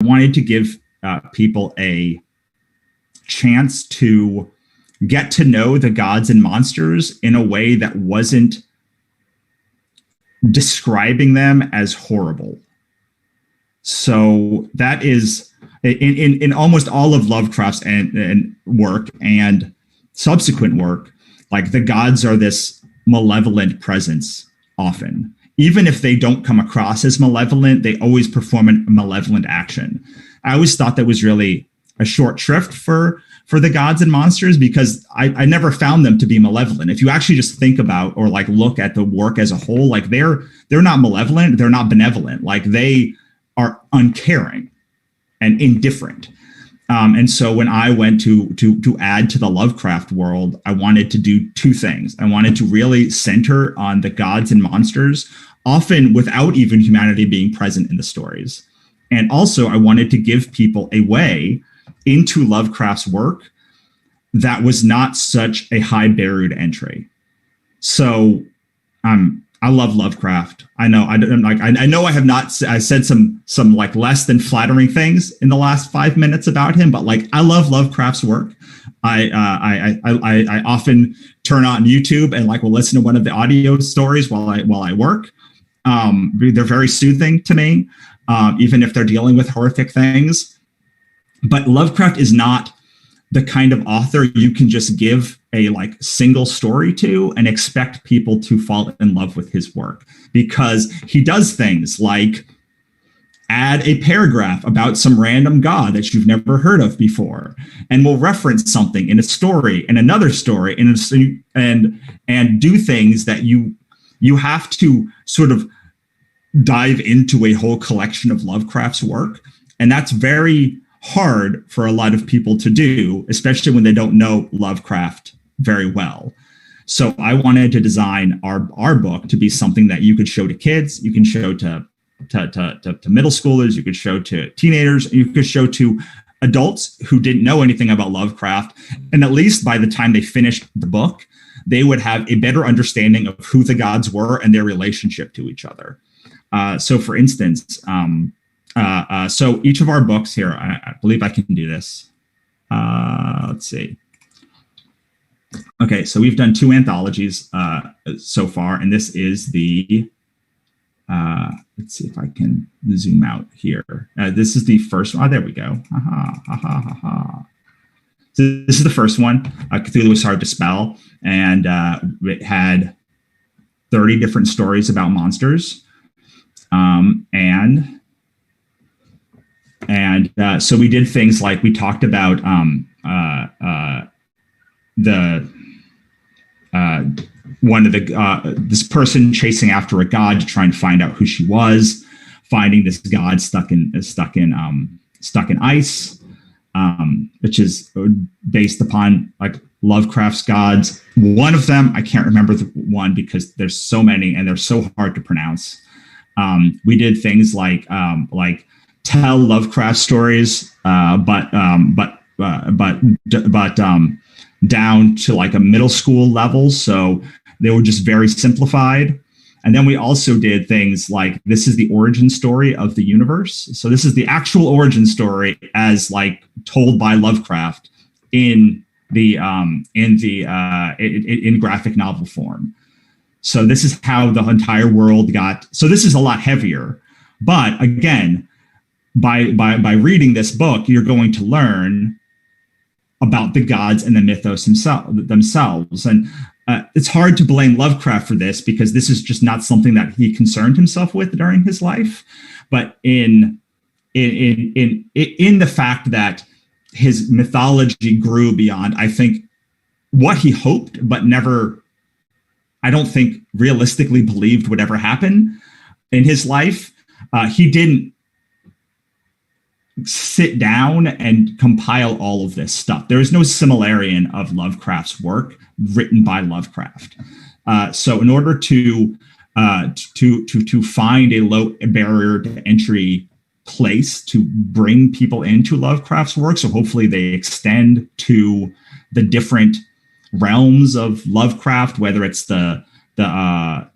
wanted to give people a chance to get to know the gods and monsters in a way that wasn't describing them as horrible. So that is in almost all of Lovecraft's and work and subsequent work, like the gods are this malevolent presence often. Even if they don't come across as malevolent, they always perform a malevolent action. I always thought that was really a short shrift for the gods and monsters, because I never found them to be malevolent. If you actually just think about or like look at the work as a whole, like they're not malevolent, they're not benevolent, like they are uncaring and indifferent. And so when I went to add to the Lovecraft world, I wanted to do two things. I wanted to really center on the gods and monsters, often without even humanity being present in the stories. And also I wanted to give people a way into Lovecraft's work that was not such a high barrier to entry. So I love Lovecraft. I know I know I have not. I said some like less than flattering things in the last 5 minutes about him, but like I love Lovecraft's work. I often turn on YouTube and like will listen to one of the audio stories while I work. They're very soothing to me, even if they're dealing with horrific things. But Lovecraft is not the kind of author you can just give a like single story to and expect people to fall in love with his work, because he does things like add a paragraph about some random god that you've never heard of before, and will reference something in a story and another story and do things that you have to sort of dive into a whole collection of Lovecraft's work. And that's very hard for a lot of people to do, especially when they don't know Lovecraft very well. So I wanted to design our book to be something that you could show to kids, you can show to middle schoolers, you could show to teenagers, you could show to adults who didn't know anything about Lovecraft. And at least by the time they finished the book, they would have a better understanding of who the gods were and their relationship to each other. So for instance, so each of our books here, I believe I can do this. Let's see. Okay, so we've done 2 anthologies so far, and this is the, let's see if I can zoom out here. This is the first one. Oh, there we go. So this is the first one. Cthulhu was hard to spell, and it had 30 different stories about monsters. So we did things like we talked about one of the this person chasing after a god to try and find out who she was, finding this god stuck in ice, which is based upon like Lovecraft's gods. One of them, I can't remember the one because there's so many and they're so hard to pronounce. We did things like tell Lovecraft stories, but down to like a middle school level. So they were just very simplified. And then we also did things like, this is the origin story of the universe. So this is the actual origin story as like told by Lovecraft in graphic novel form. So this is how the entire world got. So this is a lot heavier, but again, by reading this book, you're going to learn about the gods and the mythos themselves. And it's hard to blame Lovecraft for this because this is just not something that he concerned himself with during his life. But in the fact that his mythology grew beyond, I think, what he hoped, but never, I don't think realistically believed would ever happen in his life. He didn't sit down and compile all of this stuff. There is no similarian of Lovecraft's work written by Lovecraft. So in order to find a low barrier to entry place to bring people into Lovecraft's work, so hopefully they extend to the different realms of Lovecraft, whether it's the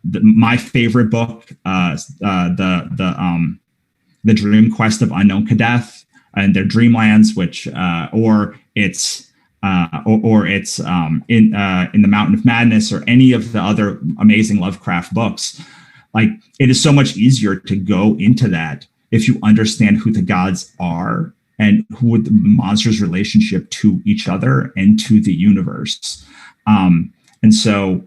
my favorite book, the dream quest of unknown Kadeth and their dreamlands, which or it's in the Mountain of Madness, or any of the other amazing Lovecraft books. Like, it is so much easier to go into that if you understand who the gods are and who the monsters' relationship to each other and to the universe. And so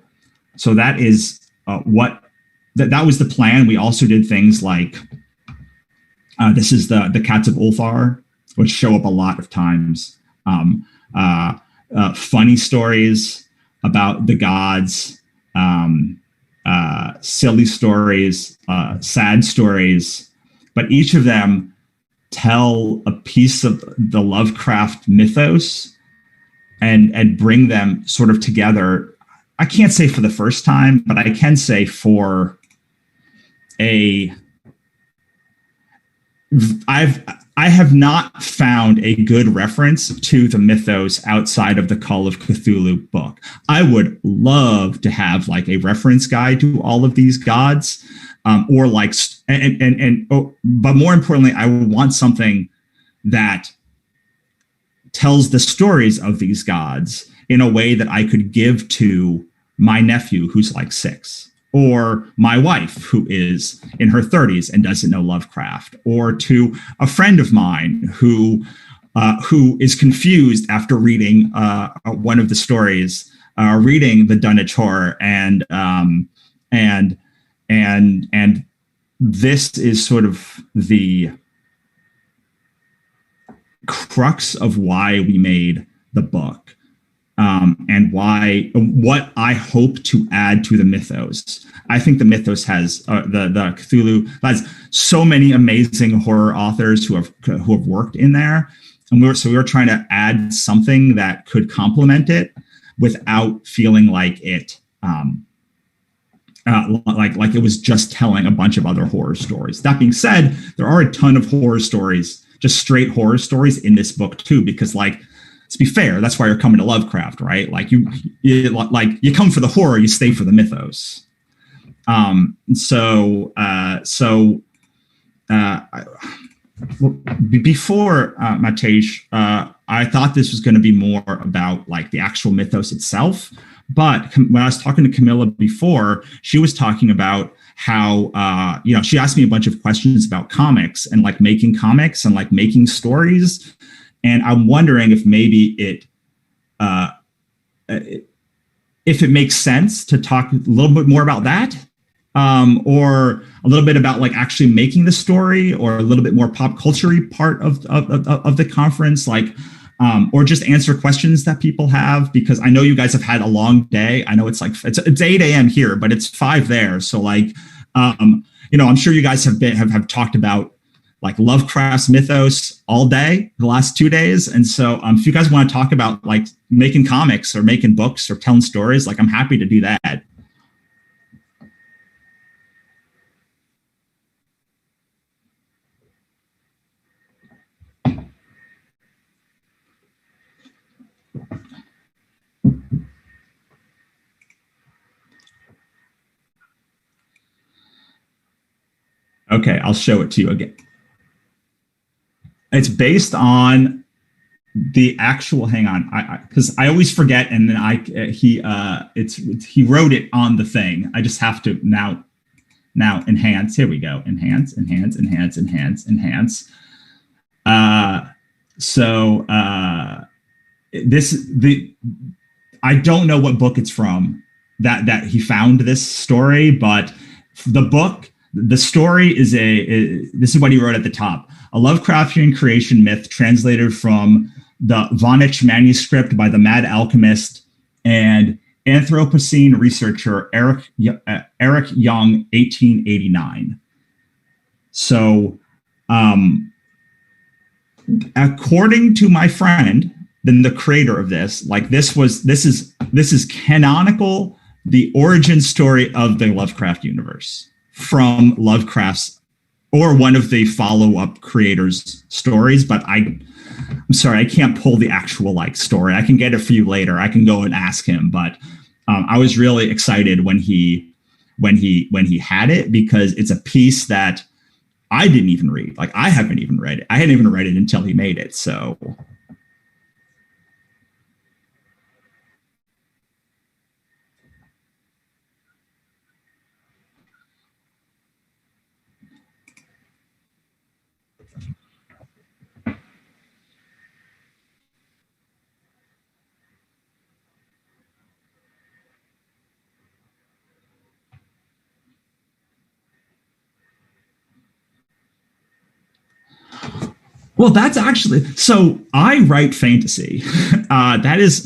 that is that was the plan. We also did things like this is the Cats of Ulthar, which show up a lot of times. Funny stories about the gods, silly stories, sad stories, but each of them tell a piece of the Lovecraft mythos and bring them sort of together. I can't say for the first time, but I can say for I have not found a good reference to the mythos outside of the Call of Cthulhu book. I would love to have like a reference guide to all of these gods, or like, but more importantly, I would want something that tells the stories of these gods in a way that I could give to my nephew who's like 6, or my wife who is in her 30s and doesn't know Lovecraft, or to a friend of mine who is confused after reading one of the stories, reading the Dunwich Horror, and this is sort of the crux of why we made the book, and what I hope to add to the mythos. I think the mythos has the Cthulhu has so many amazing horror authors who have worked in there, and we were trying to add something that could complement it without feeling like it like it was just telling a bunch of other horror stories. That being said, there are a ton of horror stories, just straight horror stories in this book too, because like, let's be fair, that's why you're coming to Lovecraft, right? Like you come for the horror, you stay for the mythos. Before Matej, I thought this was going to be more about like the actual mythos itself. But when I was talking to Camilla before, she was talking about how, she asked me a bunch of questions about comics and like making comics and like making stories. And I'm wondering if maybe if it makes sense to talk a little bit more about that, or a little bit about like actually making the story, or a little bit more pop culture-y part of the conference, like, or just answer questions that people have, because I know you guys have had a long day. I know it's 8 a.m. here, but it's 5 there. So like, I'm sure you guys have talked about like Lovecraft's mythos all day, the last 2 days. And so if you guys want to talk about like making comics or making books or telling stories, like I'm happy to do that. Okay, I'll show it to you again. It's based on the actual. Hang on, because I always forget, and then he wrote it on the thing. I just have to now enhance. Here we go. Enhance. I don't know what book it's from that he found this story, but the story is this is what he wrote at the top: a Lovecraftian creation myth translated from the Vonich manuscript by the mad alchemist and Anthropocene researcher Eric Young, 1889. So, according to my friend, then the creator of this, like this is canonical, the origin story of the Lovecraft universe from Lovecraft's or one of the follow-up creators' stories. But I'm sorry, I can't pull the actual like story. I can get it for you later. I can go and ask him. But I was really excited when he had it, because it's a piece that I didn't even read. Like, I haven't even read it. I hadn't even read it until he made it. So well, that's actually, so I write fantasy. That is,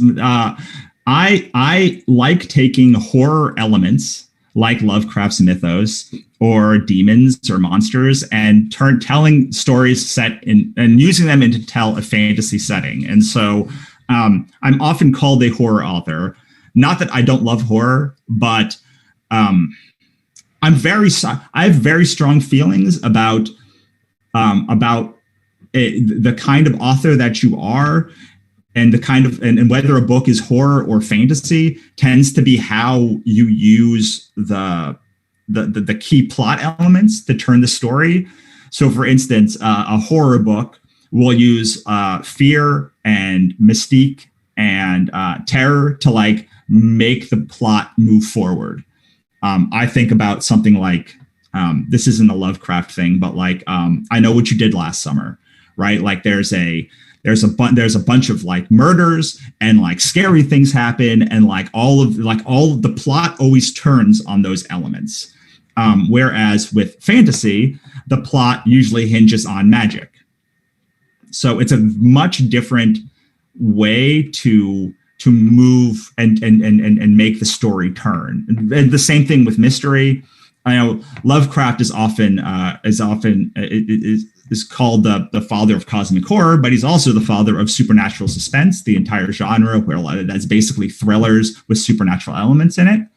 I like taking horror elements like Lovecraft's mythos or demons or monsters and telling stories set in and using them to tell a fantasy setting. And so I'm often called a horror author. Not that I don't love horror, but I have very strong feelings about the kind of author that you are, and the kind of and whether a book is horror or fantasy tends to be how you use the key plot elements to turn the story. So for instance, a horror book will use fear and mystique and terror to like make the plot move forward. I think about something like this isn't a Lovecraft thing, but like I Know What You Did Last Summer, right? Like there's a bunch of like murders and like scary things happen, and like all of the plot always turns on those elements. Whereas with fantasy, the plot usually hinges on magic. So it's a much different way to move and make the story turn. And the same thing with mystery. I know Lovecraft is often called the father of cosmic horror, but he's also the father of supernatural suspense, the entire genre, where that's basically thrillers with supernatural elements in it.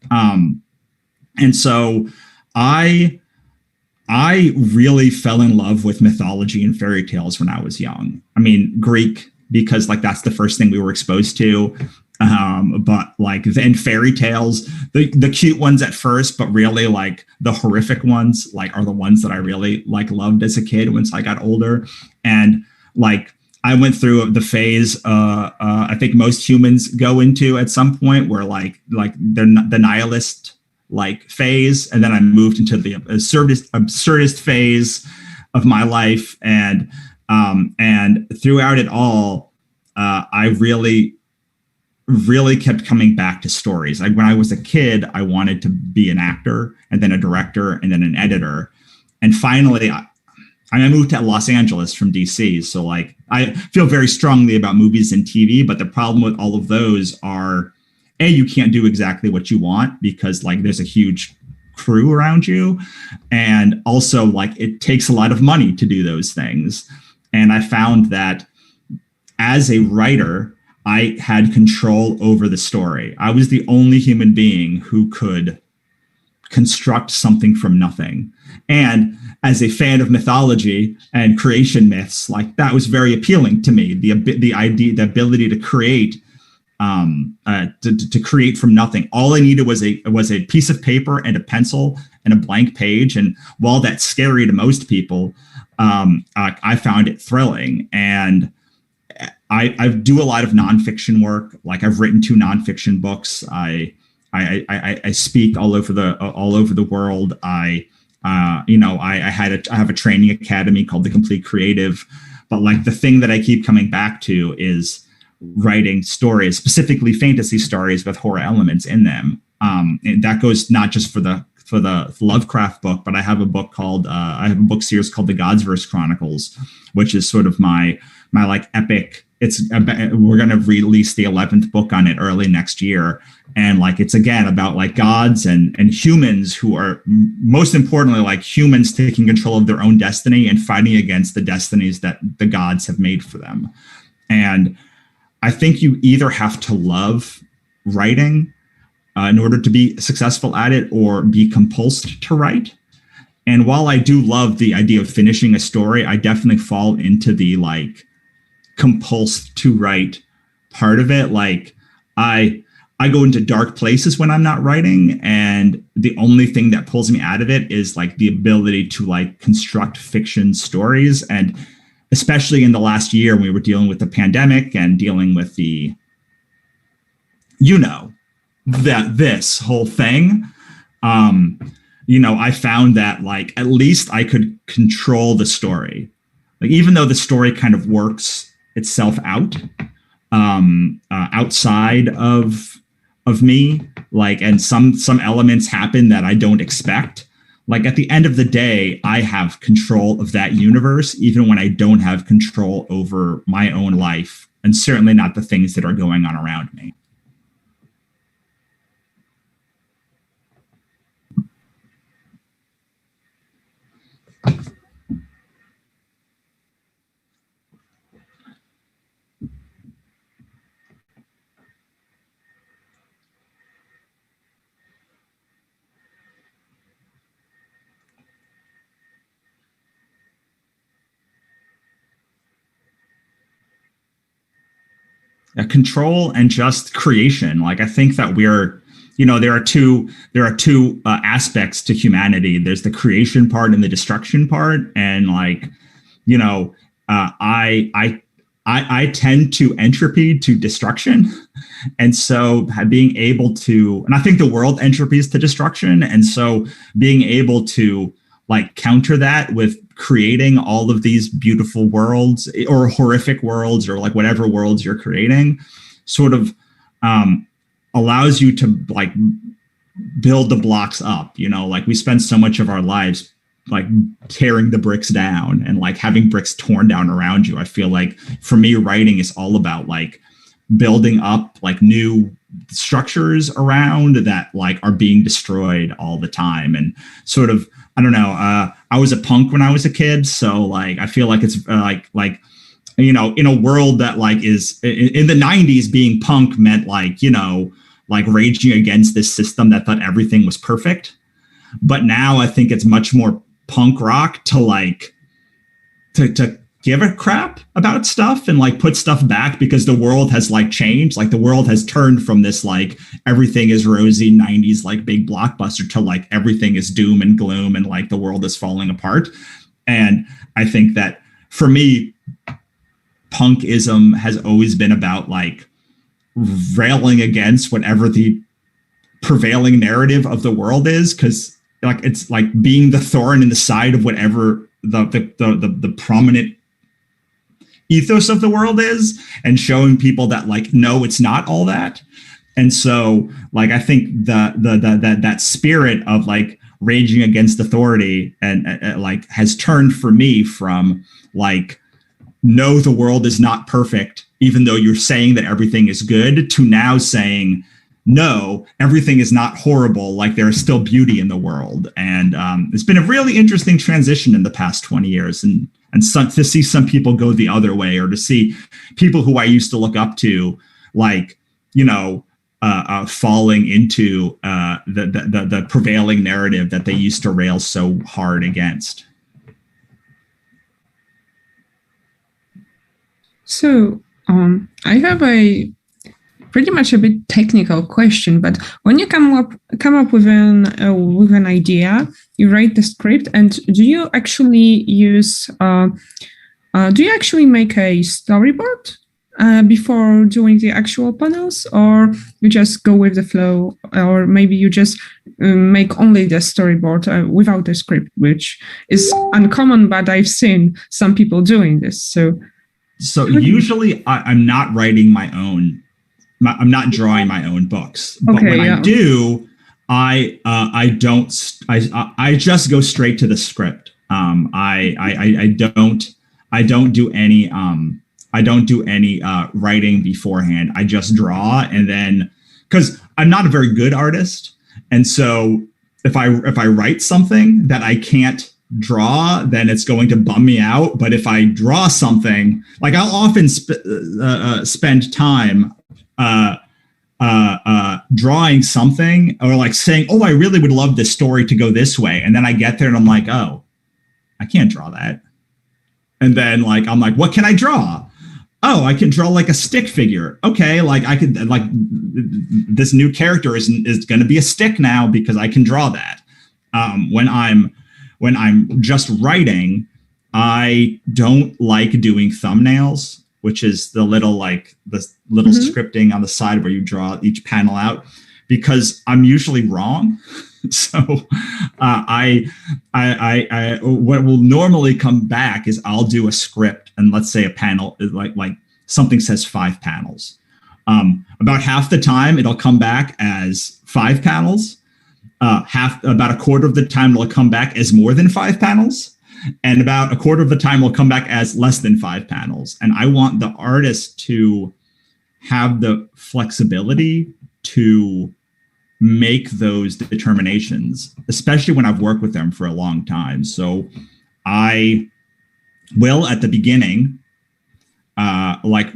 And so I really fell in love with mythology and fairy tales when I was young. I mean, Greek, because like that's the first thing we were exposed to. But like then fairy tales, the cute ones at first, but really like the horrific ones like are the ones that I really like loved as a kid once I got older. And like I went through the phase I think most humans go into at some point, where like the nihilist like phase, and then I moved into the absurdist phase of my life, and throughout it all, I really kept coming back to stories. Like when I was a kid, I wanted to be an actor, and then a director, and then an editor. And finally, I moved to Los Angeles from DC. So like I feel very strongly about movies and TV, but the problem with all of those are, A, you can't do exactly what you want because like there's a huge crew around you. And also like it takes a lot of money to do those things. And I found that as a writer, I had control over the story. I was the only human being who could construct something from nothing. And as a fan of mythology and creation myths, like that was very appealing to me. The idea, the ability to create, to create from nothing. All I needed was a piece of paper and a pencil and a blank page. And while that's scary to most people, I found it thrilling. And I do a lot of nonfiction work. Like I've written 2 nonfiction books. I speak all over the world. I have a training academy called The Complete Creative. But like the thing that I keep coming back to is writing stories, specifically fantasy stories with horror elements in them. And that goes not just for the Lovecraft book, but I have a book series called The Godsverse Chronicles, which is sort of my like epic. We're going to release the 11th book on it early next year. And like, it's again about like gods and humans who are most importantly, like humans taking control of their own destiny and fighting against the destinies that the gods have made for them. And I think you either have to love writing in order to be successful at it, or be compulsed to write. And while I do love the idea of finishing a story, I definitely fall into the like compulsed to write part of it. Like I I go into dark places when I'm not writing, and the only thing that pulls me out of it is like the ability to like construct fiction stories. And especially in the last year, when we were dealing with the pandemic and dealing with the, this whole thing, I found that like at least I could control the story. Like even though the story kind of works itself out outside of me, like, and some elements happen that I don't expect. Like at the end of the day, I have control of that universe, even when I don't have control over my own life, and certainly not the things that are going on around me. Control and just creation. Like I think that we're, there are two aspects to humanity. There's the creation part and the destruction part. And like, I tend to entropy to destruction. And so being able to, and I think the world entropies to destruction. And so being able to like counter that with creating all of these beautiful worlds or horrific worlds or like whatever worlds you're creating sort of allows you to like build the blocks up, like we spend so much of our lives like tearing the bricks down and like having bricks torn down around you. I feel like for me, writing is all about like building up like new structures around that like are being destroyed all the time. And sort of, I don't know, I was a punk when I was a kid. So like, I feel like it's in a world that like is in the 90s, being punk meant like, like raging against this system that thought everything was perfect. But now I think it's much more punk rock to like, to give a crap about stuff and like put stuff back, because the world has like changed. Like the world has turned from this like everything is rosy 90s like big blockbuster to like everything is doom and gloom and like the world is falling apart. And I think that for me, punkism has always been about like railing against whatever the prevailing narrative of the world is, because like it's like being the thorn in the side of whatever the prominent ethos of the world is, and showing people that like no, it's not all that. And so like I think that spirit of like raging against authority and like has turned for me from like no, the world is not perfect even though you're saying that everything is good, to now saying no, everything is not horrible, like there is still beauty in the world. And it's been a really interesting transition in the past 20 years, and to see some people go the other way, or to see people who I used to look up to, like, falling into the prevailing narrative that they used to rail so hard against. So I have a pretty much a bit technical question, but when you come up with an idea, you write the script, and do you actually make a storyboard before doing the actual panels, or you just go with the flow, or maybe you just make only the storyboard without the script, which is uncommon, but I've seen some people doing this. So usually I'm not writing my own. I'm not drawing my own books, but when I do, I just go straight to the script. I don't do any writing beforehand. I just draw, and then, because I'm not a very good artist, and so if I write something that I can't draw, then it's going to bum me out. But if I draw something, like I'll often spend time drawing something, or like saying, oh, I really would love this story to go this way, and then I get there and I'm like, oh, I can't draw that. And then like I'm like, what can I draw? oh, I can draw like a stick figure. Okay, like I could like this new character is going to be a stick now because I can draw that. When I'm just writing, I don't like doing thumbnails, which is the little scripting on the side where you draw each panel out, because I'm usually wrong. So I what will normally come back is I'll do a script, and let's say a panel is like something says 5 panels. About half the time it'll come back as 5 panels. About a quarter of the time it'll come back as more than 5 panels, and about a quarter of the time it'll come back as less than 5 panels. And I want the artist to have the flexibility to make those determinations, especially when I've worked with them for a long time. So I will, at the beginning,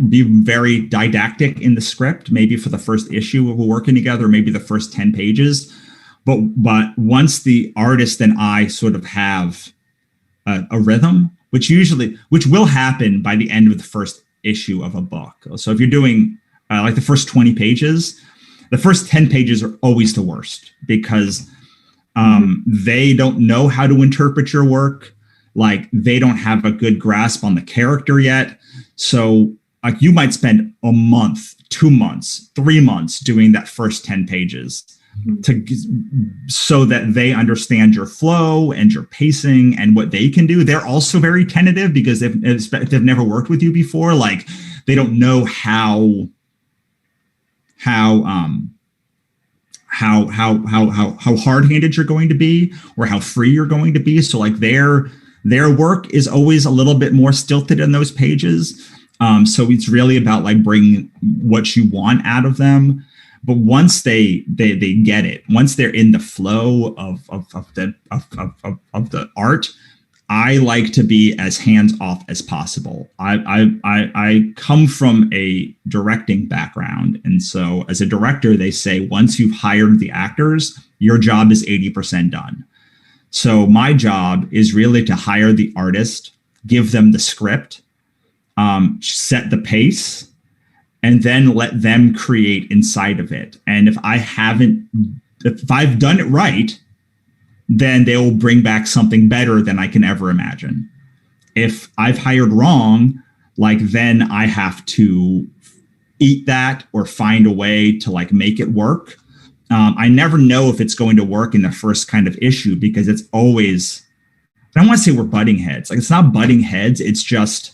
be very didactic in the script, maybe for the first issue we're working together, maybe the first 10 pages. But once the artist and I sort of have a rhythm, which will happen by the end of the first issue of a book. So if you're doing like the first 20 pages, the first 10 pages are always the worst, because they don't know how to interpret your work. Like, they don't have a good grasp on the character yet. So like you might spend a month, 2 months, 3 months doing that first 10 pages so that they understand your flow and your pacing and what they can do. They're also very tentative because they've never worked with you before. Like, they don't know how hard-handed you're going to be or how free you're going to be. So like their work is always a little bit more stilted in those pages. So it's really about like bringing what you want out of them. But once they get it, once they're in the flow of the art, I like to be as hands off as possible. I come from a directing background. And so as a director, they say, once you've hired the actors, your job is 80% done. So my job is really to hire the artist, give them the script, set the pace, and then let them create inside of it. And if I've done it right, then they will bring back something better than I can ever imagine. If I've hired wrong, like, then I have to eat that or find a way to like make it work. I never know if it's going to work in the first kind of issue, because it's always, I don't want to say we're butting heads. Like, it's not butting heads. It's just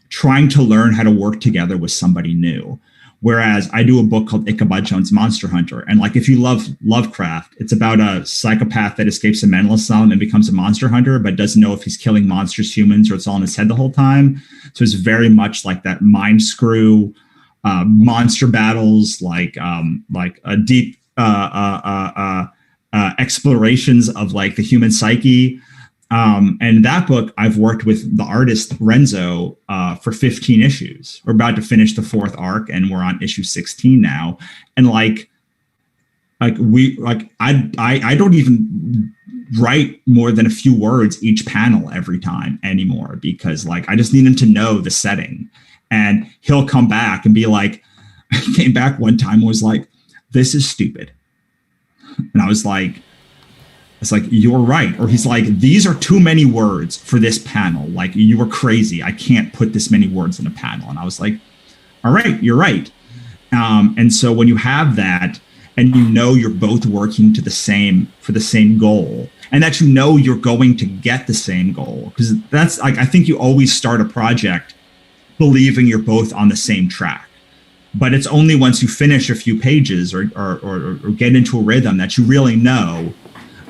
trying to learn how to work together with somebody new. Whereas I do a book called Ichabod Jones' Monster Hunter. And like, if you love Lovecraft, it's about a psychopath that escapes a mental asylum and becomes a monster hunter, but doesn't know if he's killing monsters, humans, or it's all in his head the whole time. So it's very much like that mind screw, monster battles, like a deep explorations of like the human psyche. And that book, I've worked with the artist Renzo for 15 issues. We're about to finish the 4th arc, and we're on issue 16 now. And I don't even write more than a few words each panel every time anymore, because like, I just need him to know the setting. And he'll come back and be like, came back one time and was like, "This is stupid." And I was like, it's like, "You're right." Or he's like, "These are too many words for this panel. Like, you were crazy. I can't put this many words in a panel." And I was like, "All right, you're right." And so when you have that, and you know you're both working for the same goal, and that you know you're going to get the same goal, because that's like, I think you always start a project believing you're both on the same track. But it's only once you finish a few pages or get into a rhythm that you really know,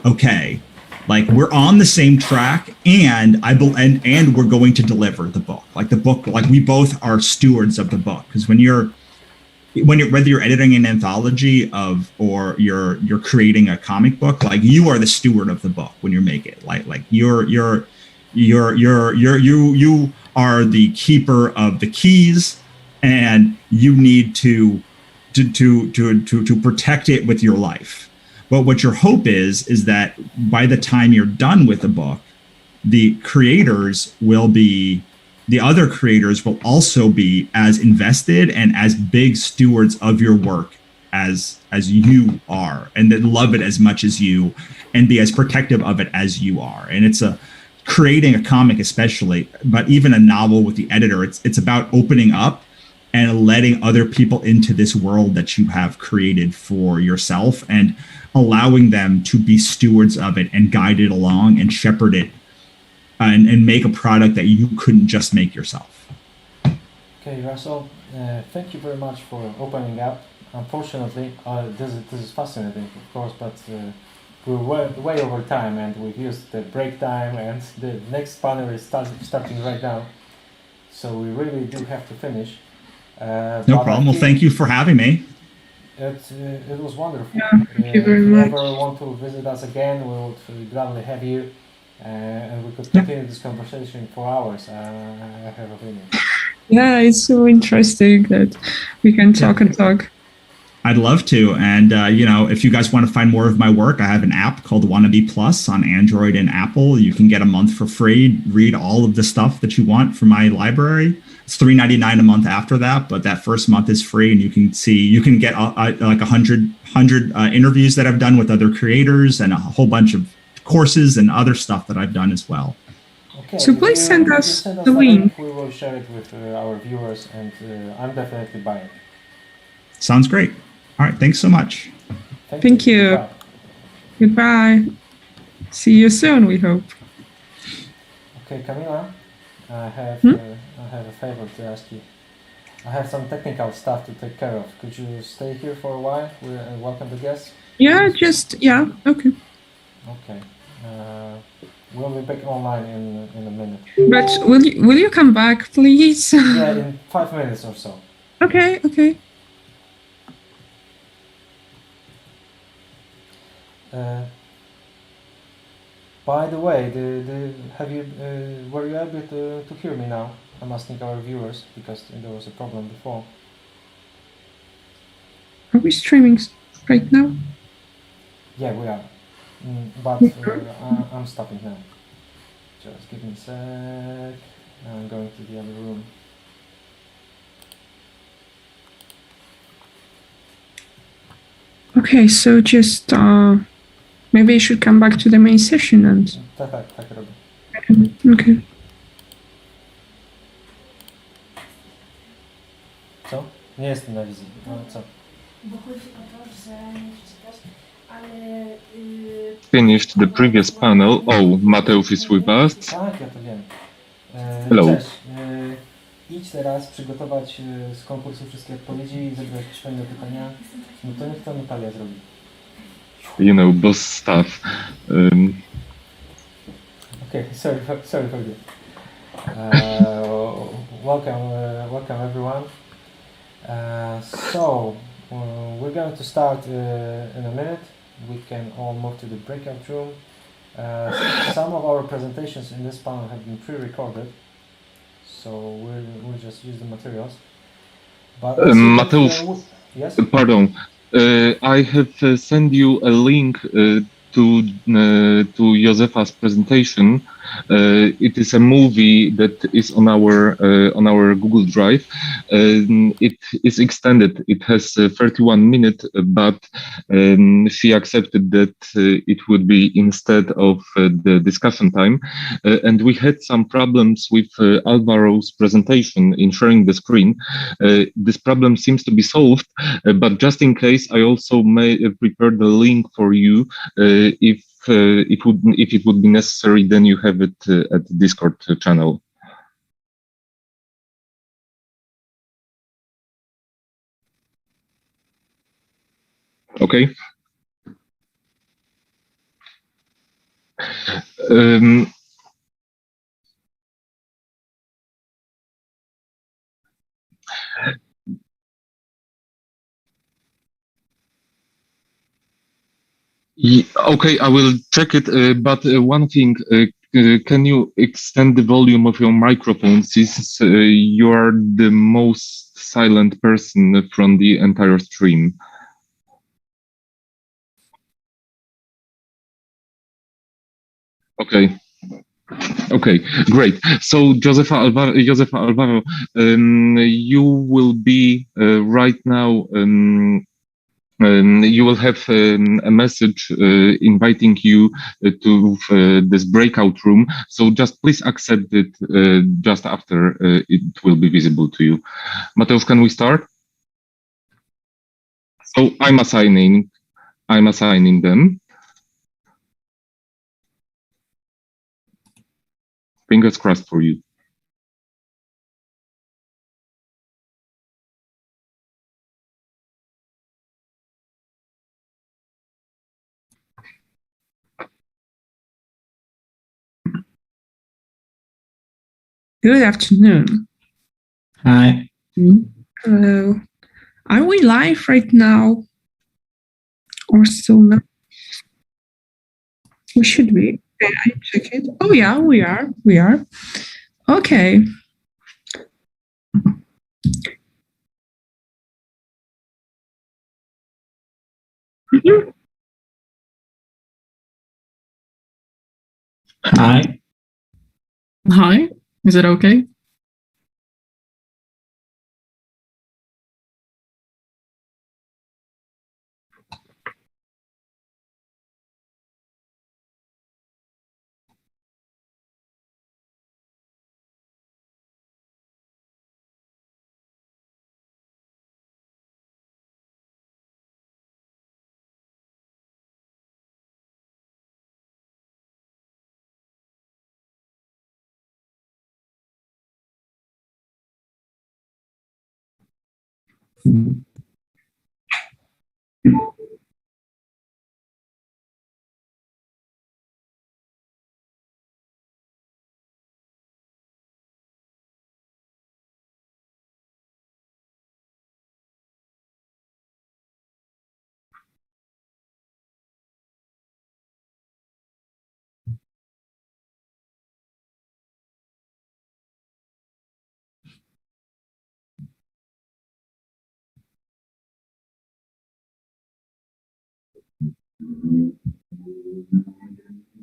okay, like, we're on the same track, and and we're going to deliver the book. Like, the book, like, we both are stewards of the book. Because whether you're editing an anthology or you're creating a comic book, like, you are the steward of the book when you make it. Like you are the keeper of the keys, and you need to protect it with your life. But what your hope is that by the time you're done with the book, the creators will be the other creators will also be as invested and as big stewards of your work as you are, and then love it as much as you, and be as protective of it as you are. And it's a creating a comic, especially, but even a novel with the editor, it's about opening up and letting other people into this world that you have created for yourself, and allowing them to be stewards of it and guide it along and shepherd it, and make a product that you couldn't just make yourself. Okay, Russell, thank you very much for opening up. Unfortunately, this is fascinating, of course, but we're way over time, and we've used the break time, and the next panel is starting right now. So we really do have to finish. No problem. Well, thank you for having me. It was wonderful. Yeah, thank you very much. If you ever want to visit us again, we would gladly have you, and we could continue this conversation for hours. I have a feeling. Yeah, it's so interesting that we can talk and talk. I'd love to. And, if you guys want to find more of my work, I have an app called Wannabe Plus on Android and Apple. You can get a month for free, read all of the stuff that you want from my library. It's $3.99 a month after that, but that first month is free, and you can get like 100 interviews that I've done with other creators, and a whole bunch of courses and other stuff that I've done as well. Okay, so please send us the link. We will share it with our viewers, and I'm definitely buying. Sounds great. All right. Thanks so much. Thank you. Goodbye. See you soon, we hope. Okay, Camila, I have a favor to ask you. I have some technical stuff to take care of. Could you stay here for a while and welcome the guests? Yeah, okay. Okay. We'll be back online in a minute. But will you come back, please? Yeah, in 5 minutes or so. Okay. By the way, were you able to hear me now? I'm asking our viewers because there was a problem before. Are we streaming right now? Yeah, we are. But I'm stopping now. Just give me a sec. I'm going to the other room. Okay, so just maybe I should come back to the main session and. Tak robię. Okay. Co? Nie jestem na wizji. No co? Bo chodzi o to, że nie przeczytasz, ale... Finished the previous panel. Oh, Mateusz is with us. Tak, ja to wiem. Hello. Cześć. Idź teraz przygotować z konkursu wszystkie odpowiedzi i zebrać fajne pytania. No to niech to Natalia zrobi. You know, boss stuff. Okay, sorry for that. Welcome everyone. We're going to start in a minute. We can all move to the breakout room. Some of our presentations in this panel have been pre-recorded, so we'll just use the materials. But Mateusz, yes? Pardon. I have sent you a link to Józefa's presentation. It is a movie that is on our Google Drive. It is extended. It has 31 minutes, but she accepted that it would be instead of the discussion time. And we had some problems with Alvaro's presentation in sharing the screen. This problem seems to be solved, but just in case, I also may prepare the link for you. If it would be necessary, then you have it at the Discord channel. Okay. Okay, I will check it, but one thing, can you extend the volume of your microphone, since you are the most silent person from the entire stream? Okay. Okay, great. So Josefa Alvaro, you will be right now. You will have a message inviting you to this breakout room. So just please accept it just after it will be visible to you. Mateusz, can we start? So I'm assigning them. Fingers crossed for you. Good afternoon. Hi. Hello. Are we live right now? Or still not? We should be. Okay, I check it. Oh yeah, we are. We are. Okay. Mhm. Hi. Hi, is it okay?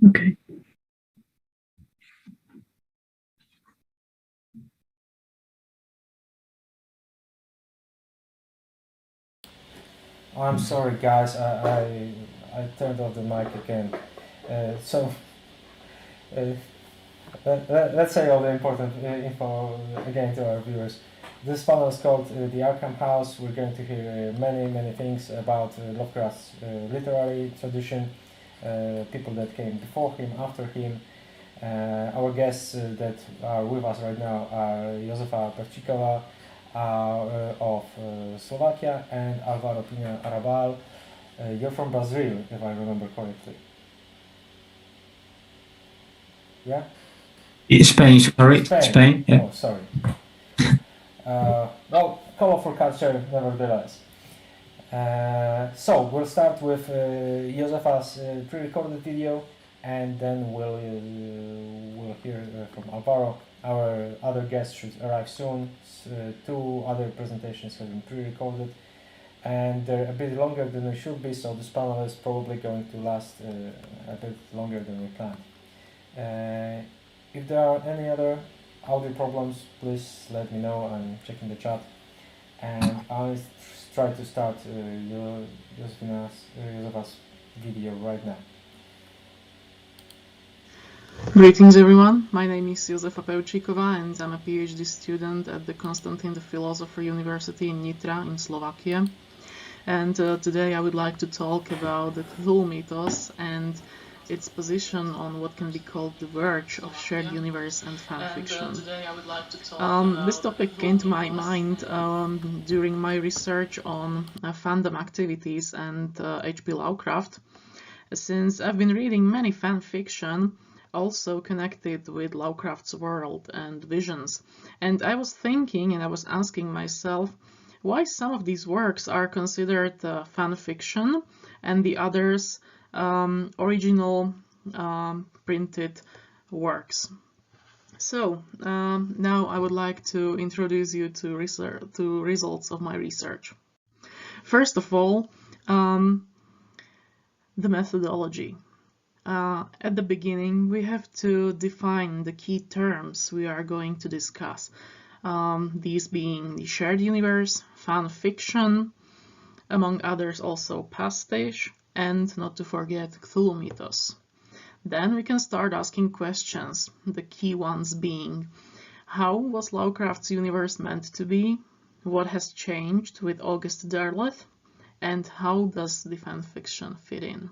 Okay. I'm sorry, guys. I turned off the mic again. So let's say all the important info again to our viewers. This panel is called the Arkham House. We're going to hear many things about Lovecraft's literary tradition, people that came before him, after him. Our guests that are with us right now are Josefa Percikova of Slovakia and Alvaro Pina Arabal. You're from Brazil, if I remember correctly. Yeah? Spain, sorry. Spain, yeah. Oh, sorry. Well, colorful culture, nevertheless. So we'll start with Josefa's pre-recorded video, and then we'll hear from Alvaro. Our other guests should arrive soon. Two other presentations have been pre-recorded, and they're a bit longer than they should be, so this panel is probably going to last a bit longer than we planned. If there are any other audio problems, please let me know. I'm checking the chat, and I'll try to start Josefa's video right now. Greetings everyone, my name is Josefa Peučíková and I'm a PhD student at the Konstantin the Philosopher University in Nitra in Slovakia. And today I would like to talk about the Cthulhu mythos and its position on what can be called the verge of shared universe and fan fiction. This topic came to my mind during my research on fandom activities and H.P. Lovecraft, since I've been reading many fan fiction also connected with Lovecraft's world and visions. And I was thinking and I was asking myself why some of these works are considered fan fiction and the others original printed works. So now I would like to introduce you to results of my research. First of all, the methodology. At the beginning, we have to define the key terms we are going to discuss. These being the shared universe, fan fiction, among others also pastiche, and not to forget Cthulhu mythos. Then we can start asking questions, the key ones being: how was Lovecraft's universe meant to be? What has changed with August Derleth? And how does the fan fiction fit in?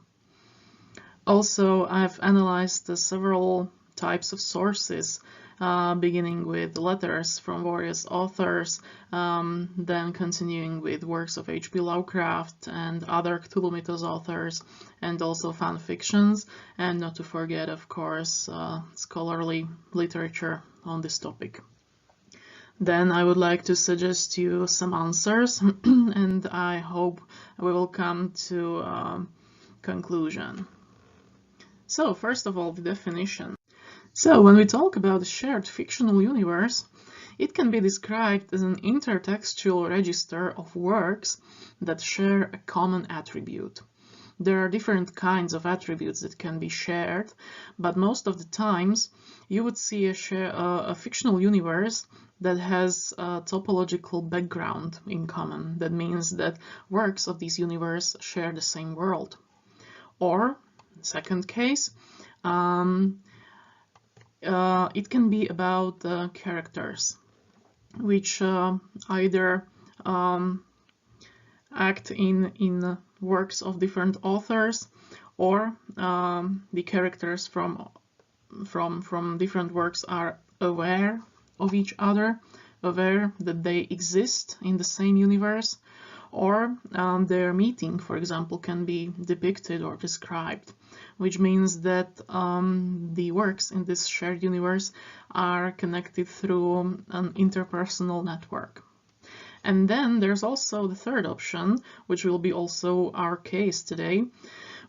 Also, I've analyzed several types of sources, beginning with letters from various authors, then continuing with works of H.P. Lovecraft and other Cthulhu Mythos authors, and also fan fictions, and not to forget, of course, scholarly literature on this topic. Then I would like to suggest you some answers, and I hope we will come to a conclusion. So, first of all, the definition. So, when we talk about a shared fictional universe, it can be described as an intertextual register of works that share a common attribute. There are different kinds of attributes that can be shared, but most of the times you would see a fictional universe that has a topological background in common. That means that works of this universe share the same world. Or, second case, it can be about characters which either act in works of different authors, or the characters from different works are aware of each other, aware that they exist in the same universe, or their meeting, for example, can be depicted or described, which means that the works in this shared universe are connected through an interpersonal network. And then there's also the third option, which will be also our case today,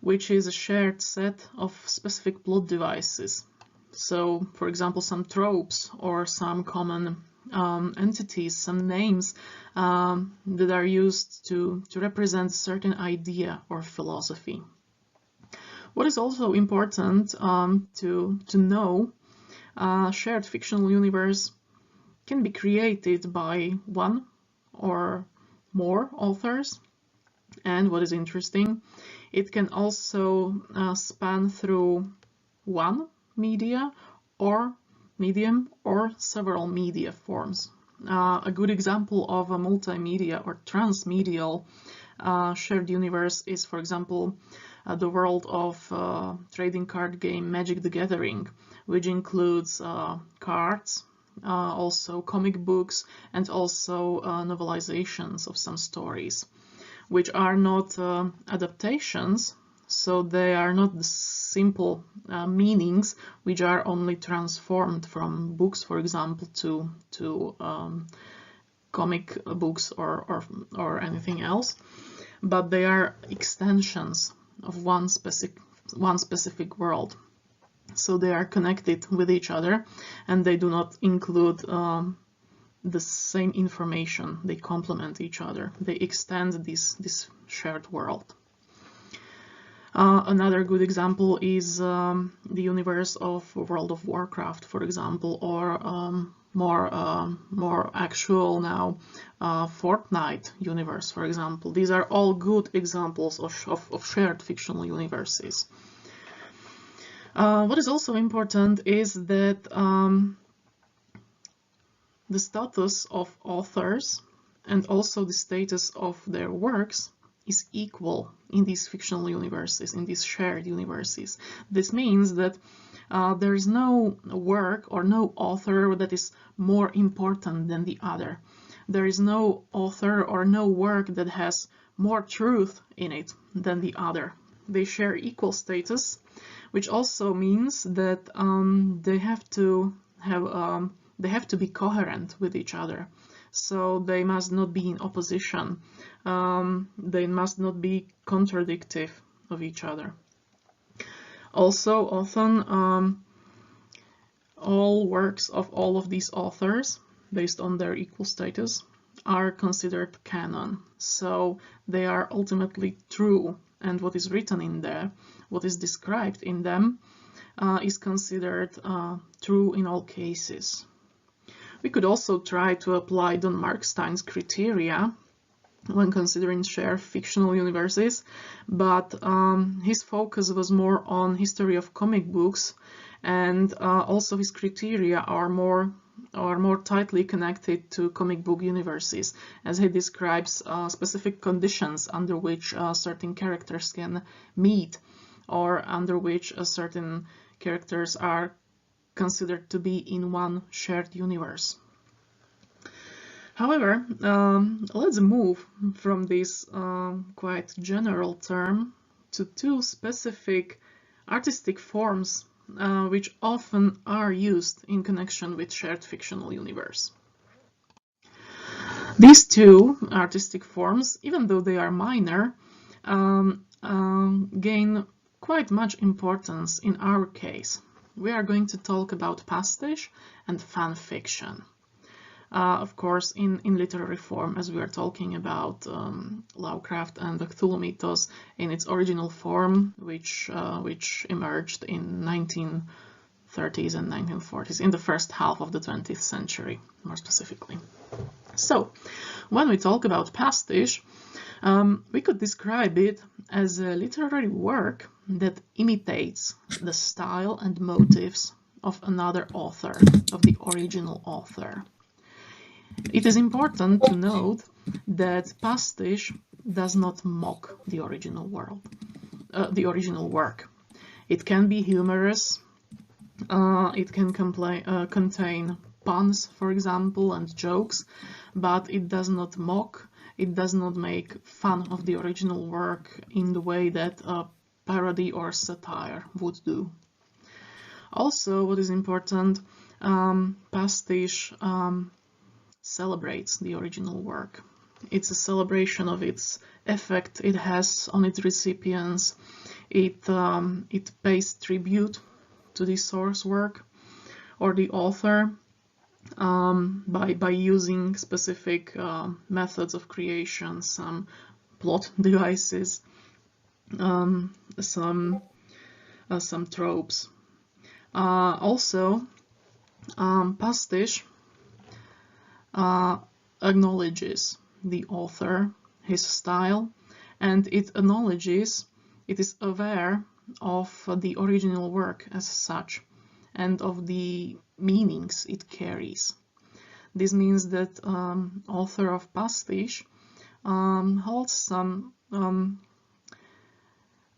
which is a shared set of specific plot devices. So, for example, some tropes or some common entities, some names that are used to represent a certain idea or philosophy. What is also important to know, shared fictional universe can be created by one or more authors, and what is interesting, it can also span through one media or medium or several media forms. A good example of a multimedia or transmedial shared universe is, for example, the world of trading card game Magic the Gathering, which includes cards, also comic books, and also novelizations of some stories, which are not adaptations, so they are not the simple meanings which are only transformed from books, for example, to comic books or anything else, but they are extensions of one specific world. So they are connected with each other, and they do not include the same information. They complement each other. They extend this shared world. Another good example is the universe of World of Warcraft, for example, or more actual now Fortnite universe, for example. These are all good examples of shared fictional universes. What is also important is that the status of authors and also the status of their works is equal in these fictional universes, in these shared universes. This means that there is no work or no author that is more important than the other. There is no author or no work that has more truth in it than the other. They share equal status, which also means that they have to be coherent with each other. So they must not be in opposition. They must not be contradictory of each other. Also, often all works of all of these authors, based on their equal status, are considered canon. So they are ultimately true and what is written in there, what is described in them, is considered true in all cases. We could also try to apply Don Markstein's criteria when considering shared fictional universes, but his focus was more on history of comic books, and also his criteria are more tightly connected to comic book universes, as he describes specific conditions under which certain characters can meet, or under which certain characters are considered to be in one shared universe. However, let's move from this quite general term to two specific artistic forms which often are used in connection with shared fictional universe. These two artistic forms, even though they are minor, gain quite much importance in our case. We are going to talk about pastiche and fan fiction. Of course, in literary form, as we are talking about Lovecraft and the Cthulhu mythos in its original form, which emerged in 1930s and 1940s, in the first half of the 20th century, more specifically. So, when we talk about pastiche, we could describe it as a literary work that imitates the style and motives of another author, of the original author. It is important to note that pastiche does not mock the original work. It can be humorous, it can contain puns, for example, and jokes, but it does not mock, it does not make fun of the original work in the way that a parody or satire would do. Also, what is important, pastiche celebrates the original work. It's a celebration of its effect it has on its recipients. It pays tribute to the source work or the author by using specific methods of creation, some plot devices, some tropes. Also, pastiche acknowledges the author, his style, and it is aware of the original work as such and of the meanings it carries. This means that author of pastiche holds some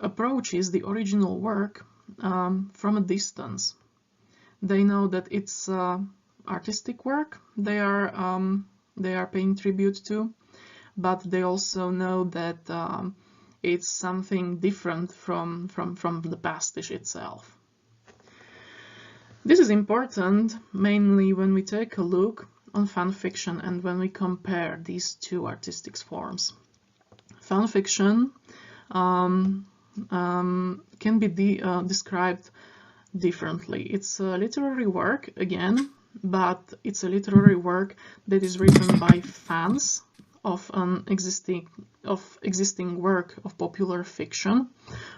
approaches the original work from a distance. They know that it's artistic work they are paying tribute to, but they also know that it's something different from the pastiche itself. This is important mainly when we take a look on fan fiction and when we compare these two artistic forms. Fan fiction can be described differently. It's a literary work, again, but it's a literary work that is written by fans of existing work of popular fiction.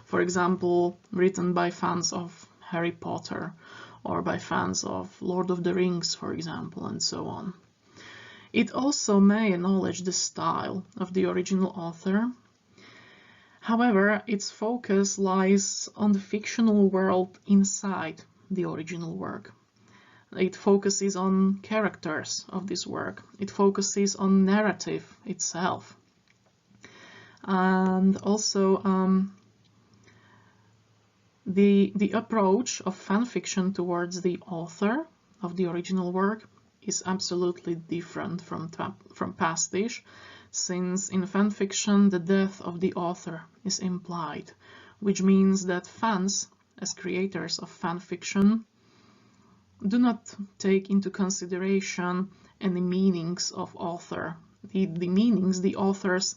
For example, written by fans of Harry Potter or by fans of Lord of the Rings, for example, and so on. It also may acknowledge the style of the original author. However, its focus lies on the fictional world inside the original work. It focuses on characters of this work. It focuses on narrative itself. And also the approach of fan fiction towards the author of the original work is absolutely different from pastiche, since in fan fiction the death of the author is implied, which means that fans, as creators of fan fiction, do not take into consideration any meanings of author. The meanings the authors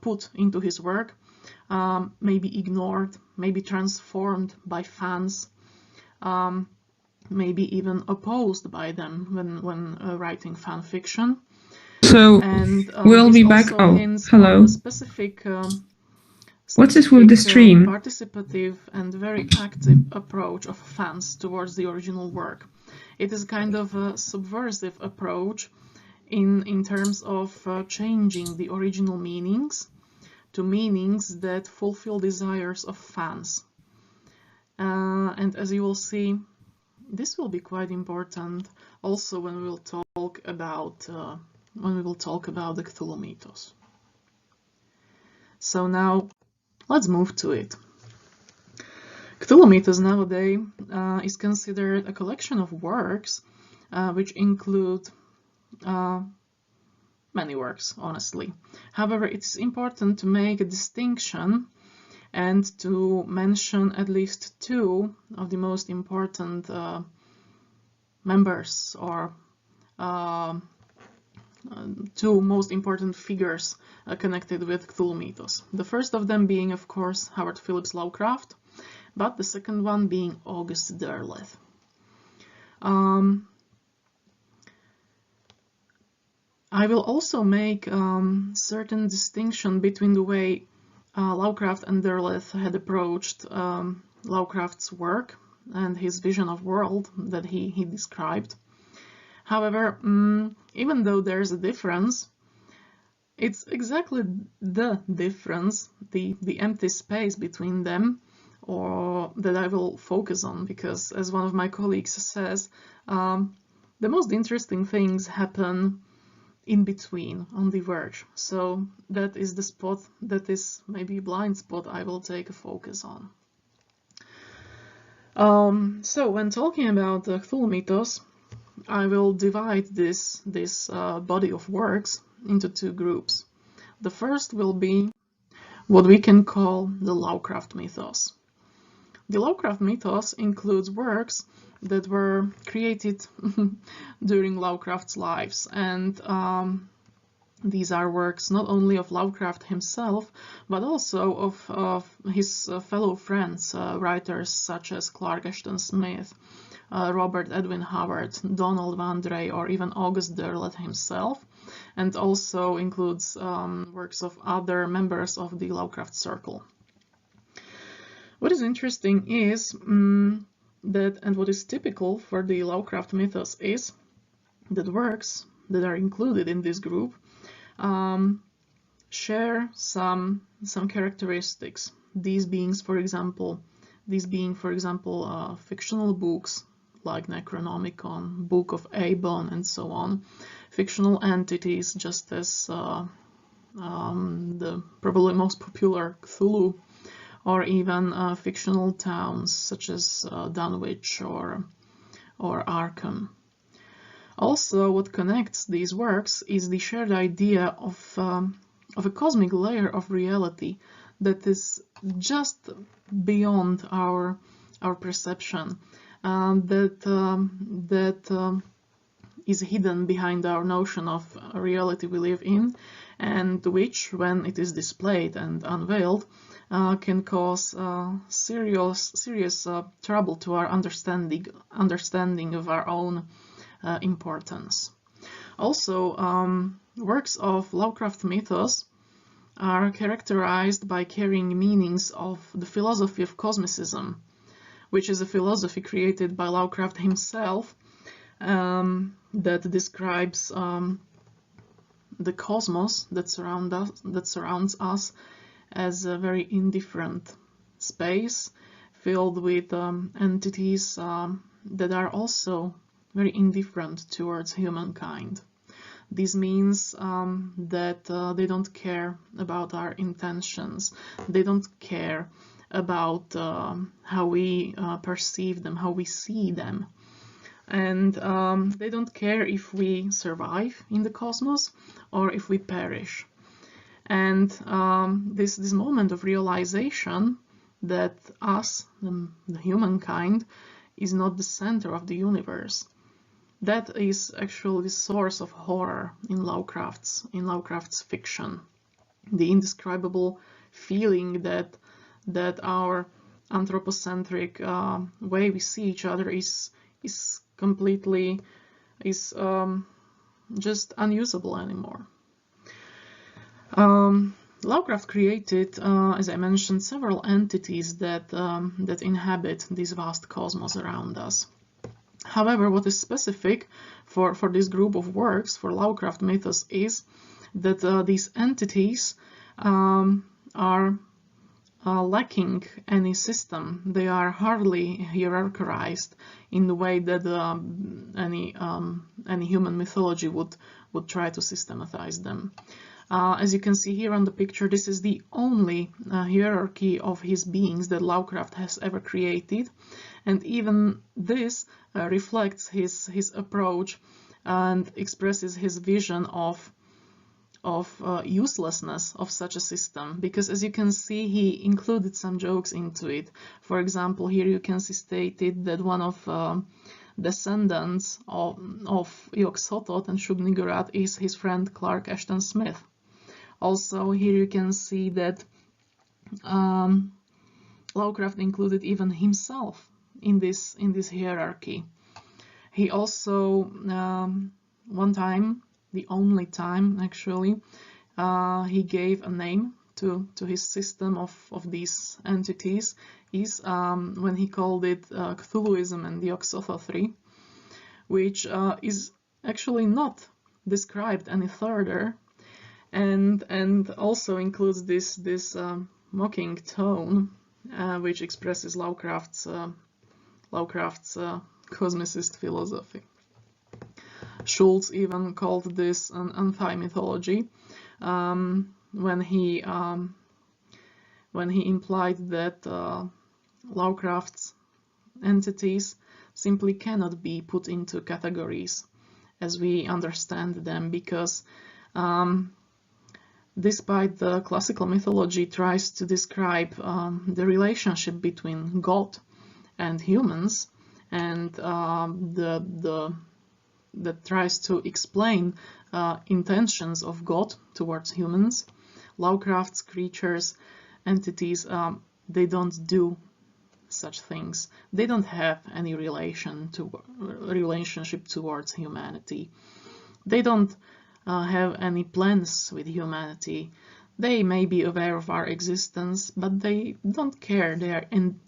put into his work may be ignored, may be transformed by fans, may be even opposed by them when writing fan fiction. So And we'll be back. Oh, hello. What's it with the It's a stream? participative and very active approach of fans towards the original work. It is kind of a subversive approach in terms of changing the original meanings to meanings that fulfill desires of fans. And as you will see, this will be quite important also when we will talk about the Cthulhu mythos. So now let's move to it. Cthulhu mythos nowadays is considered a collection of works which include many works, honestly. However, it's important to make a distinction and to mention at least two of the most important members or two most important figures connected with Cthulhu mythos. The first of them being, of course, Howard Phillips Lovecraft, but the second one being August Derleth. I will also make certain distinction between the way Lovecraft and Derleth had approached Lovecraft's work and his vision of world that he described. However, even though there's a difference, it's exactly the difference, the empty space between them, or that I will focus on, because as one of my colleagues says, the most interesting things happen in between, on the verge. So that is the spot, that is maybe a blind spot I will take a focus on. So when talking about the Cthulhu mythos, I will divide this body of works into two groups. The first will be what we can call the Lovecraft mythos. The Lovecraft mythos includes works that were created during Lovecraft's lives, and these are works not only of Lovecraft himself, but also of his fellow friends, writers such as Clark Ashton Smith, Robert Edwin Howard, Donald Van Drey, or even August Derleth himself, and also includes works of other members of the Lovecraft circle. What is interesting is that, and what is typical for the Lovecraft mythos, is that works that are included in this group share some characteristics. These being, for example, fictional books like Necronomicon, Book of Abon, and so on. Fictional entities, just as the probably most popular Cthulhu, or even fictional towns such as Dunwich or Arkham. Also, what connects these works is the shared idea of a cosmic layer of reality that is just beyond our perception, that is hidden behind our notion of a reality we live in, and which, when it is displayed and unveiled, can cause serious trouble to our understanding of our own importance. Also, works of Lovecraft mythos are characterized by carrying meanings of the philosophy of cosmicism, which is a philosophy created by Lovecraft himself that describes the cosmos that surrounds us as a very indifferent space filled with entities that are also very indifferent towards humankind. This means that they don't care about our intentions. They don't care about how we perceive them, how we see them. And they don't care if we survive in the cosmos or if we perish. And this moment of realization that us, the humankind, is not the center of the universe, that is actually the source of horror in Lovecraft's fiction. The indescribable feeling that our anthropocentric way we see each other is completely just unusable anymore. Lovecraft created, as I mentioned, several entities that inhabit this vast cosmos around us. However, what is specific for this group of works, for Lovecraft mythos, is that these entities are lacking any system. They are hardly hierarchized in the way that any human mythology would try to systematize them. As you can see here on the picture, this is the only hierarchy of his beings that Lovecraft has ever created, and even this reflects his approach and expresses his vision of uselessness of such a system, because as you can see, he included some jokes into it. For example, here you can see stated that one of descendants of Yog-Sothoth and Shub-Niggurath is his friend Clark Ashton Smith. Also, here you can see that Lovecraft included even himself in this hierarchy. He also one time, the only time actually, he gave a name to his system of these entities is when he called it Cthulhuism and the Yog-Sothoth, which is actually not described any further, and also includes this mocking tone, which expresses Lovecraft's cosmicist philosophy. Schultz even called this an anti-mythology when he implied that Lovecraft's entities simply cannot be put into categories as we understand them, because despite the classical mythology tries to describe the relationship between God and humans, and that tries to explain intentions of God towards humans, Lovecraft's creatures, entities, they don't do such things. They don't have any relationship towards humanity. They don't have any plans with humanity. They may be aware of our existence, but they don't care. They are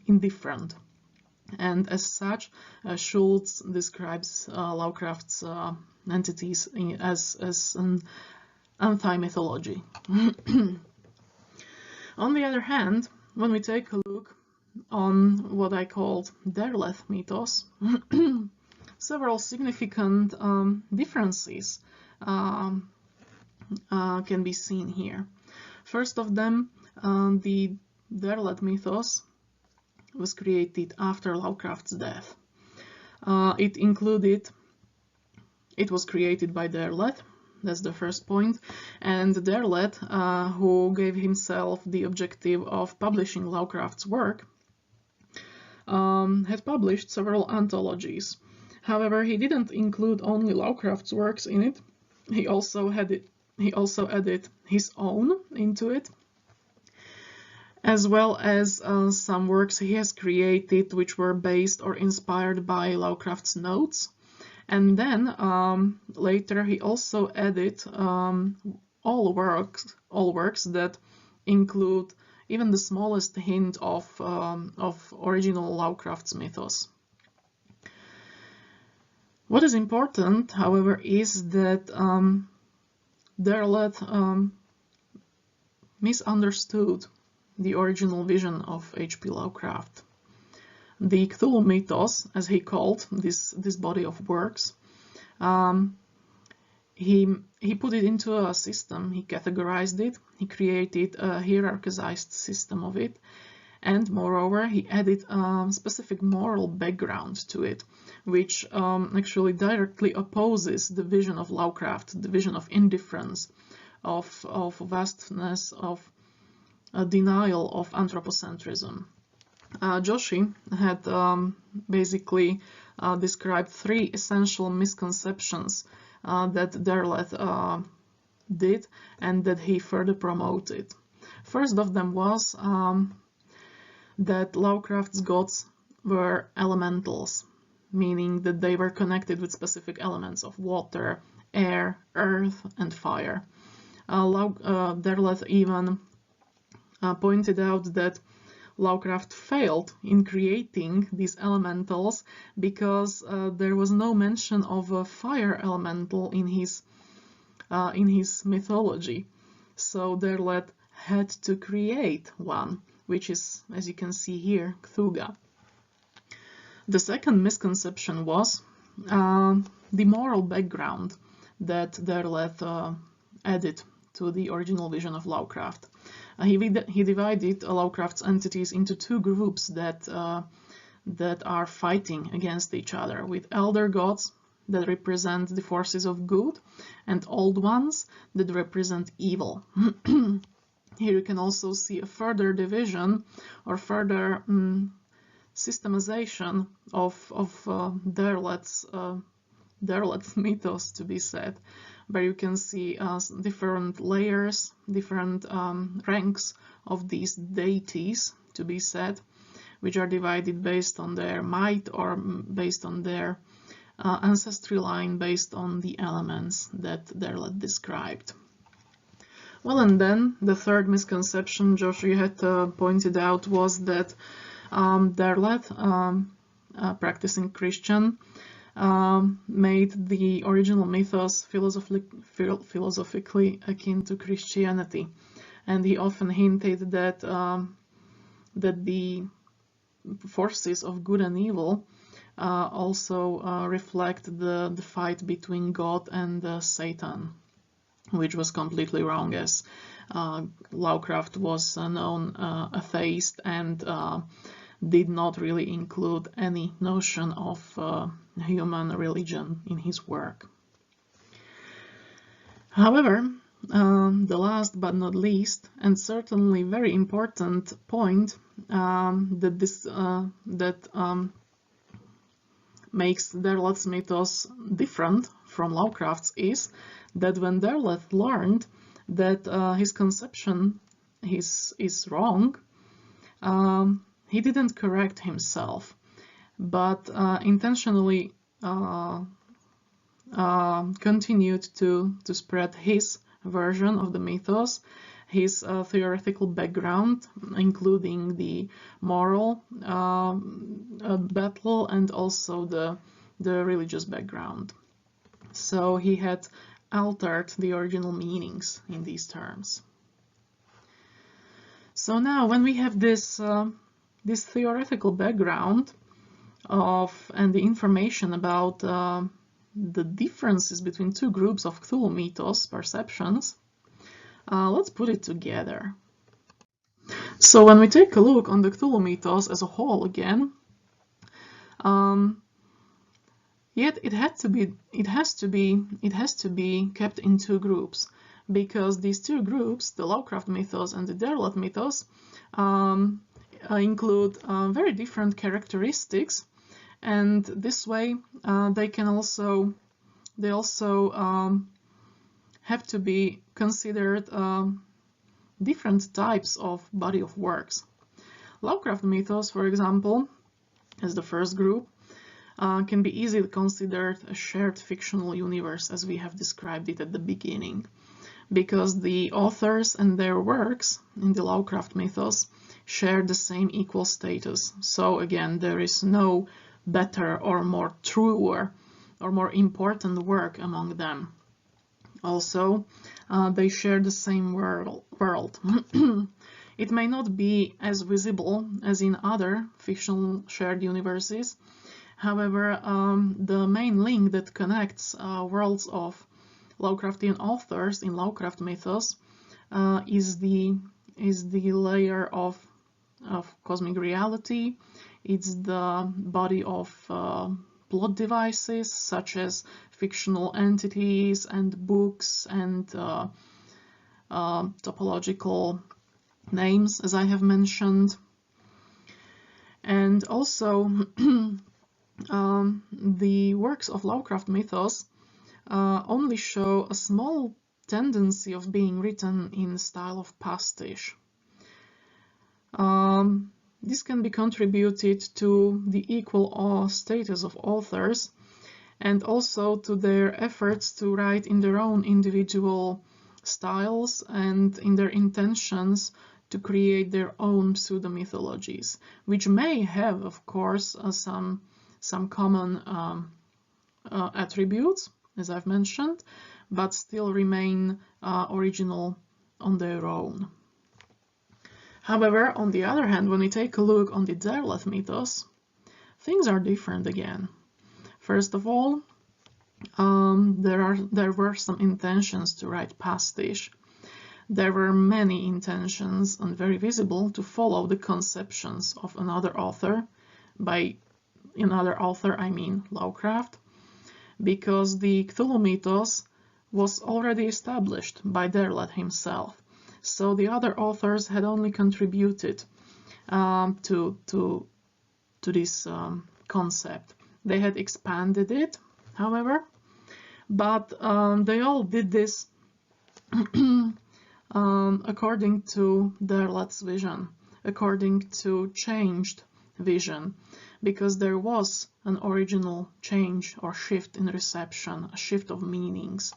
indifferent. And as such, Schultz describes Lovecraft's entities as an anti-mythology. On the other hand, when we take a look on what I called Derleth mythos, several significant differences can be seen here. First of them, the Derleth mythos was created after Lovecraft's death. It was created by Derleth, that's the first point, and Derleth, who gave himself the objective of publishing Lovecraft's work, had published several anthologies. However, he didn't include only Lovecraft's works in it. He also added his own into it, as well as some works he has created which were based or inspired by Lovecraft's notes. And then later he also added all works that include even the smallest hint of original Lovecraft's mythos. What is important, however, is that Derleth misunderstood the original vision of H.P. Lovecraft. The Cthulhu mythos, as he called this body of works, he put it into a system, he categorized it, he created a hierarchized system of it, and moreover he added a specific moral background to it, which actually directly opposes the vision of Lovecraft, the vision of indifference, of vastness, of a denial of anthropocentrism. Joshi had basically described three essential misconceptions that Derleth did and that he further promoted. First of them was that Lovecraft's gods were elementals, meaning that they were connected with specific elements of water, air, earth, and fire. Derleth even pointed out that Lovecraft failed in creating these elementals because there was no mention of a fire elemental in his mythology. So Derleth had to create one, which is, as you can see here, Cthulhu. The second misconception was the moral background that Derleth added to the original vision of Lovecraft. He divided Lovecraft's entities into two groups that are fighting against each other, with elder gods that represent the forces of good and old ones that represent evil. Here you can also see a further division or further systemization of Derleth's mythos, to be said, where you can see different layers, different ranks of these deities, to be said, which are divided based on their might or based on their ancestry line, based on the elements that Derleth described. Well, and then the third misconception Joshua had pointed out was that Derleth, practicing Christian, made the original mythos philosophically akin to Christianity, and he often hinted that the forces of good and evil also reflect the fight between God and Satan, which was completely wrong, as Lovecraft was a known atheist and did not really include any notion of human religion in his work. However, the last but not least, and certainly very important point that makes Derleth's mythos different from Lovecraft's is that when Derleth learned that his conception is wrong, he didn't correct himself, but intentionally continued to spread his version of the mythos, his theoretical background, including the moral battle and also the religious background. So he had altered the original meanings in these terms. So now, when we have this theoretical background and the information about the differences between two groups of Cthulhu mythos perceptions, let's put it together. So when we take a look on the Cthulhu mythos as a whole again, yet it has to be kept in two groups, because these two groups, the Lovecraft mythos and the Derleth mythos, include very different characteristics, and this way they also have to be considered different types of body of works. Lovecraft mythos, for example, as the first group, can be easily considered a shared fictional universe, as we have described it at the beginning, because the authors and their works in the Lovecraft mythos share the same equal status. So again, there is no better or more truer or more important work among them. Also, they share the same world. It may not be as visible as in other fictional shared universes. However, the main link that connects worlds of Lovecraftian authors in Lovecraft mythos is the layer of cosmic reality. It's the body of plot devices, such as fictional entities and books and topological names, as I have mentioned. And also the works of Lovecraft mythos only show a small tendency of being written in the style of pastiche. This can be contributed to the equal status of authors and also to their efforts to write in their own individual styles and in their intentions to create their own pseudo-mythologies, which may have, of course, some common attributes, as I've mentioned, but still remain original on their own. However, on the other hand, when we take a look on the Derleth mythos, things are different again. First of all, there were some intentions to write pastiche. There were many intentions, and very visible, to follow the conceptions of another author. By another author, I mean Lovecraft, because the Cthulhu mythos was already established by Derleth himself. So the other authors had only contributed to this concept. They had expanded it, however, but they all did this according to Derleth's vision, according to changed vision, because there was an original change or shift in reception, a shift of meanings,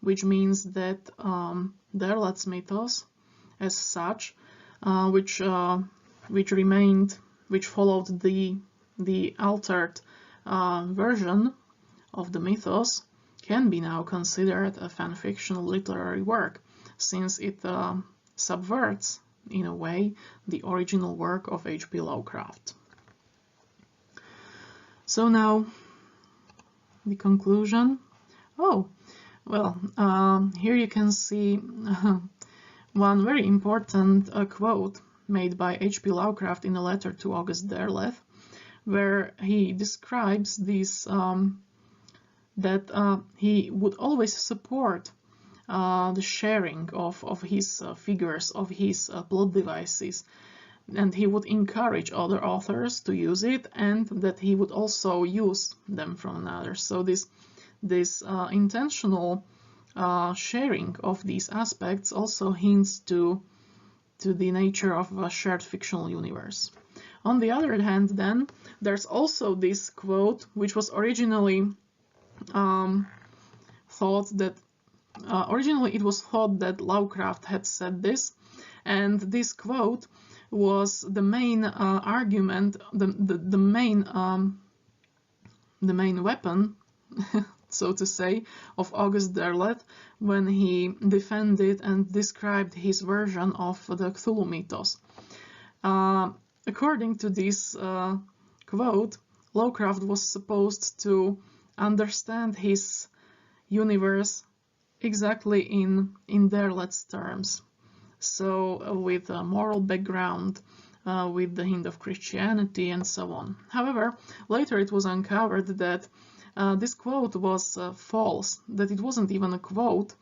which means that Derleth's mythos, as such, which followed the altered version of the mythos, can be now considered a fan-fictional literary work, since it subverts, in a way, the original work of H.P. Lovecraft. So now, the conclusion. Oh, well, here you can see one very important quote made by H.P. Lovecraft in a letter to August Derleth, where he describes this, that he would always support the sharing of his figures, of his plot devices, and he would encourage other authors to use it, and that he would also use them from others. So this intentional sharing of these aspects also hints to the nature of a shared fictional universe. On the other hand, then, there's also this quote, which was originally originally it was thought that Lovecraft had said this, and this quote was the main argument, the main weapon, so to say, of August Derleth when he defended and described his version of the Cthulhu mythos. According to this quote, Lovecraft was supposed to understand his universe exactly in Derleth's terms. So with a moral background, with the hint of Christianity and so on. However, later it was uncovered that this quote was false, that it wasn't even a quote,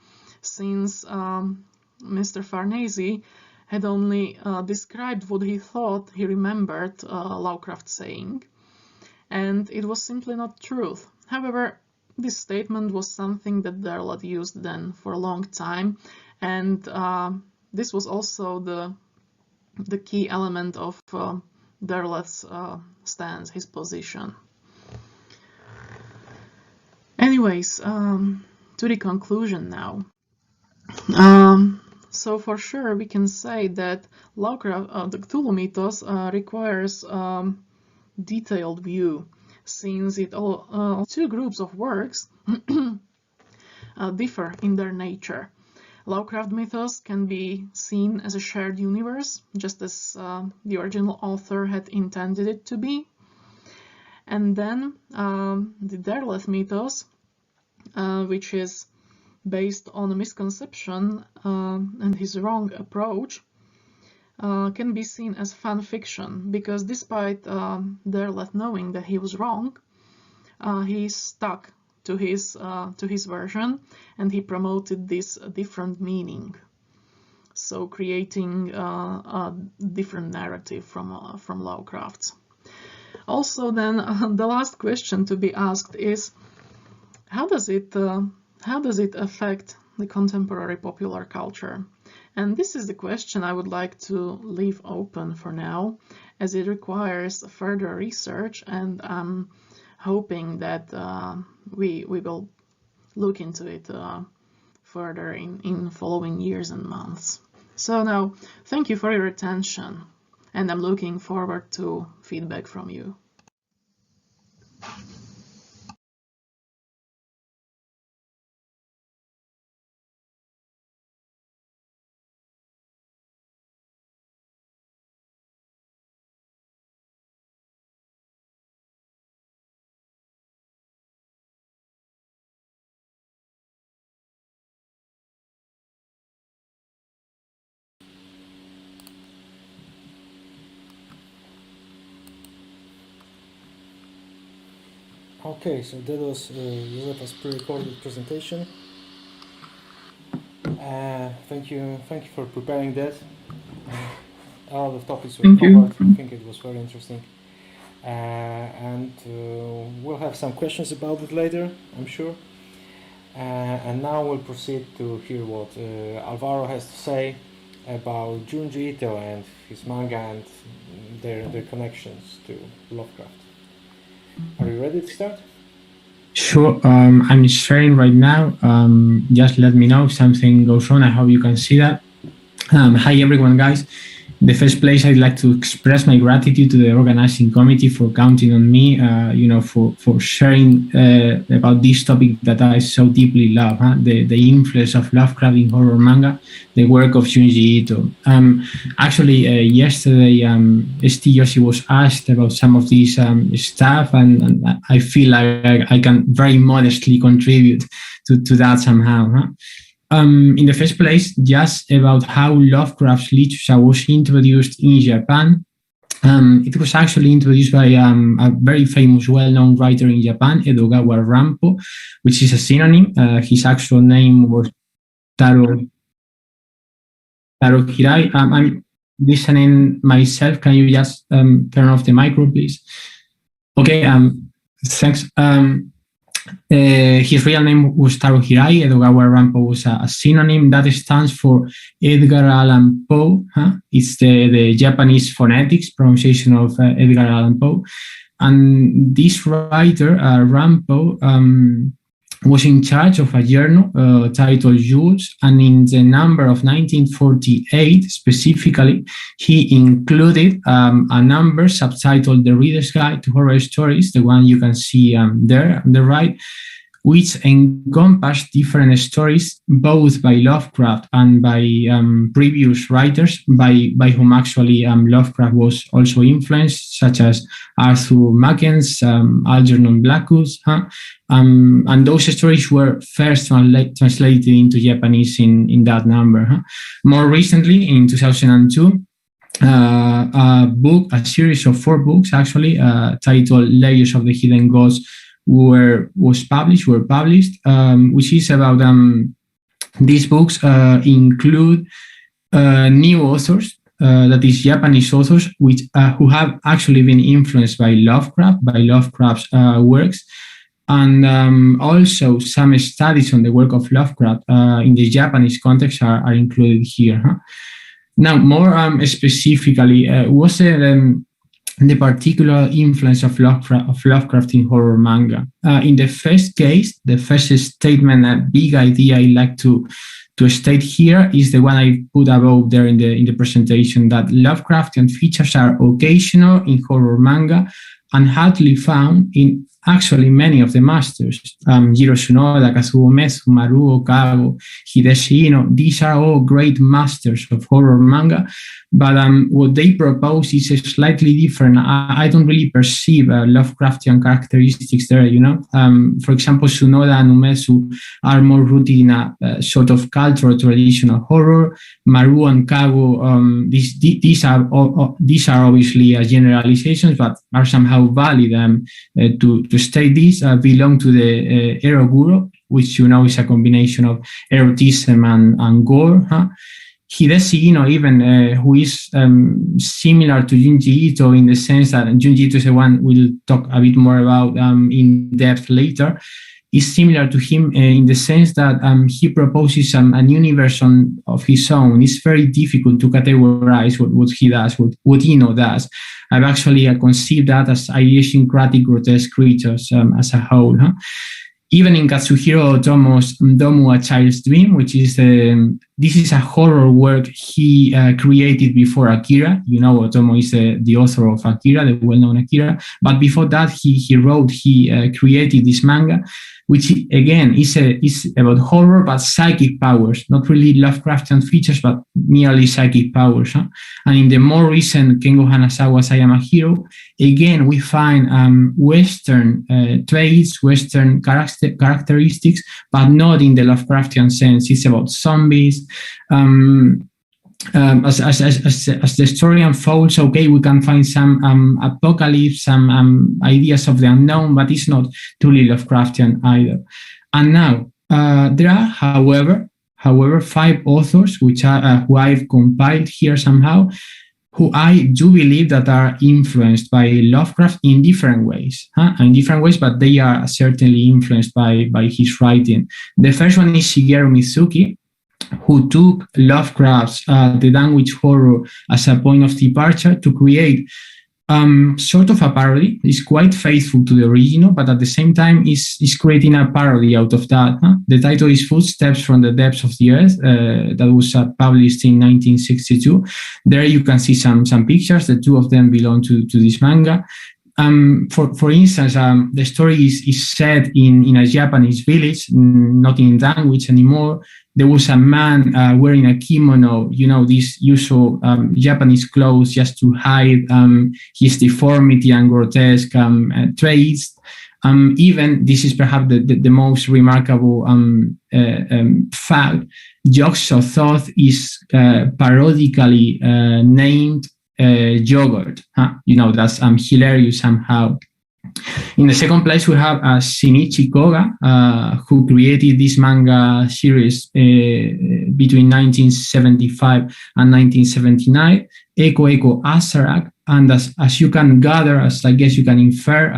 since Mr. Farnese had only described what he thought he remembered Lovecraft saying, and it was simply not truth. However, this statement was something that Derleth used then for a long time, and this was also the key element of Derleth's stance, his position. Anyways, to the conclusion now. So for sure we can say that Lovecraft, the Cthulhu mythos requires detailed view, since it all two groups of works differ in their nature. Lovecraft mythos can be seen as a shared universe, just as the original author had intended it to be. And then the Derleth mythos, which is based on a misconception and his wrong approach, can be seen as fan fiction, because despite Derleth knowing that he was wrong, he stuck to his version, and he promoted this different meaning, so creating a different narrative from Lovecraft's. Also, then the last question to be asked is, how does it affect the contemporary popular culture? And this is the question I would like to leave open for now, as it requires further research, and I'm hoping that we will look into it further in following years and months. So now, thank you for your attention, and I'm looking forward to feedback from you. Okay, so that was Józefa's pre-recorded presentation. Thank you for preparing that. A lot of topics were covered. I think it was very interesting. And we'll have some questions about it later, I'm sure. And now we'll proceed to hear what Alvaro has to say about Junji Ito and his manga and their connections to Lovecraft. Are you ready to start? Sure. I'm sharing right now. Just let me know if something goes wrong. I hope you can see that. Hi everyone, guys. In the first place, I'd like to express my gratitude to the organizing committee for counting on me, for sharing about this topic that I so deeply love, the influence of Lovecraft in horror manga, the work of Junji Ito. Actually, yesterday, St. Yoshi was asked about some of this stuff, and I feel like I can very modestly contribute to that somehow. In the first place, just about how Lovecraft's literature was introduced in Japan. It was actually introduced by a very famous, well-known writer in Japan, Edogawa Rampo, which is a synonym. His actual name was Taro Hirai. I'm listening myself. Can you just turn off the micro, please? Okay, thanks. His real name was Taro Hirai. Edogawa Rampo was a synonym that stands for Edgar Allan Poe. It's the Japanese phonetics pronunciation of Edgar Allan Poe. And this writer, Rampo, was in charge of a journal titled Jules, and in the number of 1948 specifically, he included a number subtitled The Reader's Guide to Horror Stories, the one you can see there on the right, which encompassed different stories both by Lovecraft and by previous writers by whom actually Lovecraft was also influenced, such as Arthur Mackens, Algernon Blackus, and those stories were first translated into Japanese in that number. More recently, in 2002, a series of 4 books actually titled Layers of the Hidden Gods were published, which is about these books include new authors, that is Japanese authors, which who have actually been influenced by Lovecraft's works, and also some studies on the work of Lovecraft in the Japanese context are included here. Now, more specifically, was the particular influence of Lovecraft in horror manga. In the first case, the first statement, a big idea I like to state here is the one I put above there in the presentation, that Lovecraftian features are occasional in horror manga and hardly found in actually many of the masters. Jiro Tsunoda, Kazuo Uematsu, Maruo Kago, Hideshi Ino, these are all great masters of horror manga, but what they propose is slightly different. I don't really perceive Lovecraftian characteristics there, For example, Tsunoda and Uematsu are more rooted in a sort of cultural traditional horror. Maruo and Kago, these are obviously generalizations, but are somehow valid. To state this, belong to the Eroguro, which is a combination of eroticism and gore. Hideshi Ino, even who is similar to Junji Ito in the sense that Junji Ito is the one we'll talk a bit more about in depth later, is similar to him in the sense that he proposes an universe of his own. It's very difficult to categorize what he does, what Ino does. I've actually conceived that as idiosyncratic grotesque creatures as a whole. even in Katsuhiro Otomo's Domu, A Child's Dream, which is this is a horror work he created before Akira. You know, Otomo is the author of Akira, the well-known Akira. But before that, he created this manga, which again is about horror, but psychic powers, not really Lovecraftian features, but merely psychic powers. Huh? And in the more recent Kengo Hanazawa's I Am a Hero, again, we find Western traits, Western characteristics, but not in the Lovecraftian sense. It's about zombies. As the story unfolds, okay, we can find some apocalypse, some ideas of the unknown, but it's not truly Lovecraftian either. And now there are, however, 5 authors which are who I've compiled here somehow, who I do believe that are influenced by Lovecraft in different ways, but they are certainly influenced by his writing. The first one is Shigeru Mizuki, who took Lovecraft's the language horror as a point of departure to create sort of a parody. It's quite faithful to the original, but at the same time is creating a parody out of that. The title is Footsteps from the Depths of the Earth. That was published in 1962. There you can see some pictures. The 2 of them belong to this manga. For instance, the story is set in a Japanese village, not in language anymore. There was a man wearing a kimono, these usual Japanese clothes just to hide his deformity and grotesque traits. Even, this is perhaps the most remarkable fact, Jigsaw Thoth is parodically named yogurt. That's hilarious somehow. In the second place, we have Shinichi Koga, who created this manga series between 1975 and 1979, Eko Asarak. And as you can gather, as I guess you can infer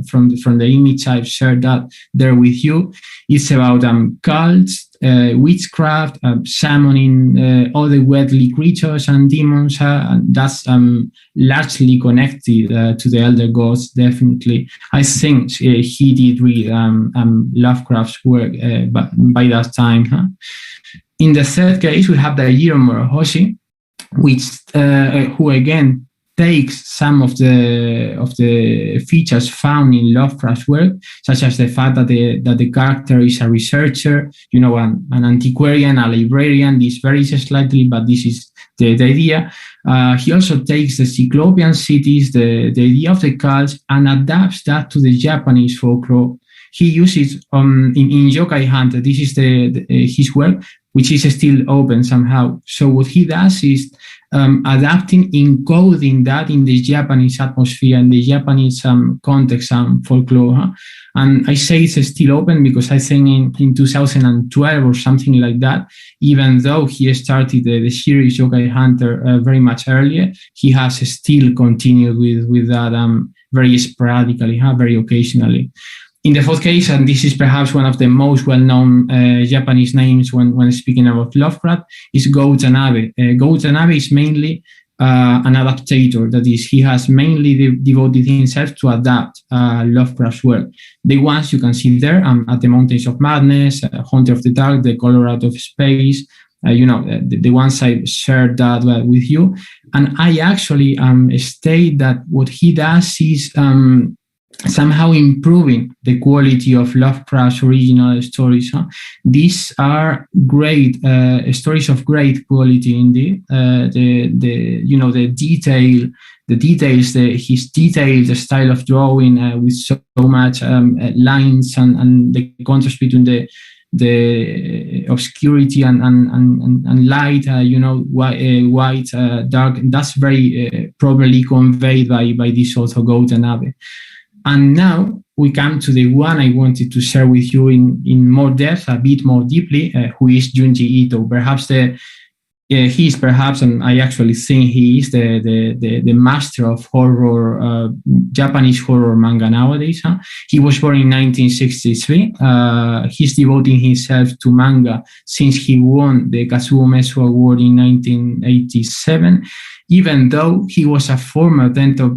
from the image I've shared that there with you, it's about cults, witchcraft, summoning other worldly creatures and demons. And that's largely connected to the elder gods, definitely. I think he did read Lovecraft's work by that time. In the third case, we have Daijiro Morohoshi, who again takes some of the features found in Lovecraft's work, such as the fact that the character is a researcher, an antiquarian, a librarian. This varies slightly, but this is the idea. He also takes the Cyclopean cities, the idea of the cults, and adapts that to the Japanese folklore. He uses in Yokai Hunter. This is his work, which is still open somehow. So what he does is adapting, encoding that in the Japanese atmosphere, in the Japanese context and folklore. And I say it's still open because I think in 2012 or something like that, even though he started the series Yokai Hunter very much earlier, he has still continued with that very sporadically, very occasionally. In the fourth case, and this is perhaps one of the most well-known Japanese names when speaking about Lovecraft, is Go Watanabe. Go Watanabe is mainly an adaptator. That is, he has mainly devoted himself to adapt Lovecraft's work. The ones you can see there at the Mountains of Madness, Haunter of the Dark, The Color Out of Space, the ones I shared that with you. And I actually state that what he does is somehow improving the quality of Lovecraft's original stories. These are great stories of great quality indeed. The details, his detailed style of drawing with so much lines and the contrast between the obscurity and light, white, dark. That's very properly conveyed by this author Go Watanabe. And now we come to the one I wanted to share with you in more depth, a bit more deeply, who is Junji Ito. Perhaps he's perhaps, and I actually think he is the master of horror, Japanese horror manga nowadays. He was born in 1963. He's devoting himself to manga since he won the Kazuo Mesu Award in 1987, even though he was a former dental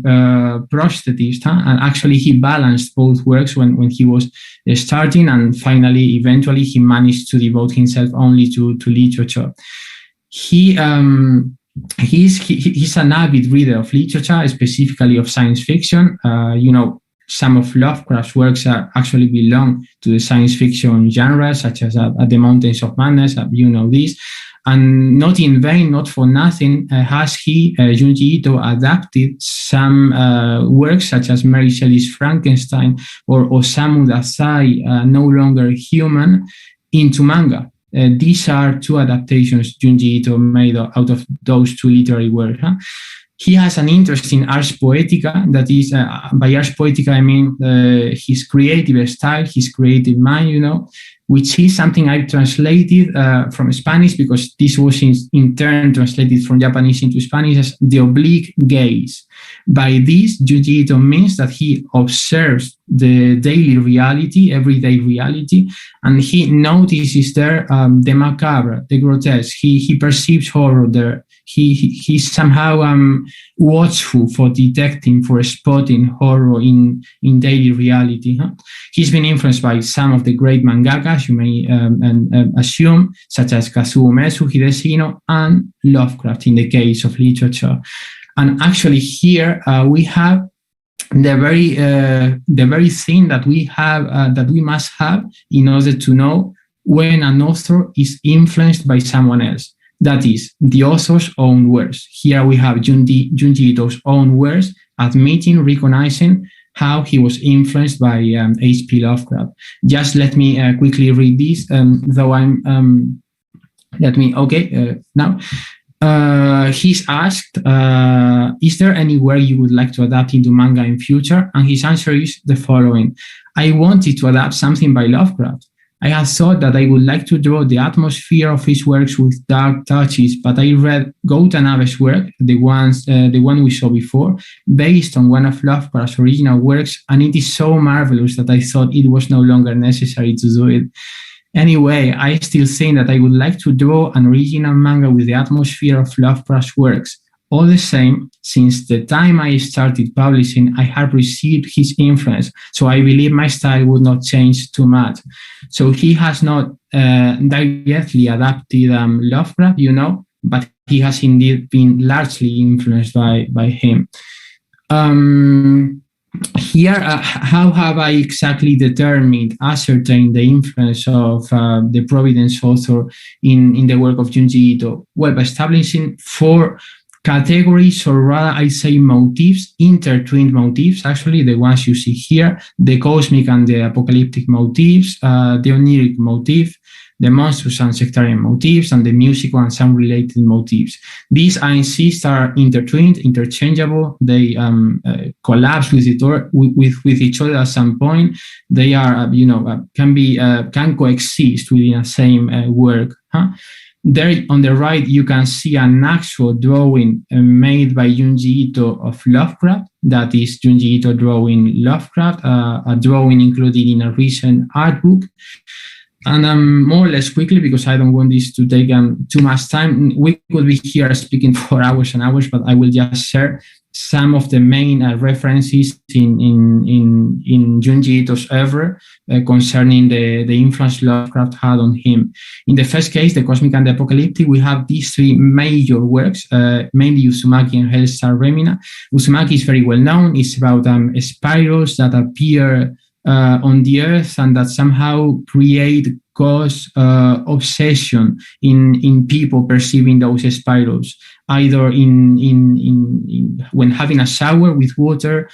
prosthetist, and actually he balanced both works when he was starting, and finally, eventually, he managed to devote himself only to literature. He's an avid reader of literature, specifically of science fiction. Some of Lovecraft's works actually belong to the science fiction genre, such as At the Mountains of Madness, this. And not in vain, not for nothing, has Junji Ito, adapted some works such as Mary Shelley's Frankenstein or Osamu Dazai, No Longer Human, into manga. These are two adaptations Junji Ito made out of those two literary works. He has an interest in Ars Poetica, that is, by Ars Poetica, I mean his creative style, his creative mind, which is something I've translated from Spanish, because this was in turn translated from Japanese into Spanish as the oblique gaze. By this, Junji Ito means that he observes the daily reality, everyday reality, and he notices there the macabre, the grotesque. He perceives horror there. He's somehow watchful for detecting, for spotting horror in daily reality. He's been influenced by some of the great mangakas, you may assume, such as Kazuo Mesu, Hideshino, and Lovecraft in the case of literature. And actually here we have the very thing that we have that we must have in order to know when an author is influenced by someone else. That is, the author's own words. Here we have Junji Ito's own words, admitting, recognizing how he was influenced by H.P. Lovecraft. Just let me quickly read this, though I'm... now. He's asked, is there anywhere you would like to adapt into manga in future? And his answer is the following. I wanted to adapt something by Lovecraft. I had thought that I would like to draw the atmosphere of his works with dark touches, but I read Gotanabe's work, the one we saw before, based on one of Lovecraft's original works, and it is so marvelous that I thought it was no longer necessary to do it. Anyway, I still think that I would like to draw an original manga with the atmosphere of Lovecraft's works. All the same, since the time I started publishing, I have received his influence, so I believe my style would not change too much. So he has not directly adapted Lovecraft, but he has indeed been largely influenced by him. Here, how have I exactly ascertained the influence of the Providence author in the work of Junji Ito? Well, by establishing 4 categories, or rather I say motifs, intertwined motifs, actually, the ones you see here, the cosmic and the apocalyptic motifs, the oniric motif, the monstrous and sectarian motifs, and the musical and sound-related motifs. These, I insist, are intertwined, interchangeable. They collapse with each other at some point. They are, can coexist within a same work. There on the right, you can see an actual drawing made by Junji Ito of Lovecraft. That is Junji Ito drawing Lovecraft, a drawing included in a recent art book. And more or less quickly, because I don't want this to take too much time, we could be here speaking for hours and hours, but I will just share some of the main references in Junji Ito's oeuvre concerning the influence Lovecraft had on him. In the first case, the cosmic and the apocalyptic, we have these 3 major works, mainly Uzumaki and Hellstar Remina. Uzumaki is very well known. It's about spirals that appear on the earth and that somehow cause obsession in people perceiving those spirals, either in when having a shower with water,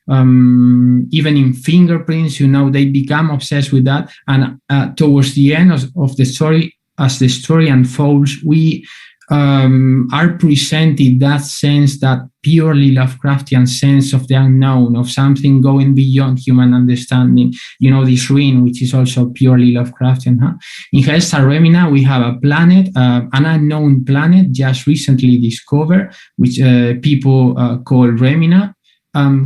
even in fingerprints, they become obsessed with that. And towards the end of the story, as the story unfolds, we are presented that sense, that purely Lovecraftian sense of the unknown, of something going beyond human understanding. This ruin, which is also purely Lovecraftian. In Hellstar Remina, we have a planet, an unknown planet just recently discovered, which people call Remina,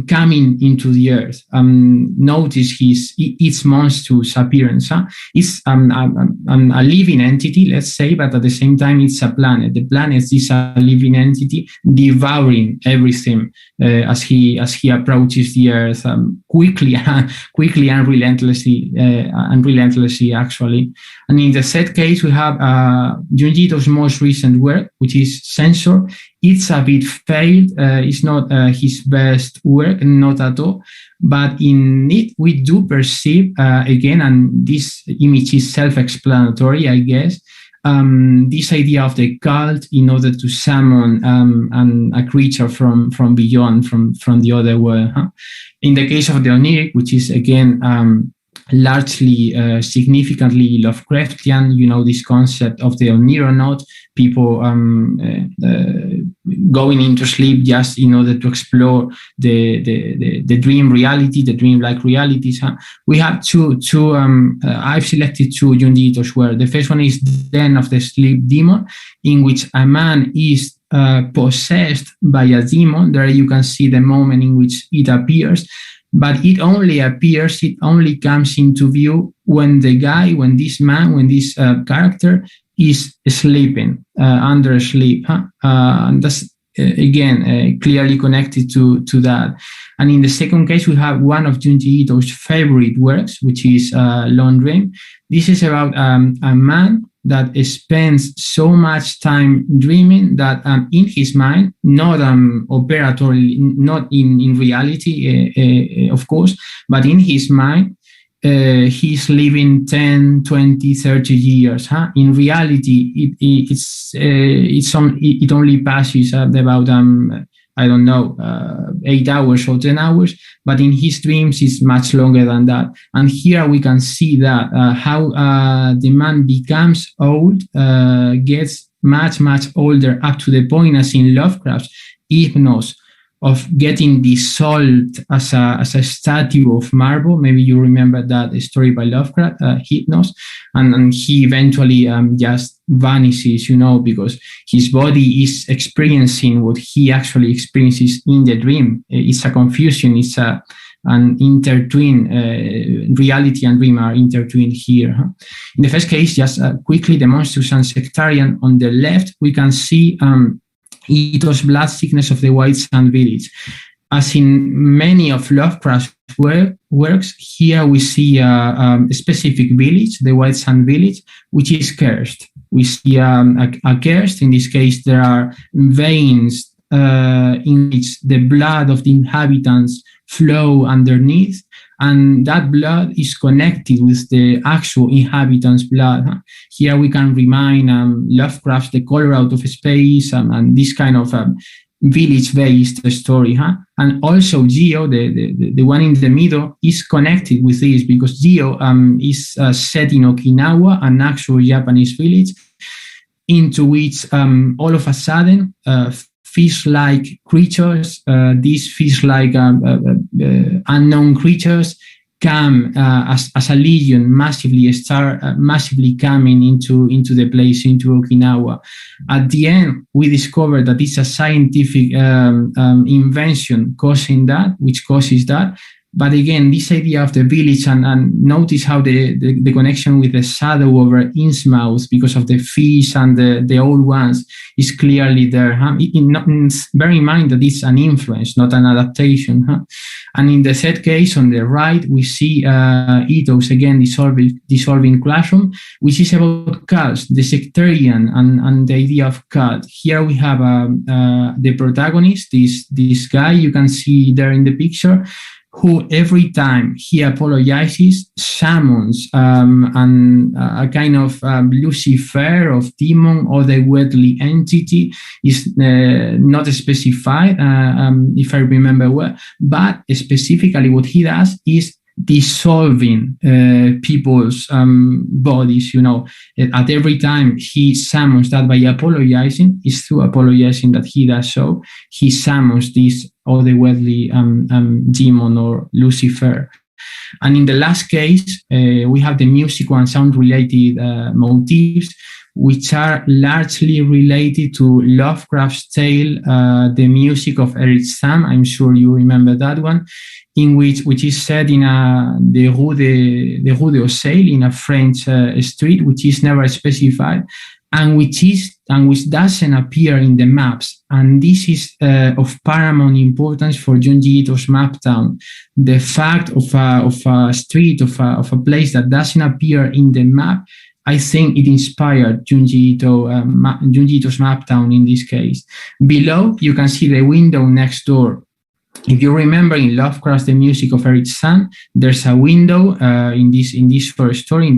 coming into the earth. Notice its monstrous appearance. It's a living entity, let's say, but at the same time, it's a planet. The planet is a living entity devouring everything as he approaches the earth quickly and relentlessly, actually. And in the third case, we have Junji Ito's most recent work, which is Censor. It's a bit failed. It's not his best work, not at all. But in it, we do perceive, again, and this image is self-explanatory, I guess, this idea of the cult in order to summon a creature from beyond, from the other world. In the case of the oniric, which is, again, largely significantly Lovecraftian, this concept of the onironaut, people going into sleep just in order to explore the dream reality, the dreamlike realities. We have two I've selected two Junji Ito's work. The first one is Den of the Sleep Demon, in which a man is possessed by a demon. There you can see the moment in which it appears. But it only appears, it only comes into view when this character is sleeping, under sleep. And that's, again, clearly connected to that. And in the second case, we have one of Junji Ito's favorite works, which is Long Dream. This is about a man that spends so much time dreaming that in his mind, not operatorily, not in reality, of course, but in his mind, he's living 10, 20, 30 years. In reality, it only passes about 8 hours or 10 hours, but in his dreams it's much longer than that. And here we can see that how the man becomes old, gets much, much older, up to the point, as in Lovecraft's Hypnos, of getting dissolved as a statue of marble. Maybe you remember that story by Lovecraft, Hypnos, and he eventually just vanishes, because his body is experiencing what he actually experiences in the dream. It's a confusion. It's an intertwined, reality and dream are intertwined here. In the first case, just quickly, the monstrous and sectarian. On the left, we can see Ito's Blood Sickness of the White Sand Village. As in many of Lovecraft's works, here we see a specific village, the White Sand Village, which is cursed. We see a curse. In this case, there are veins in which the blood of the inhabitants flow underneath, and that blood is connected with the actual inhabitants' blood. Here we can remind Lovecraft's The Color Out of Space and this kind of village-based story. And also Geo, the one in the middle, is connected with this, because Geo is set in Okinawa, an actual Japanese village, into which all of a sudden fish-like creatures, these fish-like unknown creatures, come as a legion, massively coming into the place, into Okinawa. At the end, we discover that it's a scientific invention causing that, which causes that. But again, this idea of the village, and notice how the connection with the shadow over Innsmouth, because of the fish and the old ones, is clearly there. Bear in mind that it's an influence, not an adaptation. And in the third case, on the right, we see Ito's, again, dissolving classroom, which is about cults, the sectarian and the idea of cult. Here we have the protagonist, this guy you can see there in the picture, who every time he apologizes summons a kind of Lucifer of demon or the worldly entity, is not specified, if I remember well, but specifically what he does is dissolving people's bodies. At every time he summons that by apologizing, it's through apologizing that he does so. He summons this otherworldly demon or Lucifer. And in the last case, we have the musical and sound-related motifs, which are largely related to Lovecraft's tale, The Music of Eric Sam. I'm sure you remember that one, which is set in the Rue de Ossel, in a French street, which is never specified, and which doesn't appear in the maps. And this is of paramount importance for Junji Ito's map town. The fact of a street, of a place that doesn't appear in the map, I think it inspired Junji Ito's map town in this case. Below, you can see the window next door. If you remember in Lovecraft's The Music of Eric Sam, there's a window in this first story,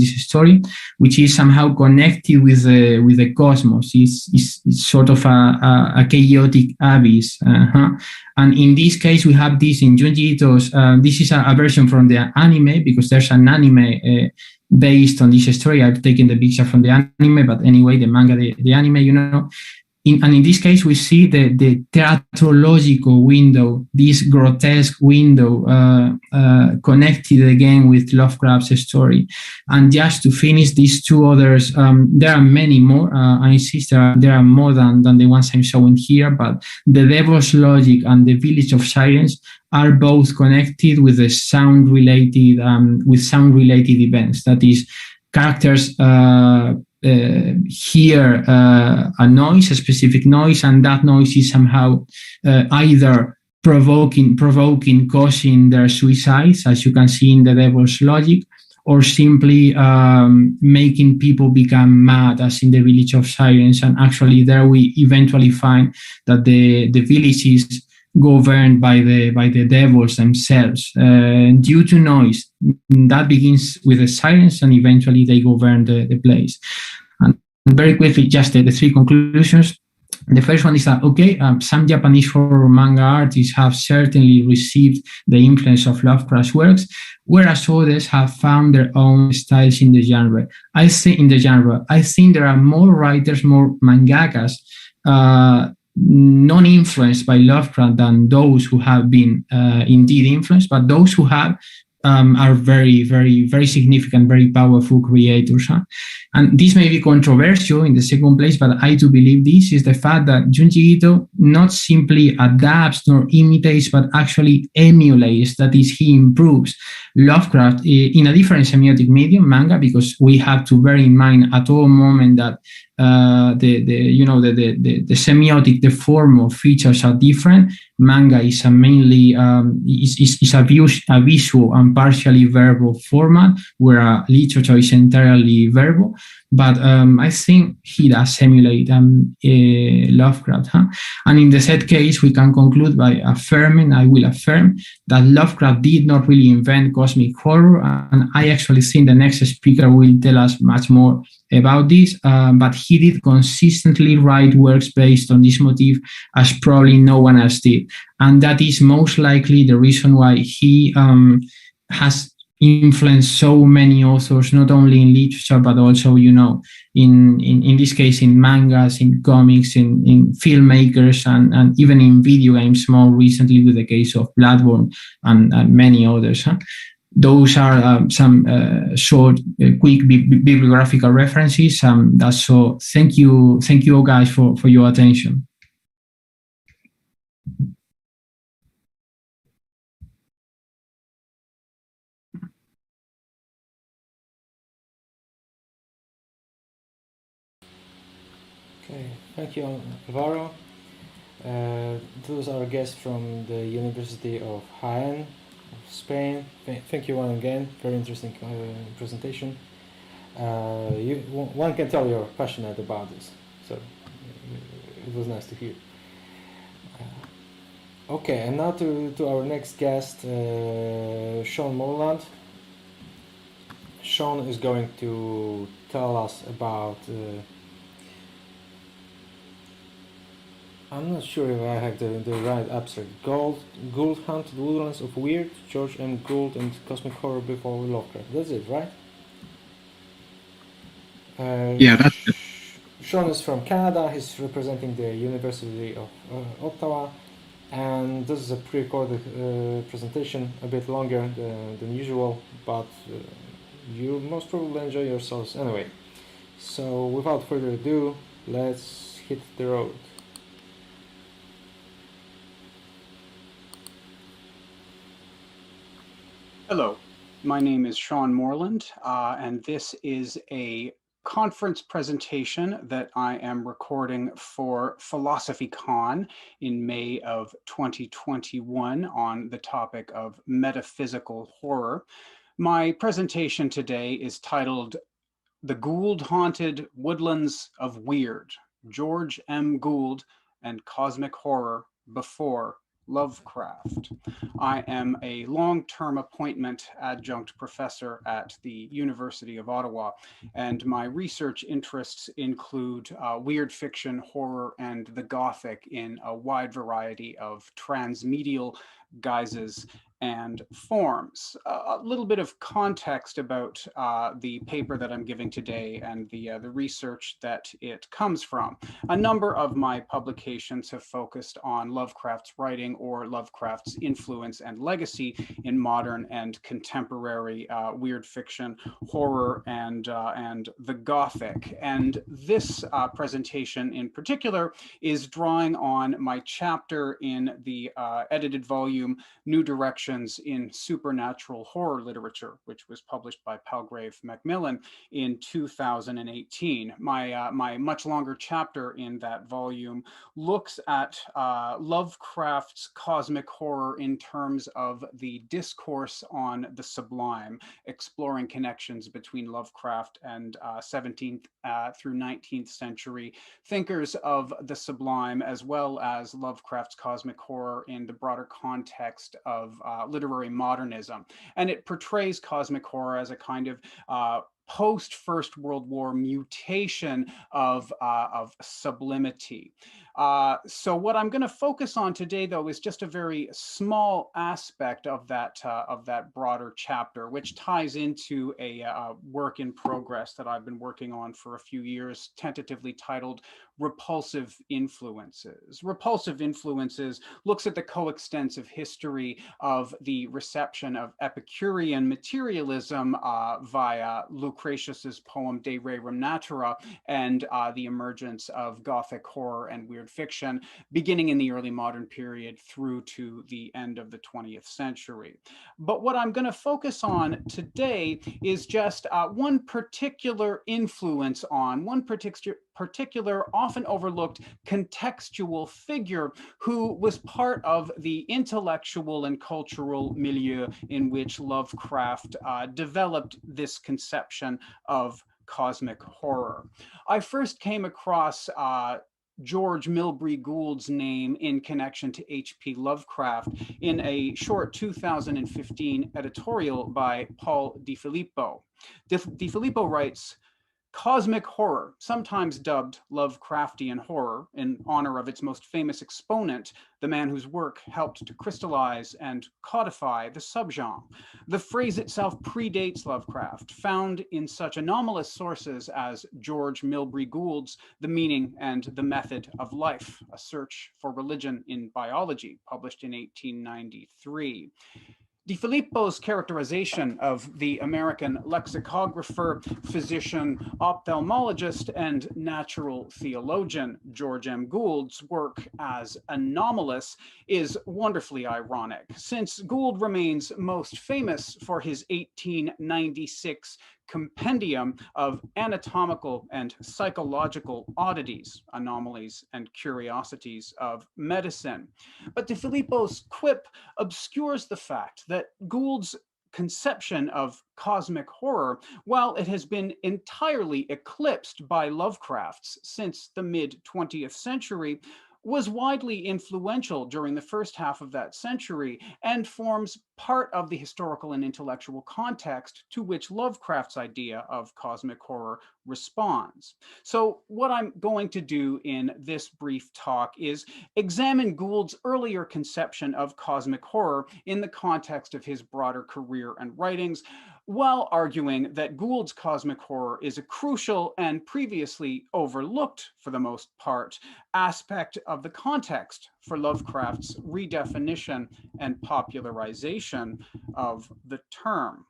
which is somehow connected with the cosmos. It's sort of a chaotic abyss. And in this case, we have this in Junji Ito's. This is a version from the anime, because there's an anime based on this story. I've taken the picture from the anime, but anyway, the manga, the anime, and in this case, we see the theatrological window, this grotesque window connected again with Lovecraft's story. And just to finish these two others, there are many more. I insist there are more than the ones I'm showing here, but The Devil's Logic and The Village of Sirens are both connected with the sound-related events. That is, characters hear a specific noise, and that noise is somehow either provoking, causing their suicides, as you can see in The Devil's Logic, or simply making people become mad, as in The Village of Sirens. And actually there we eventually find that the village is governed by the devils themselves due to noise. That begins with the sirens, and eventually they govern the place. And very quickly, just the three conclusions. The first one is that, some Japanese horror manga artists have certainly received the influence of Lovecraft's works, whereas others have found their own styles in the genre. I think there are more writers, more mangakas, non-influenced by Lovecraft than those who have been indeed influenced, but those who have are very, very, very significant, very powerful creators. And this may be controversial in the second place, but I do believe this is the fact that Junji Ito not simply adapts nor imitates, but actually emulates, that is, he improves Lovecraft in a different semiotic medium, manga, because we have to bear in mind at all moment that the semiotic, the formal features are different. Manga is mainly is a visual and partially verbal format, where literature is entirely verbal. But I think he does emulate Lovecraft. And in the said case, we can conclude by I will affirm, that Lovecraft did not really invent cosmic horror. And I actually think the next speaker will tell us much more about this, but he did consistently write works based on this motif, as probably no one else did. And that is most likely the reason why he has influenced so many authors, not only in literature, but also, in this case, in mangas, in comics, in filmmakers, and even in video games more recently with the case of Bloodborne and many others. Those are some short, quick bibliographical references. That's so. Thank you all guys for your attention. Okay, thank you, Alvaro. Those are guests from the University of Jaén, Spain. Thank you one again. Very interesting presentation. One can tell you're passionate about this, so it was nice to hear. Okay, and now to our next guest, Sean Moreland. Sean is going to tell us about I'm not sure if I have the right abstract. Gould Haunted Woodlands of Weird, George M. Gould and Cosmic Horror Before Lovecraft. That's it, right? Yeah, that's it. Sean is from Canada. He's representing the University of Ottawa. And this is a pre-recorded presentation, a bit longer than usual, but you most probably enjoy yourselves anyway. So without further ado, let's hit the road. Hello, my name is Sean Moreland, and this is a conference presentation that I am recording for PhilosophyCon in May of 2021 on the topic of metaphysical horror. My presentation today is titled The Gould-Haunted Woodlands of Weird, George M. Gould and Cosmic Horror Before Lovecraft. I am a long-term appointment adjunct professor at the University of Ottawa, and my research interests include weird fiction, horror, and the Gothic in a wide variety of transmedial guises and forms. A little bit of context about the paper that I'm giving today and the research that it comes from. A number of my publications have focused on Lovecraft's writing or Lovecraft's influence and legacy in modern and contemporary weird fiction, horror, and the Gothic. And this presentation in particular is drawing on my chapter in the edited volume New Directions in Supernatural Horror Literature, which was published by Palgrave Macmillan in 2018. My much longer chapter in that volume looks at Lovecraft's cosmic horror in terms of the discourse on the sublime, exploring connections between Lovecraft and 17th through 19th century thinkers of the sublime, as well as Lovecraft's cosmic horror in the broader context of literary modernism. And it portrays cosmic horror as a kind of post First World War mutation of sublimity. So what I'm going to focus on today, though, is just a very small aspect of that broader chapter, which ties into a work in progress that I've been working on for a few years, tentatively titled Repulsive Influences. Repulsive Influences looks at the coextensive history of the reception of Epicurean materialism via Lucretius's poem De Rerum Natura and the emergence of Gothic horror and weird fiction beginning in the early modern period through to the end of the 20th century. But what I'm going to focus on today is just one particular influence on one particular often overlooked contextual figure who was part of the intellectual and cultural milieu in which Lovecraft developed this conception of cosmic horror. I first came across George Milbury Gould's name in connection to H.P. Lovecraft in a short 2015 editorial by Paul DiFilippo. DiFilippo writes, "Cosmic horror, sometimes dubbed Lovecraftian horror in honor of its most famous exponent, the man whose work helped to crystallize and codify the subgenre. The phrase itself predates Lovecraft, found in such anomalous sources as George Milbury Gould's The Meaning and the Method of Life, a search for religion in biology, published in 1893. DiFilippo's characterization of the American lexicographer, physician, ophthalmologist, and natural theologian George M. Gould's work as anomalous is wonderfully ironic, since Gould remains most famous for his 1896 compendium of anatomical and psychological oddities, anomalies, and curiosities of medicine. But DiFilippo's quip obscures the fact that Gould's conception of cosmic horror, while it has been entirely eclipsed by Lovecraft's since the mid-20th century, was widely influential during the first half of that century and forms part of the historical and intellectual context to which Lovecraft's idea of cosmic horror responds. So what I'm going to do in this brief talk is examine Gould's earlier conception of cosmic horror in the context of his broader career and writings, while arguing that Gould's cosmic horror is a crucial and previously overlooked, for the most part, aspect of the context for Lovecraft's redefinition and popularization of the term.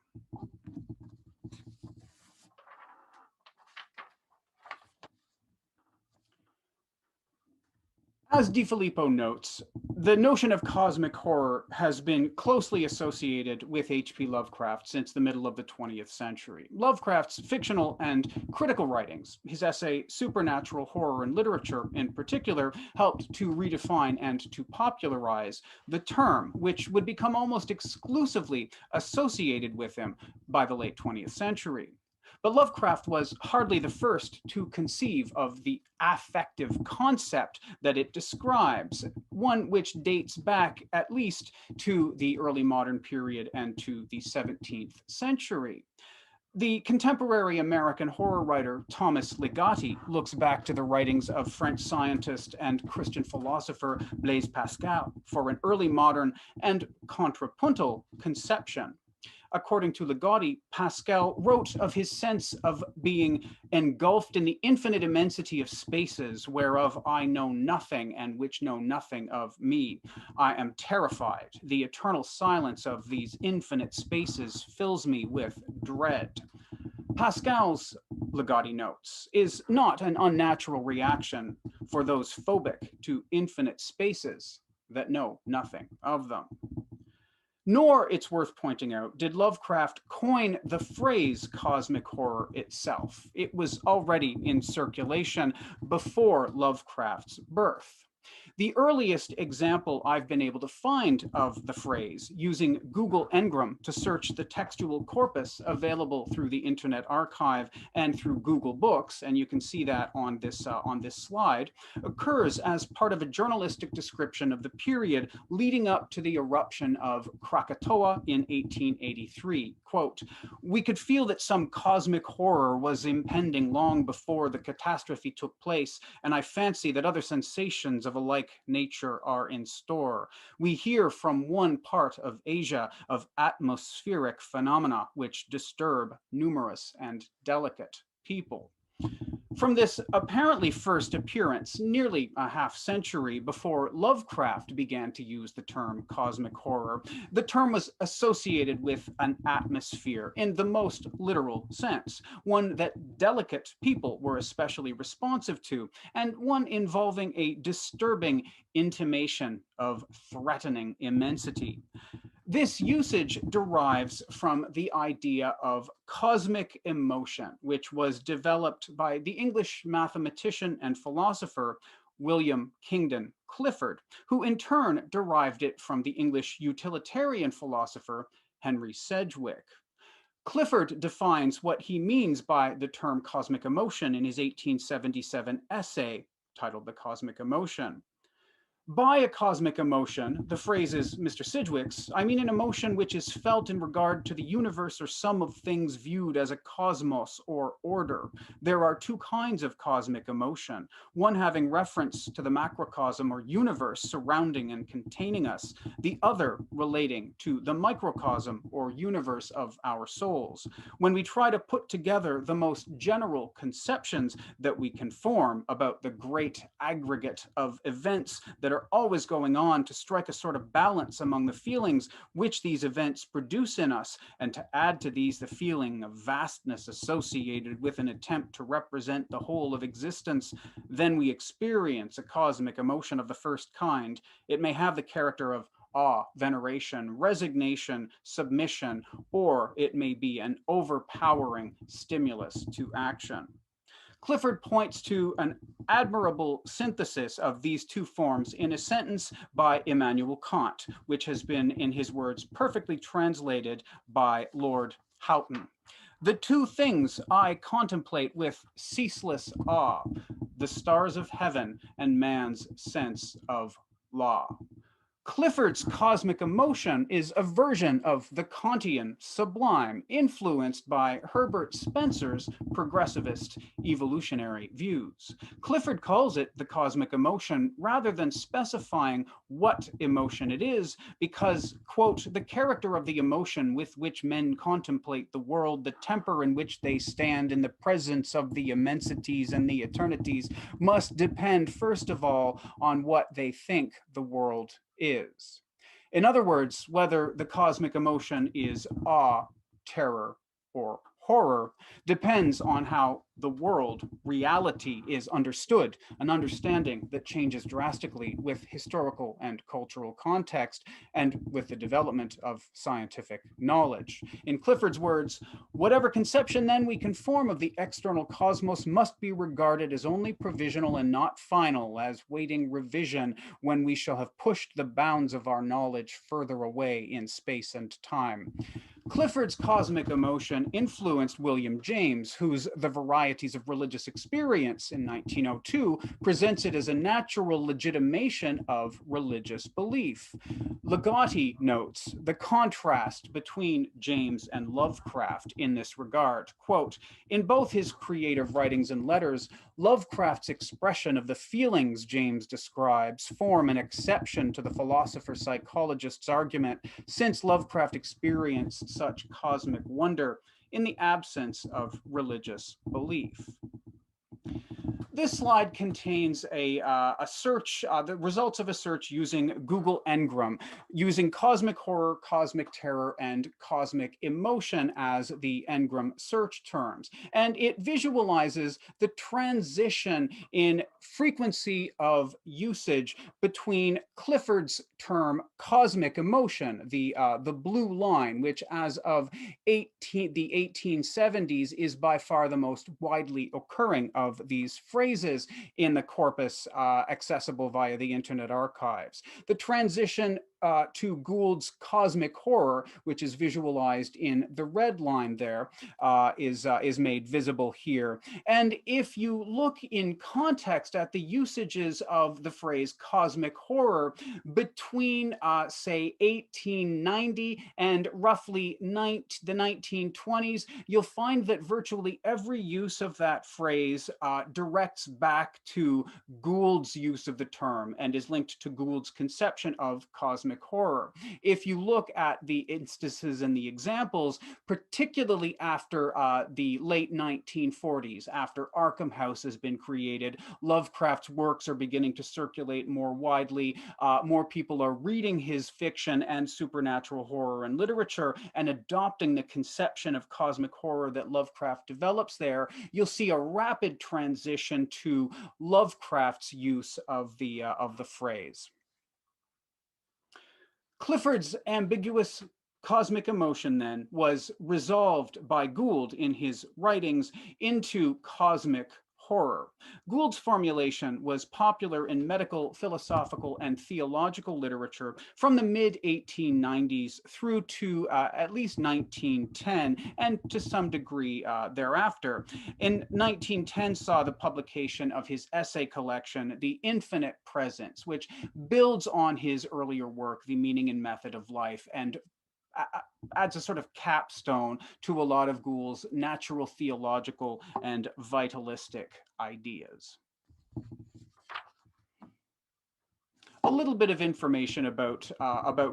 As DiFilippo notes, the notion of cosmic horror has been closely associated with H.P. Lovecraft since the middle of the 20th century. Lovecraft's fictional and critical writings, his essay Supernatural Horror in Literature in particular, helped to redefine and to popularize the term, which would become almost exclusively associated with him by the late 20th century. But Lovecraft was hardly the first to conceive of the affective concept that it describes, one which dates back at least to the early modern period and to the 17th century. The contemporary American horror writer Thomas Ligotti looks back to the writings of French scientist and Christian philosopher Blaise Pascal for an early modern and contrapuntal conception. According to Ligotti, Pascal wrote of his sense of being engulfed in the infinite immensity of spaces whereof I know nothing and which know nothing of me. I am terrified. The eternal silence of these infinite spaces fills me with dread. Pascal's, Ligotti notes, is not an unnatural reaction for those phobic to infinite spaces that know nothing of them. Nor, it's worth pointing out, did Lovecraft coin the phrase cosmic horror itself. It was already in circulation before Lovecraft's birth. The earliest example I've been able to find of the phrase, using Google Ngram to search the textual corpus available through the Internet Archive and through Google Books, and you can see that on this slide, occurs as part of a journalistic description of the period leading up to the eruption of Krakatoa in 1883. Quote, "We could feel that some cosmic horror was impending long before the catastrophe took place, and I fancy that other sensations of a like nature are in store. We hear from one part of Asia of atmospheric phenomena which disturb numerous and delicate people." From this apparently first appearance, nearly a half century before Lovecraft began to use the term cosmic horror, the term was associated with an atmosphere in the most literal sense, one that delicate people were especially responsive to, and one involving a disturbing intimation of threatening immensity. This usage derives from the idea of cosmic emotion, which was developed by the English mathematician and philosopher William Kingdon Clifford, who in turn derived it from the English utilitarian philosopher Henry Sedgwick. Clifford defines what he means by the term cosmic emotion in his 1877 essay titled The Cosmic Emotion. By a cosmic emotion, the phrase is Mr. Sidgwick's, I mean an emotion which is felt in regard to the universe or sum of things viewed as a cosmos or order. There are two kinds of cosmic emotion, one having reference to the macrocosm or universe surrounding and containing us, the other relating to the microcosm or universe of our souls. When we try to put together the most general conceptions that we can form about the great aggregate of events that are always going on to strike a sort of balance among the feelings which these events produce in us, and to add to these the feeling of vastness associated with an attempt to represent the whole of existence, then we experience a cosmic emotion of the first kind. It may have the character of awe, veneration, resignation, submission, or it may be an overpowering stimulus to action. Clifford points to an admirable synthesis of these two forms in a sentence by Immanuel Kant, which has been, in his words, perfectly translated by Lord Houghton. The two things I contemplate with ceaseless awe, the stars of heaven and man's sense of law. Clifford's cosmic emotion is a version of the Kantian sublime, influenced by Herbert Spencer's progressivist evolutionary views. Clifford calls it the cosmic emotion rather than specifying what emotion it is because, quote, the character of the emotion with which men contemplate the world, the temper in which they stand in the presence of the immensities and the eternities must depend first of all on what they think the world is. In other words, whether the cosmic emotion is awe, terror, or horror depends on how the world, reality, is understood, an understanding that changes drastically with historical and cultural context and with the development of scientific knowledge. In Clifford's words, whatever conception then we can form of the external cosmos must be regarded as only provisional and not final, as waiting revision when we shall have pushed the bounds of our knowledge further away in space and time. Clifford's cosmic emotion influenced William James, whose The Varieties of Religious Experience in 1902 presents it as a natural legitimation of religious belief. Ligotti notes the contrast between James and Lovecraft in this regard. Quote, in both his creative writings and letters, Lovecraft's expression of the feelings James describes form an exception to the philosopher-psychologist's argument, since Lovecraft experienced such cosmic wonder in the absence of religious belief. This slide contains a search, the results of a search using Google Ngram, using cosmic horror, cosmic terror, and cosmic emotion as the Ngram search terms. And it visualizes the transition in frequency of usage between Clifford's term cosmic emotion, the blue line, which as of the 1870s is by far the most widely occurring of these phrases in the corpus accessible via the Internet Archives. The transition to Gould's cosmic horror, which is visualized in the red line there, is made visible here. And if you look in context at the usages of the phrase cosmic horror between, say, 1890 and roughly the 1920s, you'll find that virtually every use of that phrase directs back to Gould's use of the term and is linked to Gould's conception of cosmic horror. If you look at the instances and the examples, particularly after the late 1940s, after Arkham House has been created, Lovecraft's works are beginning to circulate more widely. More people are reading his fiction and supernatural horror and literature and adopting the conception of cosmic horror that Lovecraft develops there. You'll see a rapid transition to Lovecraft's use of the phrase. Clifford's ambiguous cosmic emotion then was resolved by Gould in his writings into cosmic horror. Gould's formulation was popular in medical, philosophical, and theological literature from the mid-1890s through to at least 1910, and to some degree thereafter. In 1910 saw the publication of his essay collection, The Infinite Presence, which builds on his earlier work, The Meaning and Method of Life, and adds a sort of capstone to a lot of Gould's natural theological and vitalistic ideas. A little bit of information about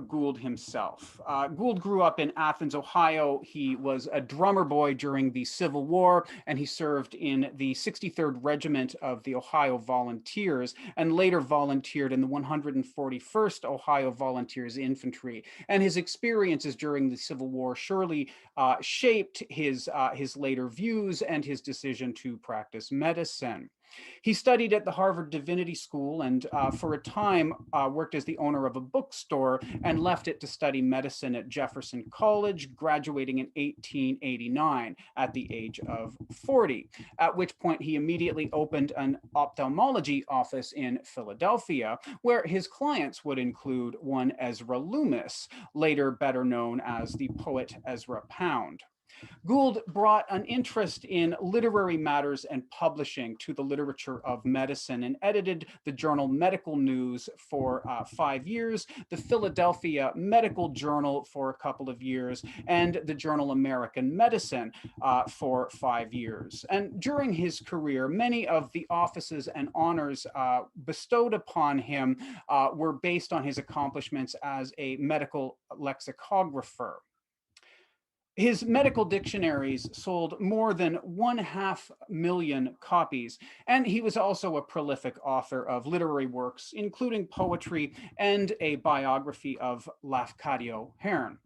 Gould himself. Gould grew up in Athens, Ohio. He was a drummer boy during the Civil War, and he served in the 63rd Regiment of the Ohio Volunteers, and later volunteered in the 141st Ohio Volunteers Infantry. And his experiences during the Civil War surely shaped his later views and his decision to practice medicine. He studied at the Harvard Divinity School and for a time worked as the owner of a bookstore and left it to study medicine at Jefferson College, graduating in 1889 at the age of 40, at which point he immediately opened an ophthalmology office in Philadelphia, where his clients would include one Ezra Loomis, later better known as the poet Ezra Pound. Gould brought an interest in literary matters and publishing to the literature of medicine and edited the journal Medical News for 5 years, the Philadelphia Medical Journal for a couple of years, and the journal American Medicine for 5 years. And during his career, many of the offices and honors bestowed upon him were based on his accomplishments as a medical lexicographer. His medical dictionaries sold more than 500,000 copies, and he was also a prolific author of literary works, including poetry and a biography of Lafcadio Hearn,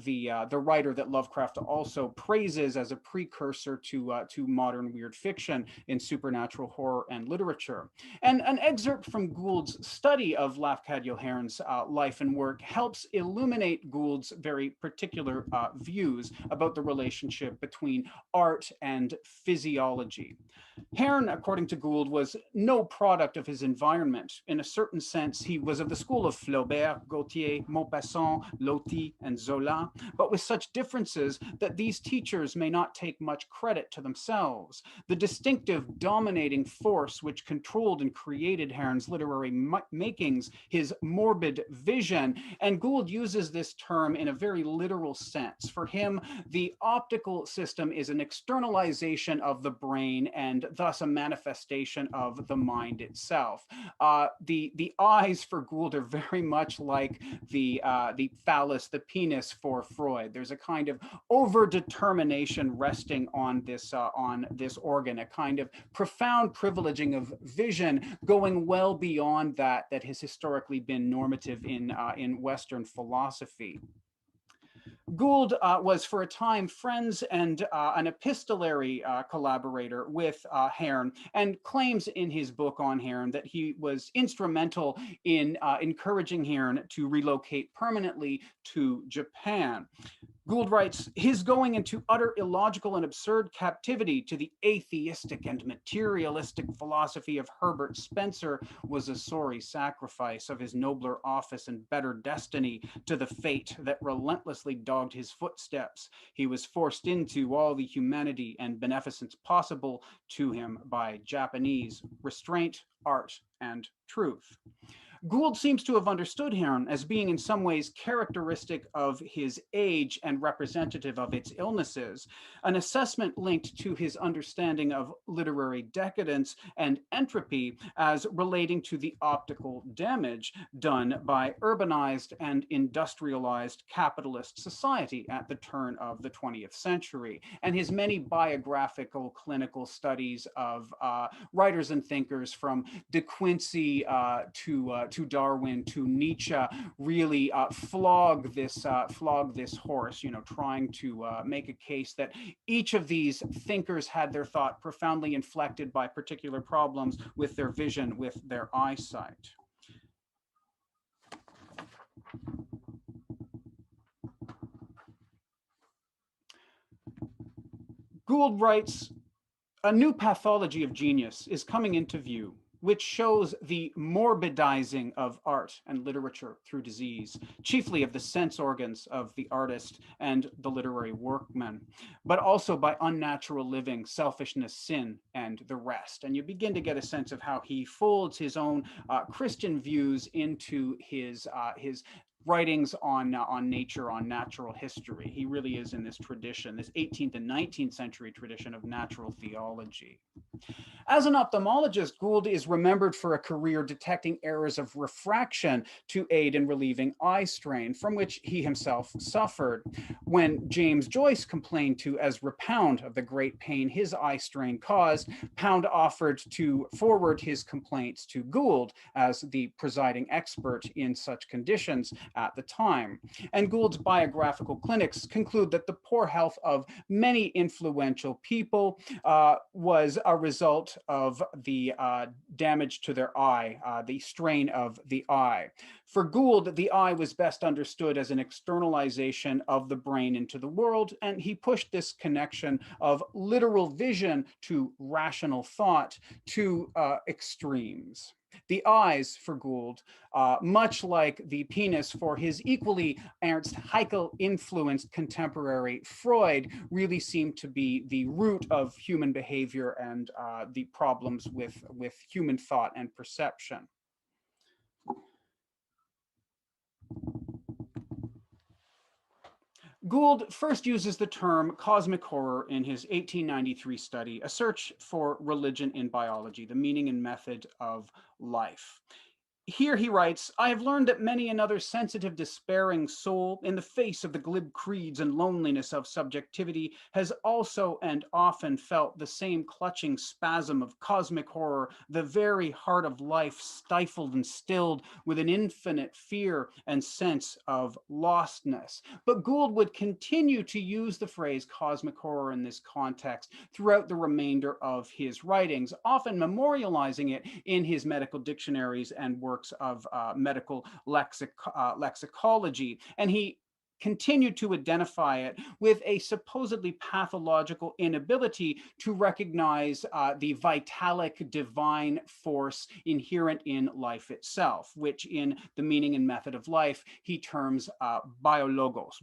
the writer that Lovecraft also praises as a precursor to modern weird fiction in supernatural horror and literature. And an excerpt from Gould's study of Lafcadio Hearn's life and work helps illuminate Gould's very particular views about the relationship between art and physiology. Hearn, according to Gould, was no product of his environment. In a certain sense, he was of the school of Flaubert, Gautier, Maupassant, Loti, and Zola, but with such differences that these teachers may not take much credit to themselves. The distinctive dominating force which controlled and created Hearn's literary makings, his morbid vision, and Gould uses this term in a very literal sense. For him, the optical system is an externalization of the brain and thus a manifestation of the mind itself. The eyes for Gould are very much like the phallus, the penis for Freud. There's a kind of overdetermination resting on this organ, a kind of profound privileging of vision going well beyond that has historically been normative in Western philosophy. Gould was for a time friends and an epistolary collaborator with Hearn, and claims in his book on Hearn that he was instrumental in encouraging Hearn to relocate permanently to Japan. Gould writes, his going into utter illogical and absurd captivity to the atheistic and materialistic philosophy of Herbert Spencer was a sorry sacrifice of his nobler office and better destiny to the fate that relentlessly dogged his footsteps. He was forced into all the humanity and beneficence possible to him by Japanese restraint, art, and truth. Gould seems to have understood Hearn as being in some ways characteristic of his age and representative of its illnesses, an assessment linked to his understanding of literary decadence and entropy as relating to the optical damage done by urbanized and industrialized capitalist society at the turn of the 20th century, and his many biographical clinical studies of writers and thinkers from De Quincey to Darwin to Nietzsche really flog this horse, trying to make a case that each of these thinkers had their thought profoundly inflected by particular problems with their vision, with their eyesight. Gould writes, a new pathology of genius is coming into view, which shows the morbidizing of art and literature through disease, chiefly of the sense organs of the artist and the literary workman, but also by unnatural living, selfishness, sin, and the rest. And you begin to get a sense of how he folds his own Christian views into his writings on nature, on natural history. He really is in this tradition, this 18th and 19th century tradition of natural theology. As an ophthalmologist, Gould is remembered for a career detecting errors of refraction to aid in relieving eye strain, from which he himself suffered. When James Joyce complained to Ezra Pound of the great pain his eye strain caused, Pound offered to forward his complaints to Gould as the presiding expert in such conditions at the time. And Gould's biographical clinics conclude that the poor health of many influential people was a result of the damage to their eye, the strain of the eye. For Gould, the eye was best understood as an externalization of the brain into the world, and he pushed this connection of literal vision to rational thought to extremes. The eyes for Gould, much like the penis for his equally Ernst Haeckel-influenced contemporary Freud, really seem to be the root of human behavior and the problems with human thought and perception. Gould first uses the term cosmic horror in his 1893 study, A Search for Religion in Biology, the Meaning and Method of Life. Here he writes, I have learned that many another sensitive, despairing soul, in the face of the glib creeds and loneliness of subjectivity, has also and often felt the same clutching spasm of cosmic horror, the very heart of life stifled and stilled with an infinite fear and sense of lostness. But Gould would continue to use the phrase cosmic horror in this context throughout the remainder of his writings, often memorializing it in his medical dictionaries and works of medical lexicology. And he continued to identify it with a supposedly pathological inability to recognize the vitalic divine force inherent in life itself, which in The Meaning and Method of Life, he terms biologos.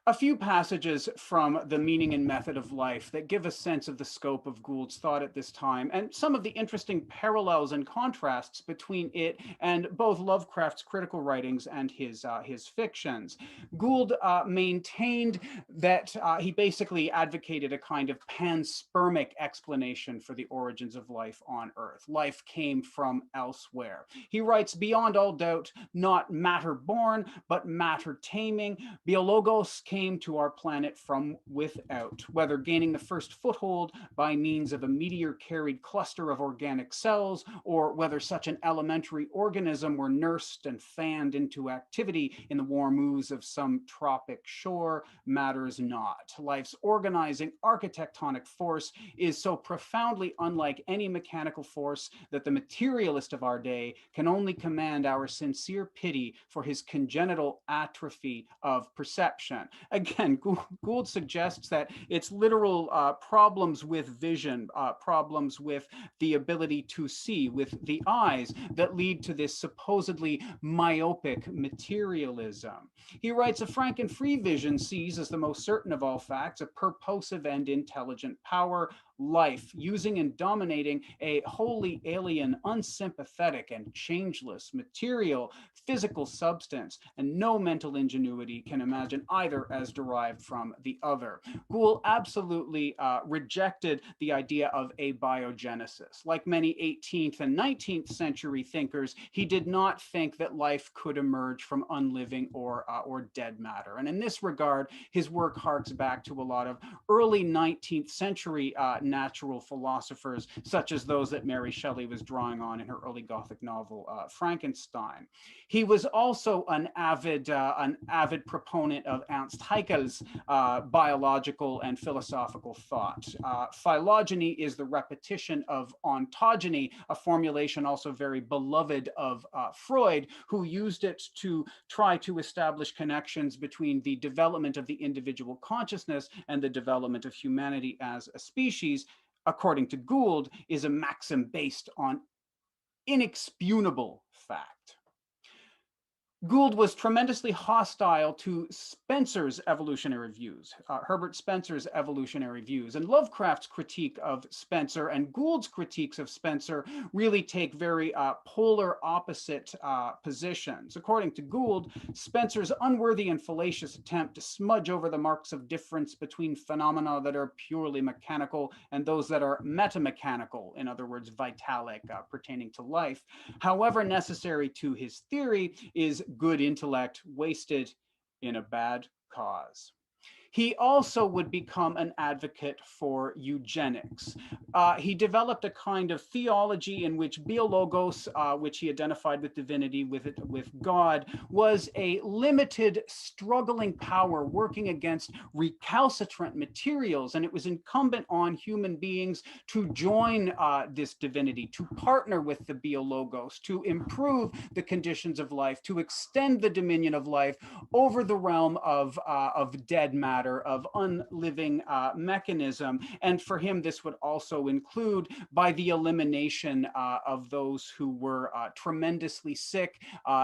A few passages from The Meaning and Method of Life that give a sense of the scope of Gould's thought at this time, and some of the interesting parallels and contrasts between it and both Lovecraft's critical writings and his fictions. Gould maintained that he basically advocated a kind of panspermic explanation for the origins of life on Earth. Life came from elsewhere. He writes, beyond all doubt, not matter born, but matter taming, biologos came to our planet from without, whether gaining the first foothold by means of a meteor-carried cluster of organic cells, or whether such an elementary organism were nursed and fanned into activity in the warm ooze of some tropic shore, matters not. Life's organizing architectonic force is so profoundly unlike any mechanical force that the materialist of our day can only command our sincere pity for his congenital atrophy of perception. Again, Gould suggests that it's literal problems with vision, problems with the ability to see with the eyes that lead to this supposedly myopic materialism. He writes, a frank and free vision sees as the most certain of all facts a purposive and intelligent power, life, using and dominating a wholly alien, unsympathetic, and changeless material, physical substance, and no mental ingenuity can imagine either as derived from the other. Gould absolutely rejected the idea of abiogenesis. Like many 18th and 19th century thinkers, he did not think that life could emerge from unliving or dead matter. And in this regard, his work harks back to a lot of early 19th century natural philosophers, such as those that Mary Shelley was drawing on in her early Gothic novel, Frankenstein. He was also an avid proponent of Ernst Haeckel's biological and philosophical thought. Phylogeny is the repetition of ontogeny, a formulation also very beloved of Freud, who used it to try to establish connections between the development of the individual consciousness and the development of humanity as a species. According to Gould, is a maxim based on inexpugnable fact. Gould was tremendously hostile to Spencer's evolutionary views, Herbert Spencer's evolutionary views, and Lovecraft's critique of Spencer and Gould's critiques of Spencer really take very polar opposite positions. According to Gould, Spencer's unworthy and fallacious attempt to smudge over the marks of difference between phenomena that are purely mechanical and those that are metamechanical, in other words, vitalic, pertaining to life, however necessary to his theory, is good intellect wasted in a bad cause. He also would become an advocate for eugenics. He developed a kind of theology in which biologos, which he identified with divinity, with God, was a limited, struggling power working against recalcitrant materials, and it was incumbent on human beings to join this divinity, to partner with the biologos, to improve the conditions of life, to extend the dominion of life over the realm of dead matter, of unliving mechanism. And for him, this would also include by the elimination of those who were tremendously sick,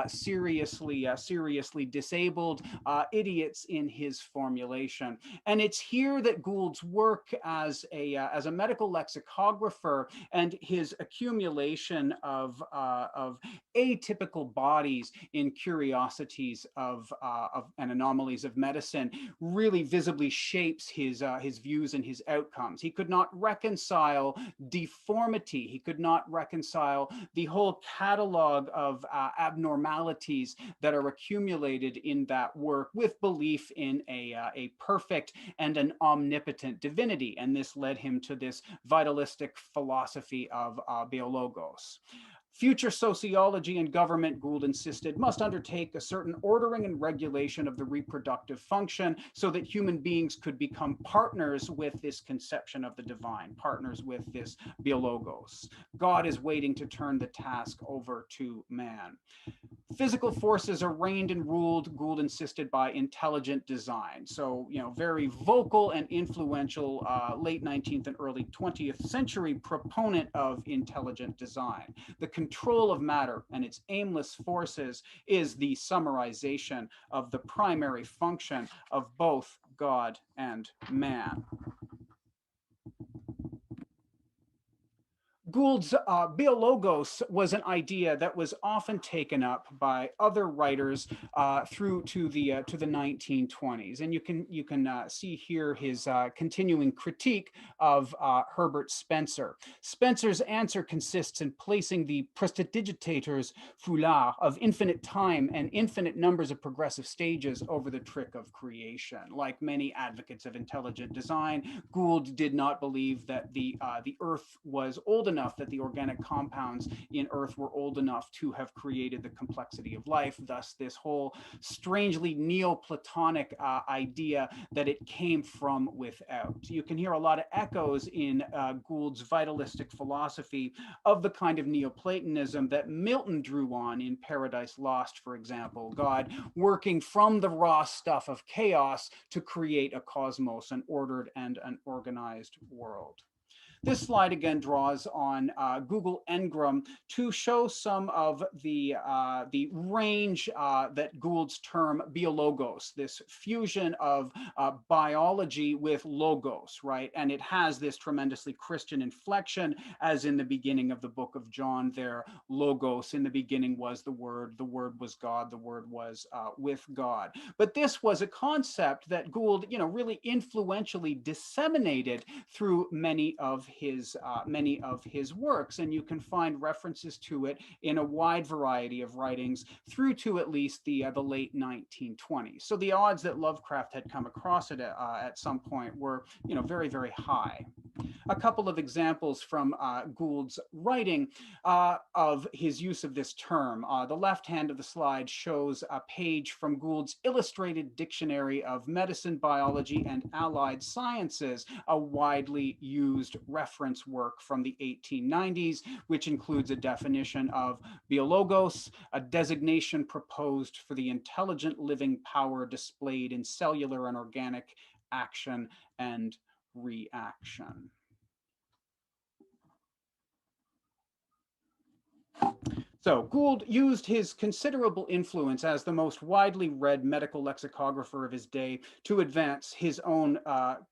seriously disabled, idiots in his formulation. And it's here that Gould's work as a medical lexicographer and his accumulation of atypical bodies in curiosities of and anomalies of medicine really visibly shapes his views and his outcomes. He could not reconcile deformity. He could not reconcile the whole catalog of abnormalities that are accumulated in that work with belief in a perfect and an omnipotent divinity. And this led him to this vitalistic philosophy of biologos. Future sociology and government, Gould insisted, must undertake a certain ordering and regulation of the reproductive function so that human beings could become partners with this conception of the divine, partners with this biologos. God is waiting to turn the task over to man. Physical forces are reigned and ruled, Gould insisted, by intelligent design. So, very vocal and influential late 19th and early 20th century proponent of intelligent design. The control of matter and its aimless forces is the summarization of the primary function of both God and man. Gould's biologos was an idea that was often taken up by other writers through to the 1920s, and you can see here his continuing critique of Herbert Spencer. Spencer's answer consists in placing the prestidigitators foulard of infinite time and infinite numbers of progressive stages over the trick of creation. Like many advocates of intelligent design, Gould did not believe that the Earth was old enough, that the organic compounds in Earth were old enough to have created the complexity of life. Thus, this whole strangely Neoplatonic idea that it came from without. You can hear a lot of echoes in Gould's vitalistic philosophy of the kind of Neoplatonism that Milton drew on in Paradise Lost, for example. God working from the raw stuff of chaos to create a cosmos, an ordered and an organized world. This slide again draws on Google Ngram to show some of the range that Gould's term biologos, this fusion of biology with logos, right? And it has this tremendously Christian inflection, as in the beginning of the book of John there, logos, in the beginning was the Word was God, the Word was with God. But this was a concept that Gould, really influentially disseminated through many of his works, and you can find references to it in a wide variety of writings through to at least the late 1920s. So the odds that Lovecraft had come across it at some point were, very, very high. A couple of examples from Gould's writing of his use of this term. The left hand of the slide shows a page from Gould's Illustrated Dictionary of Medicine, Biology, and Allied Sciences, a widely used reference work from the 1890s, which includes a definition of biologos, a designation proposed for the intelligent living power displayed in cellular and organic action and reaction. So Gould used his considerable influence as the most widely read medical lexicographer of his day to advance his own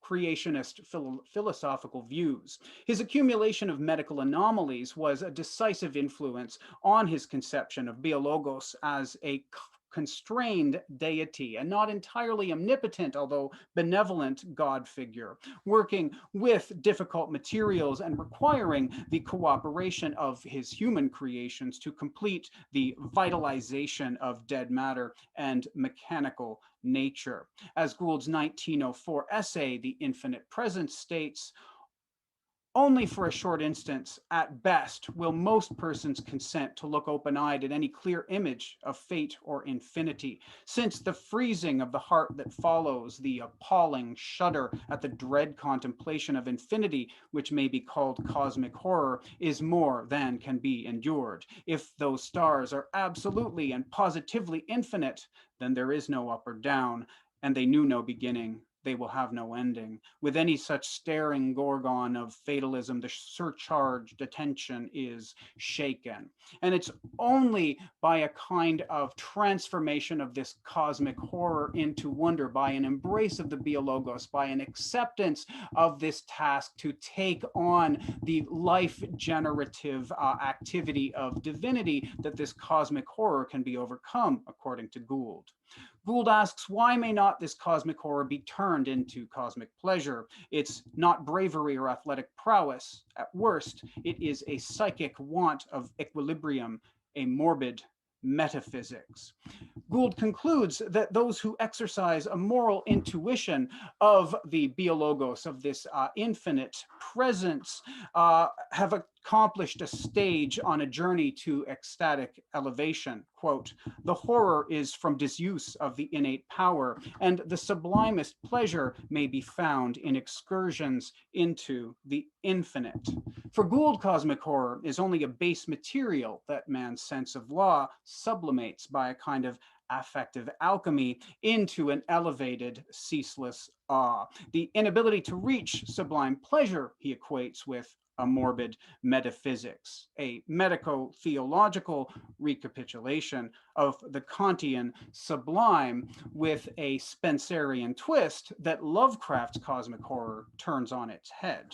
creationist philosophical views. His accumulation of medical anomalies was a decisive influence on his conception of biologos as a constrained deity, a not entirely omnipotent, although benevolent God figure, working with difficult materials and requiring the cooperation of his human creations to complete the vitalization of dead matter and mechanical nature. As Gould's 1904 essay, The Infinite Presence, states, only for a short instance, at best, will most persons consent to look open-eyed at any clear image of fate or infinity, since the freezing of the heart that follows, the appalling shudder at the dread contemplation of infinity, which may be called cosmic horror, is more than can be endured. If those stars are absolutely and positively infinite, then there is no up or down, and they knew no beginning. They will have no ending. With any such staring gorgon of fatalism, the surcharged attention is shaken. And it's only by a kind of transformation of this cosmic horror into wonder, by an embrace of the biologos, by an acceptance of this task to take on the life-generative activity of divinity, that this cosmic horror can be overcome, according to Gould. Gould asks, why may not this cosmic horror be turned into cosmic pleasure? It's not bravery or athletic prowess. At worst, it is a psychic want of equilibrium, a morbid metaphysics. Gould concludes that those who exercise a moral intuition of the biologos, of this infinite presence, have accomplished a stage on a journey to ecstatic elevation. Quote, the horror is from disuse of the innate power, and the sublimest pleasure may be found in excursions into the infinite. For Gould, cosmic horror is only a base material that man's sense of law sublimates by a kind of affective alchemy into an elevated, ceaseless awe. The inability to reach sublime pleasure he equates with a morbid metaphysics, a medico-theological recapitulation of the Kantian sublime with a Spencerian twist that Lovecraft's cosmic horror turns on its head.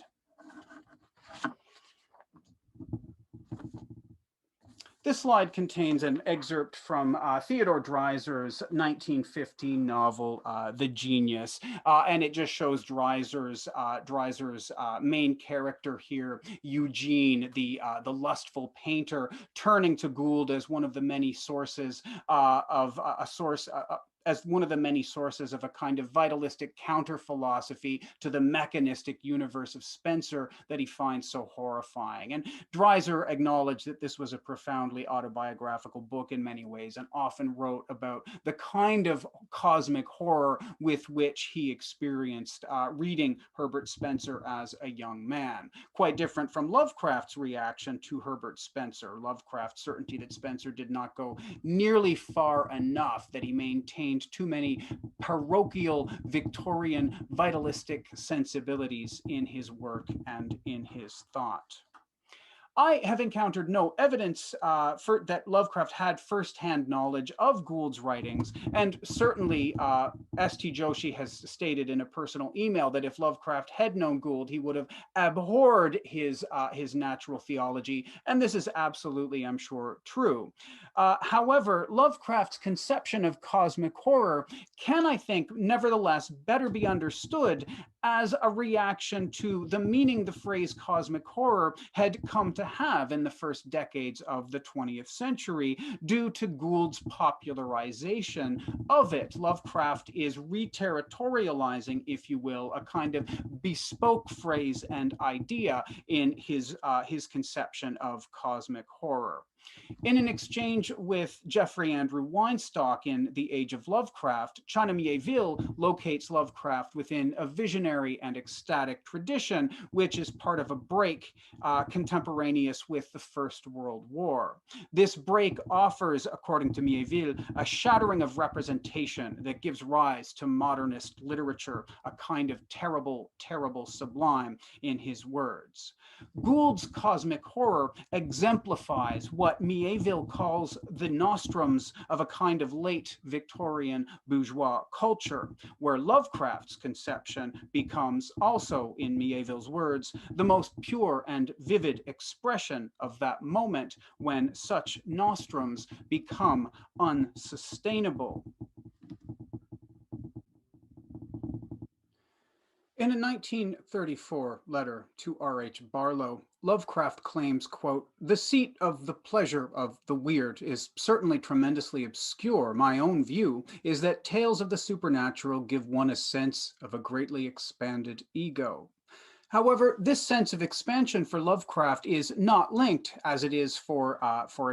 This slide contains an excerpt from Theodore Dreiser's 1915 novel, The Genius, and it just shows Dreiser's main character here, Eugene, the lustful painter, turning to Gould as one of the many sources as one of the many sources of a kind of vitalistic counter-philosophy to the mechanistic universe of Spencer that he finds so horrifying. And Dreiser acknowledged that this was a profoundly autobiographical book in many ways, and often wrote about the kind of cosmic horror with which he experienced reading Herbert Spencer as a young man. Quite different from Lovecraft's reaction to Herbert Spencer. Lovecraft's certainty that Spencer did not go nearly far enough, that he maintained too many parochial Victorian vitalistic sensibilities in his work and in his thought. I have encountered no evidence that Lovecraft had firsthand knowledge of Gould's writings, and certainly S.T. Joshi has stated in a personal email that if Lovecraft had known Gould, he would have abhorred his natural theology, and this is absolutely, I'm sure, true. However, Lovecraft's conception of cosmic horror can, I think, nevertheless better be understood as a reaction to the meaning the phrase cosmic horror had come to have in the first decades of the 20th century due to Gould's popularization of it. Lovecraft is re-territorializing, if you will, a kind of bespoke phrase and idea in his conception of cosmic horror. In an exchange with Jeffrey Andrew Weinstock in The Age of Lovecraft, China Mieville locates Lovecraft within a visionary and ecstatic tradition, which is part of a break contemporaneous with the First World War. This break offers, according to Mieville, a shattering of representation that gives rise to modernist literature, a kind of terrible, terrible sublime, in his words. Gould's cosmic horror exemplifies what what Mieville calls the nostrums of a kind of late Victorian bourgeois culture, where Lovecraft's conception becomes also, in Mieville's words, the most pure and vivid expression of that moment when such nostrums become unsustainable. In a 1934 letter to R.H. Barlow, Lovecraft claims, quote, "The seat of the pleasure of the weird is certainly tremendously obscure. My own view is that tales of the supernatural give one a sense of a greatly expanded ego." However, this sense of expansion for Lovecraft is not linked, as it is for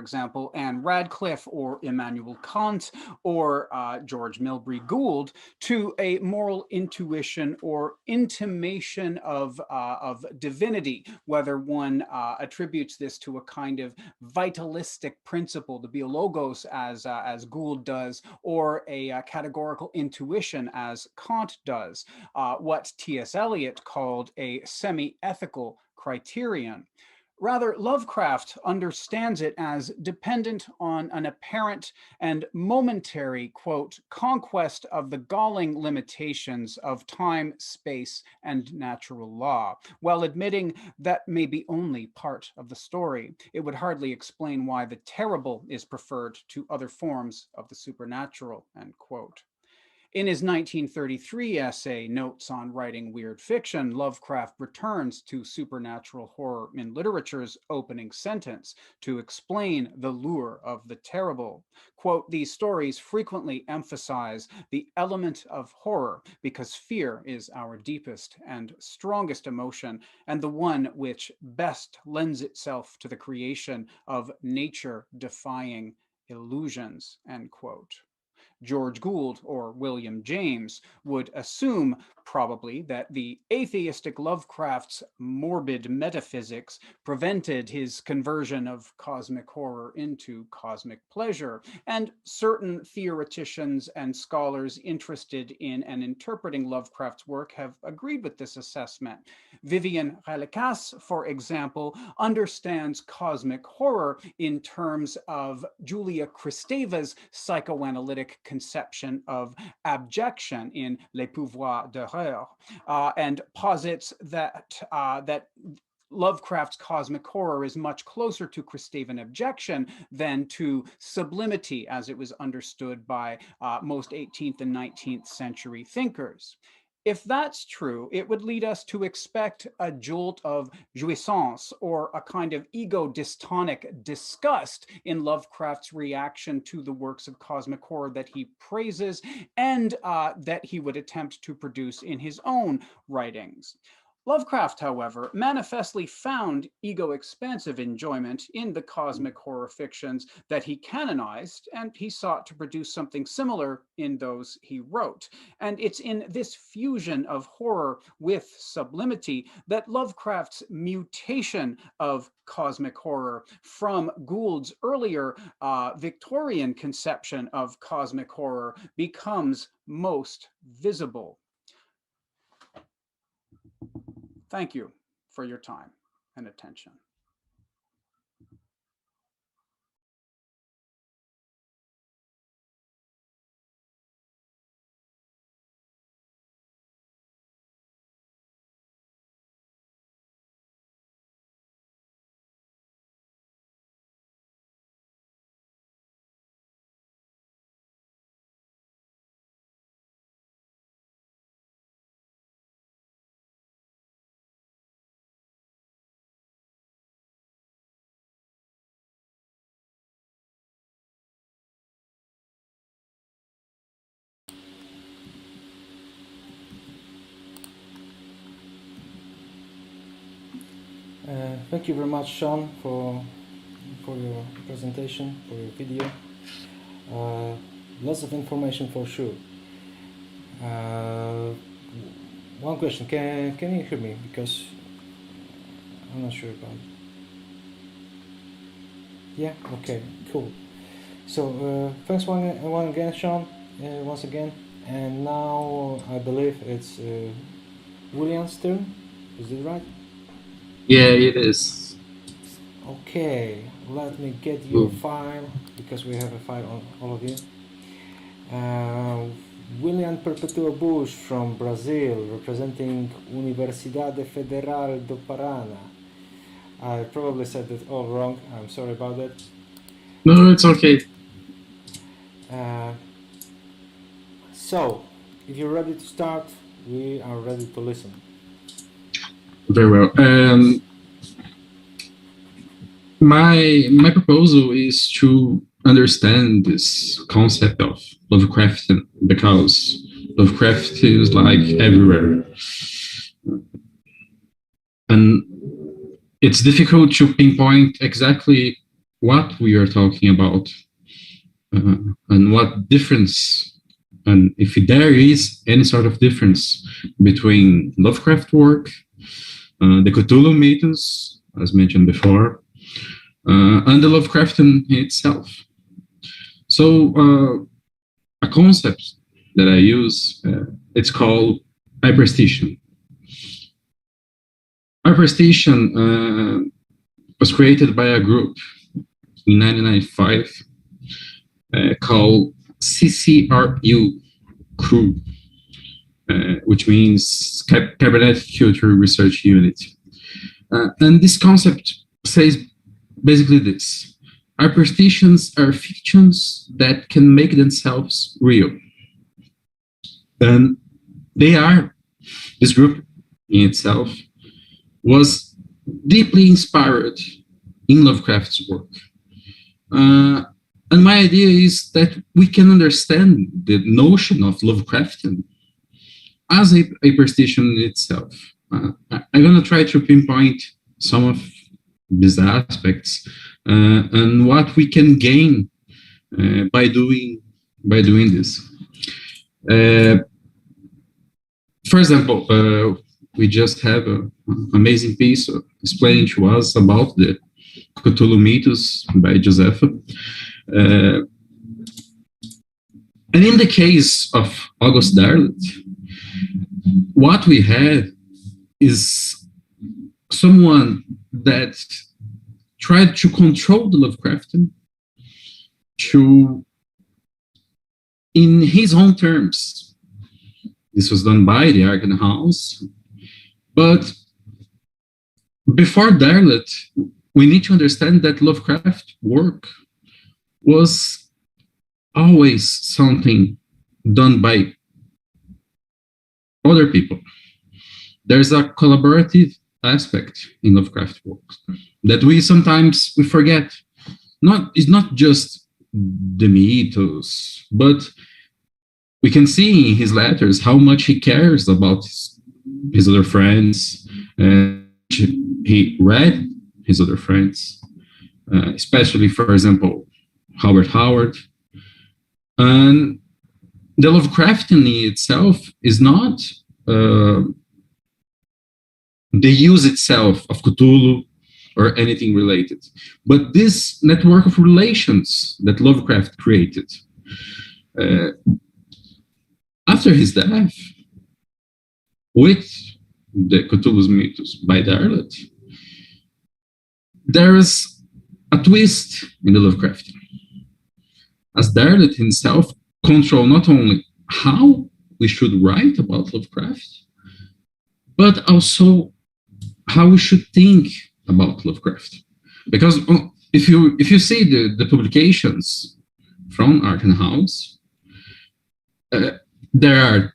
example, Anne Radcliffe or Immanuel Kant or George Milbury Gould, to a moral intuition or intimation of divinity, whether one attributes this to a kind of vitalistic principle, the biologos, as Gould does, or a categorical intuition, as Kant does, what T.S. Eliot called a semi-ethical criterion. Rather, Lovecraft understands it as dependent on an apparent and momentary, quote, "conquest of the galling limitations of time, space, and natural law." While admitting that may be only part of the story, it would hardly explain why the terrible is preferred to other forms of the supernatural, end quote. In his 1933 essay, Notes on Writing Weird Fiction, Lovecraft returns to supernatural horror in literature's opening sentence to explain the lure of the terrible. Quote, "These stories frequently emphasize the element of horror because fear is our deepest and strongest emotion and the one which best lends itself to the creation of nature-defying illusions," end quote. George Gould or William James would assume probably that the atheistic Lovecraft's morbid metaphysics prevented his conversion of cosmic horror into cosmic pleasure, and certain theoreticians and scholars interested in and interpreting Lovecraft's work have agreed with this assessment. Vivian Relikas, for example, understands cosmic horror in terms of Julia Kristeva's psychoanalytic conception of abjection in Les Pouvoirs d'Horreur, and posits that Lovecraft's cosmic horror is much closer to Kristevan abjection than to sublimity as it was understood by most 18th and 19th century thinkers. If that's true, it would lead us to expect a jolt of jouissance or a kind of ego-dystonic disgust in Lovecraft's reaction to the works of cosmic horror that he praises and that he would attempt to produce in his own writings. Lovecraft, however, manifestly found ego-expansive enjoyment in the cosmic horror fictions that he canonized, and he sought to produce something similar in those he wrote. And it's in this fusion of horror with sublimity that Lovecraft's mutation of cosmic horror from Gould's earlier Victorian conception of cosmic horror becomes most visible. Thank you for your time and attention. Thank you very much, Sean, for your presentation, for your video. Lots of information for sure. One question: Can you hear me? Because I'm not sure about it. Yeah. Okay. Cool. So thanks one again, Sean. Once again, and now I believe it's William's turn. Is it right? Yeah, it is. Okay, let me get your file because we have a file on all of you. William Perpetuo Bush from Brazil, representing Universidade Federal do Paraná. I probably said that all wrong. I'm sorry about that. No, it's okay. So, if you're ready to start, we are ready to listen. Very well. My proposal is to understand this concept of Lovecraftian, because Lovecraft is like everywhere. And it's difficult to pinpoint exactly what we are talking about and what difference, and if there is any sort of difference between Lovecraft work, the Cthulhu mythos, as mentioned before, and the Lovecraftian itself. So a concept that I use, it's called hyperstation. Hyperstation was created by a group in 1995 called CCRU Crew, which means Cybernetic Culture Research Unit. And this concept says basically this: hyperstations are fictions that can make themselves real. And they are, this group in itself was deeply inspired in Lovecraft's work. And my idea is that we can understand the notion of Lovecraftian as a hyperstation itself. I'm going to try to pinpoint some of these aspects and what we can gain by doing this. For example, we just have an amazing piece explaining to us about the Cthulhu mythos by Josepha. And in the case of August Derleth, what we have is someone that tried to control the Lovecraftian in his own terms. This was done by the Arkham House. But before Derleth, we need to understand that Lovecraft work was always something done by other people. There's a collaborative aspect in Lovecraft works that we sometimes forget. It's not just the mythos, but we can see in his letters how much he cares about his other friends. He read his other friends, especially, for example, Howard. And the Lovecraftian itself is not the use itself of Cthulhu or anything related, but this network of relations that Lovecraft created. After his death, with the Cthulhu's mythos by Derleth, there is a twist in the Lovecraftian, as Derleth himself controls not only how we should write about Lovecraft, but also how we should think about Lovecraft. Because if you see the publications from Arkham House, there are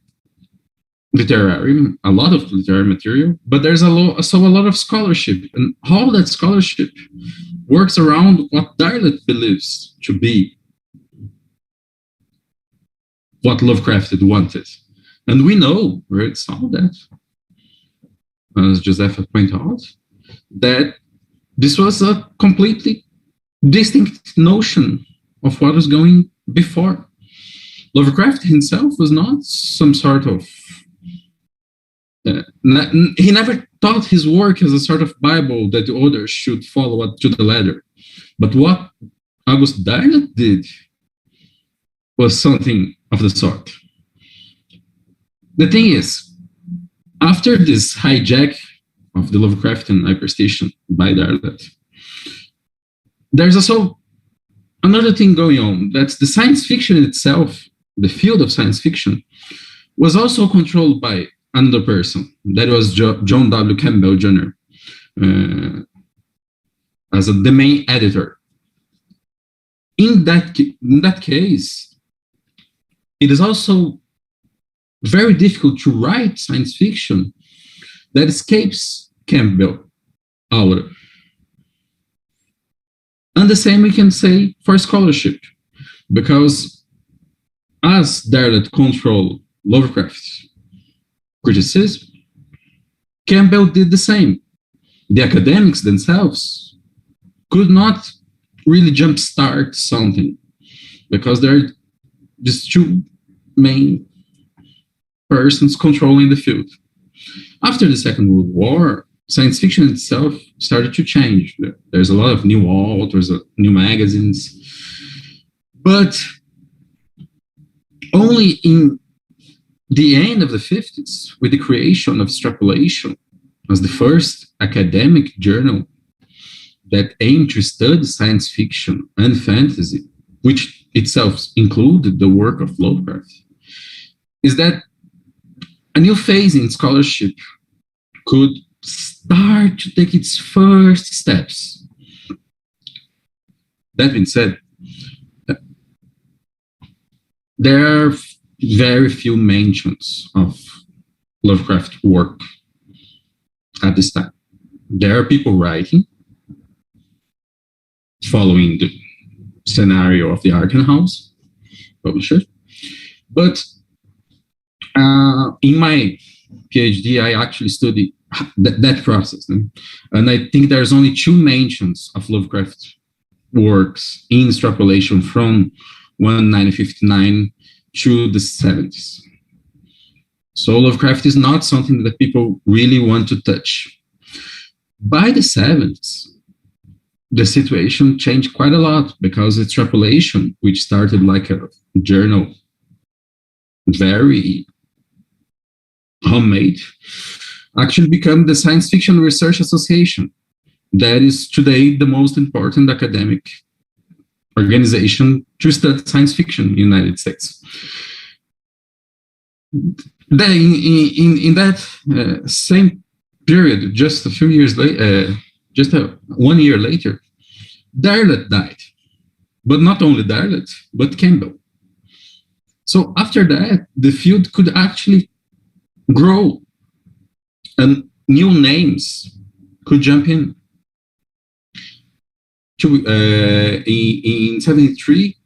a lot of literary material, but there's also a lot of scholarship, and all that scholarship works around what Derleth believes to be what Lovecraft had wanted. And we know, right, saw that, as Josepha pointed out, that this was a completely distinct notion of what was going before. Lovecraft himself was not some sort of he never taught his work as a sort of Bible that the authors should follow up to the letter. But what August Derleth did was something of the sort. The thing is, after this hijack of the Lovecraftian hyperstation by Derleth, there's also another thing going on. That's the science fiction itself, the field of science fiction, was also controlled by another person. That was John W. Campbell Jr. As the main editor. In that case, it is also very difficult to write science fiction that escapes Campbell out. And the same we can say for scholarship, because as Derleth controlled Lovecraft's criticism, Campbell did the same. The academics themselves could not really jumpstart something because there are just two main persons controlling the field. After the Second World War, science fiction itself started to change. There's a lot of new authors, new magazines, but only in the end of the 50s, with the creation of Extrapolation as the first academic journal that aimed to study science fiction and fantasy, which itself included the work of Lovecraft, is that a new phase in scholarship could start to take its first steps. That being said, there are very few mentions of Lovecraft work at this time. There are people writing, following the scenario of the Arkham House publisher, but in my PhD, I actually studied that process, and I think there's only two mentions of Lovecraft works in Extrapolation from 1959 to the 70s. So Lovecraft is not something that people really want to touch. By the 70s, the situation changed quite a lot because Extrapolation, which started like a journal, very homemade, actually became the Science Fiction Research Association. That is today the most important academic organization to study science fiction in the United States. Then in that same period, just a few years later, 1 year later, Derleth died. But not only Derleth, but Campbell. So after that, the field could actually grow and new names could jump in. In 73,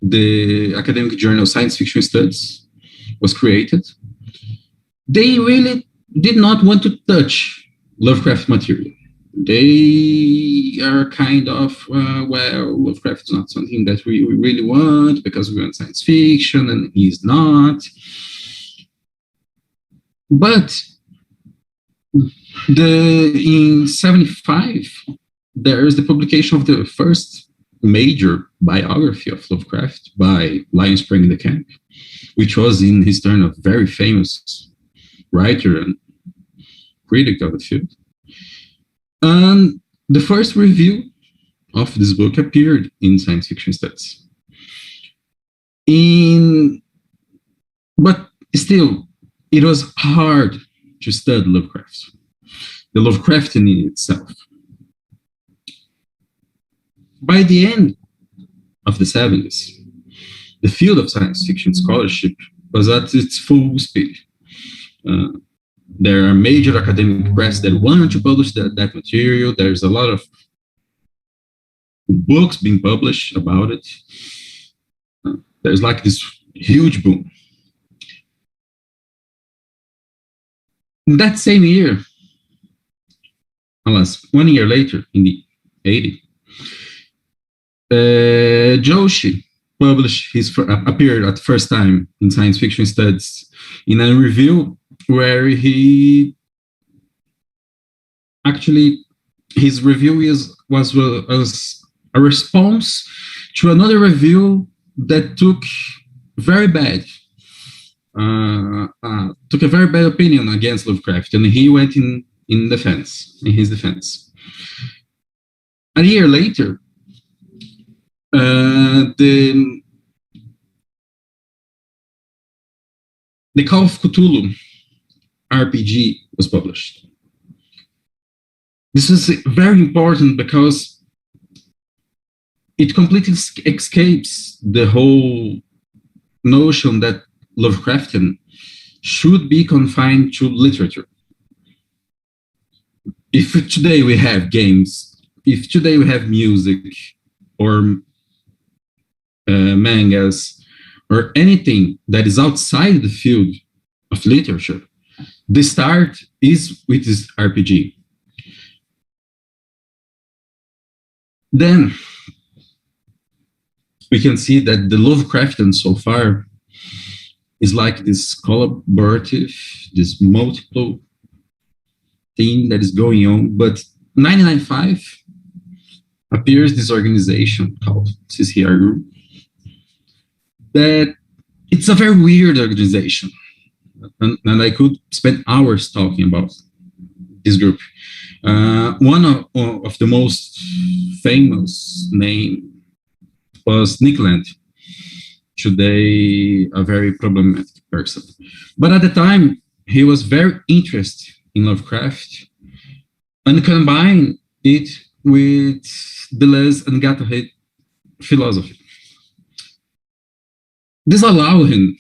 the academic journal Science Fiction Studies was created. They really did not want to touch Lovecraft material. They are kind of, well, Lovecraft is not something that we really want because we want science fiction and he's not. But in 75, there is the publication of the first major biography of Lovecraft by Lion Spring de Camp, which was in his turn a very famous writer and critic of the field. And the first review of this book appeared in Science Fiction Studies. But still, it was hard to study Lovecraft, the Lovecraftian in itself. By the end of the 70s, the field of science fiction scholarship was at its full speed. There are major academic press that want to publish that material. There's a lot of books being published about it. There's like this huge boom. In that same year, alas, 1 year later, in the 80s, Joshi appeared at the first time in Science Fiction Studies in a review where he actually, his review was a response to another review that took a very bad opinion against Lovecraft, and he went in his defense. A year later, the Call of Cthulhu RPG was published. This is very important because it completely escapes the whole notion that Lovecraftian should be confined to literature. If today we have games, if today we have music or mangas or anything that is outside the field of literature, the start is with this RPG. Then we can see that the Lovecraftian so far is like this collaborative, this multiple thing that is going on. But 1995 appears this organization called CCRU, that it's a very weird organization. And I could spend hours talking about this group. One of the most famous name was Nick Land, today a very problematic person. But at the time, he was very interested in Lovecraft and combined it with Deleuze and Guattari philosophy. This allowed him,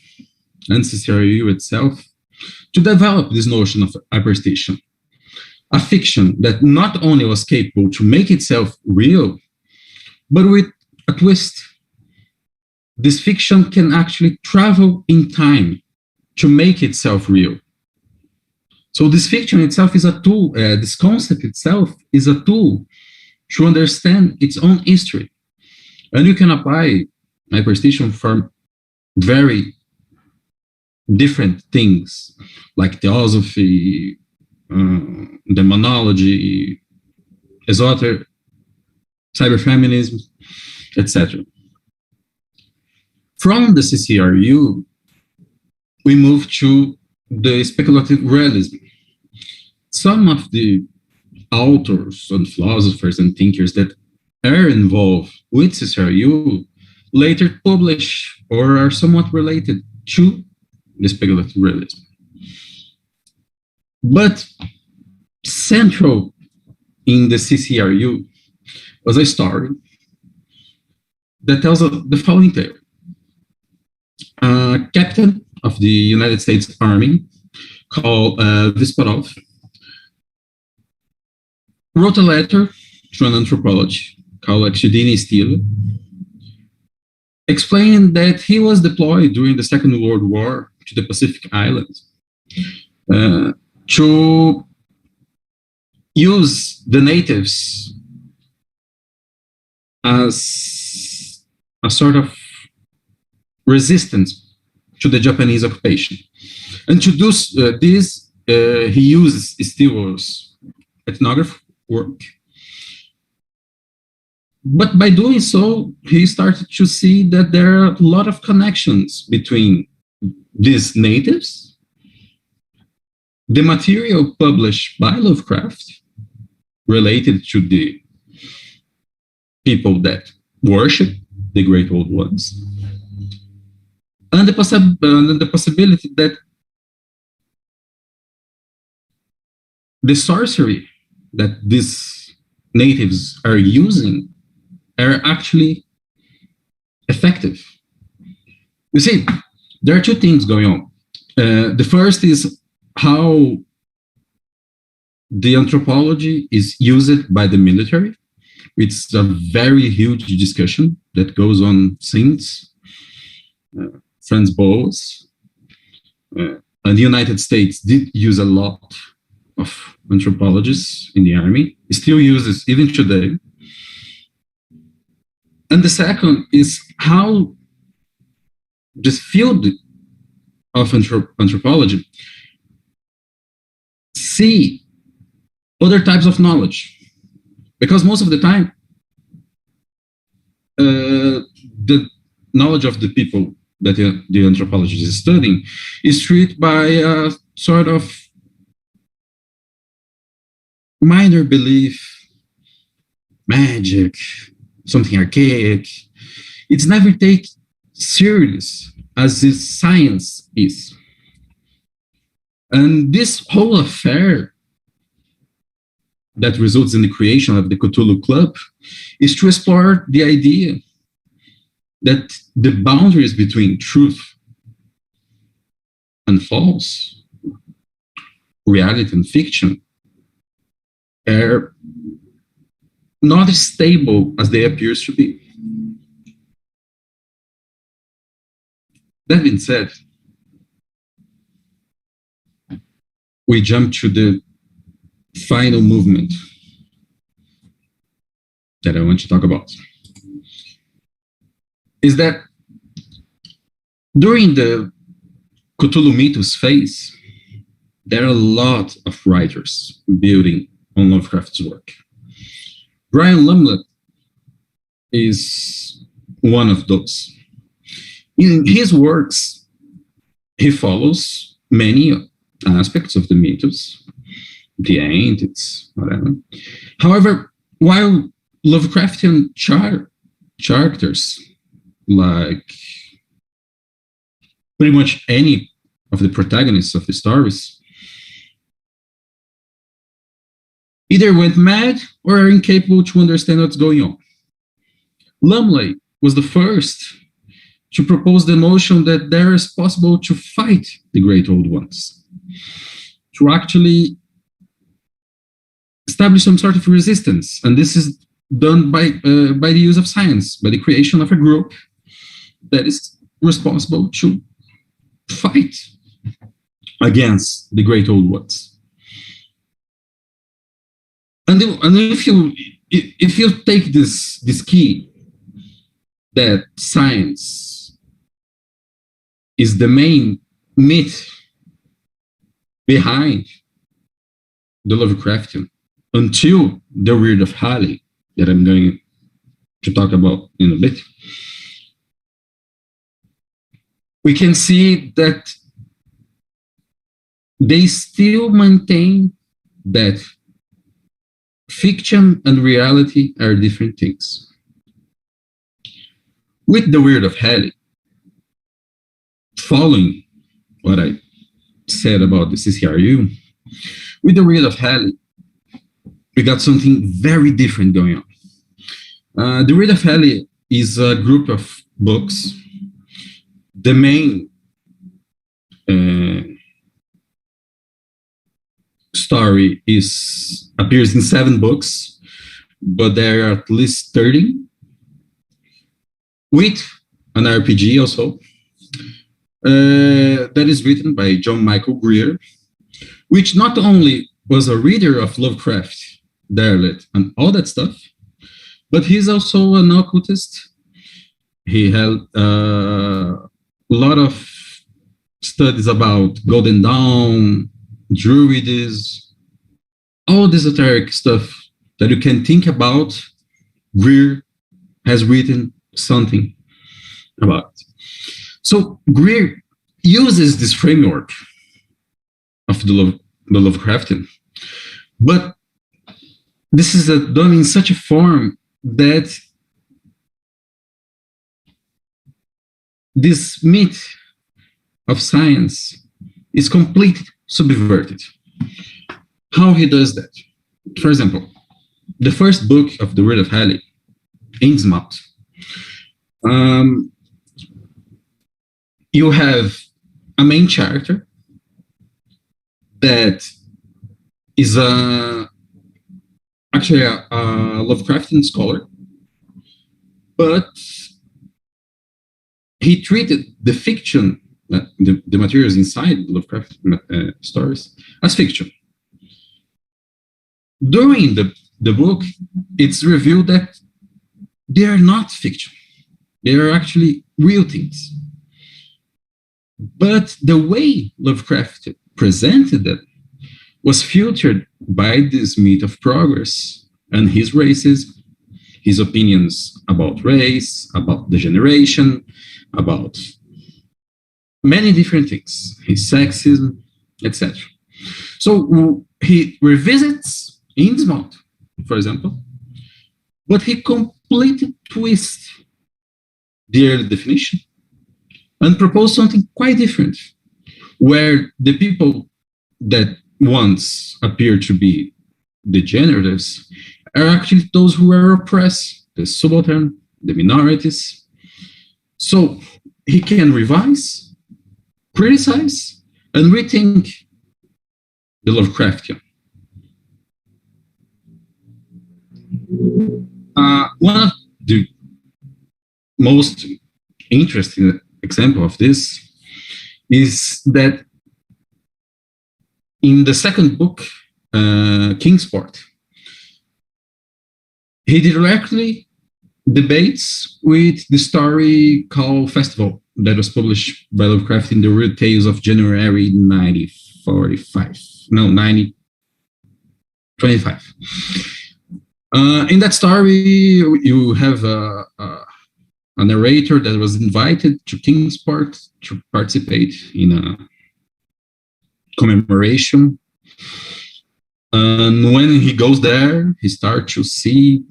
and CCRU itself, to develop this notion of hyperstation, a fiction that not only was capable to make itself real, but with a twist. This fiction can actually travel in time to make itself real. So this fiction itself is a tool, this concept itself is a tool to understand its own history. And you can apply hyperstation from very different things, like theosophy, demonology, esoteric, cyberfeminism, etc. From the CCRU, we move to the speculative realism. Some of the authors and philosophers and thinkers that are involved with CCRU later publish or are somewhat related to the speculative realism. But central in the CCRU was a story that tells the following tale. A captain of the United States Army called Visparov wrote a letter to an anthropologist called Exudini Steele, explaining that he was deployed during the Second World War to the Pacific Islands to use the natives as a sort of resistance to the Japanese occupation. And to do this, he uses Steele's ethnography work. But by doing so, he started to see that there are a lot of connections between these natives, the material published by Lovecraft related to the people that worship the Great Old Ones, and the possibility that the sorcery that these natives are using are actually effective. You see, there are two things going on. The first is how the anthropology is used by the military. It's a very huge discussion that goes on since Franz Boas. And the United States did use a lot of anthropologists in the army. It still uses even today. And the second is how this field of anthropology see other types of knowledge. Because most of the time, the knowledge of the people that the anthropologist is studying is treated by a sort of minor belief, magic, something archaic. It's never taken serious as this science is. And this whole affair that results in the creation of the Cthulhu Club is to explore the idea that the boundaries between truth and false, reality and fiction, are not as stable as they appear to be. That being said, we jump to the final movement that I want to talk about. Is that during the Cthulhu Mythos phase, there are a lot of writers building on Lovecraft's work. Brian Lumley is one of those. In his works, he follows many aspects of the mythos, the entities, whatever. However, while Lovecraftian characters, like pretty much any of the protagonists of the stories, either went mad or are incapable to understand what's going on. Lumley was the first to propose the notion that there is possible to fight the great old ones, to actually establish some sort of resistance. And this is done by the use of science, by the creation of a group that is responsible to fight against the great old ones. And if you take this key that science is the main myth behind the Lovecraftian until the Weird of Halley, that I'm going to talk about in a bit, we can see that they still maintain that fiction and reality are different things. With the Weird of Halley, following what I said about the CCRU, with the Weird of Halley, we got something very different going on. The Weird of Halley is a group of books. The main story appears in 7 books, but there are at least 30, with an RPG also, that is written by John Michael Greer, which not only was a reader of Lovecraft, Derlet, and all that stuff, but he's also an occultist. He held a lot of studies about Golden Dawn, Druidism, all the esoteric stuff that you can think about. Greer has written something about. So Greer uses this framework of the Lovecraftian, but this is done in such a form that this myth of science is completely subverted. How he does that? For example, the first book of the Weird of Halley, Innsmouth, you have a main character that is actually a Lovecraftian scholar, but he treated the fiction, the materials inside the Lovecraft stories, as fiction. During the book, it's revealed that they are not fiction. They are actually real things. But the way Lovecraft presented them was filtered by this myth of progress and his racism, his opinions about race, about degeneration, about many different things, his sexism, etc. So he revisits Innsmouth, for example, but he completely twists the early definition and proposed something quite different, where the people that once appeared to be the generatives are actually those who were oppressed, the subaltern, the minorities. So he can revise, criticize, and rethink the Lovecraftian. One of the most interesting example of this is that in the second book, Kingsport, he directly debates with the story called Festival that was published by Lovecraft in the Real Tales of January 1925. In that story, you have a narrator that was invited to Kingsport to participate in a commemoration. And when he goes there, he starts to see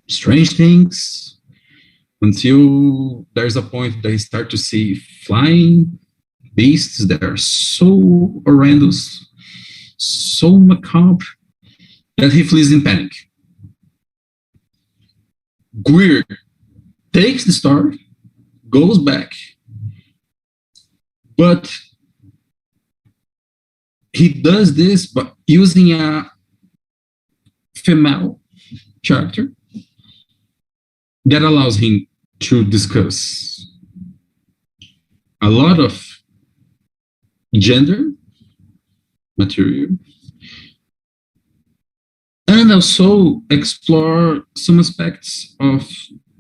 strange things until there's a point that he starts to see flying beasts that are so horrendous, so macabre, that he flees in panic. Greer takes the story, goes back, but he does this by using a female character that allows him to discuss a lot of gender material and also explore some aspects of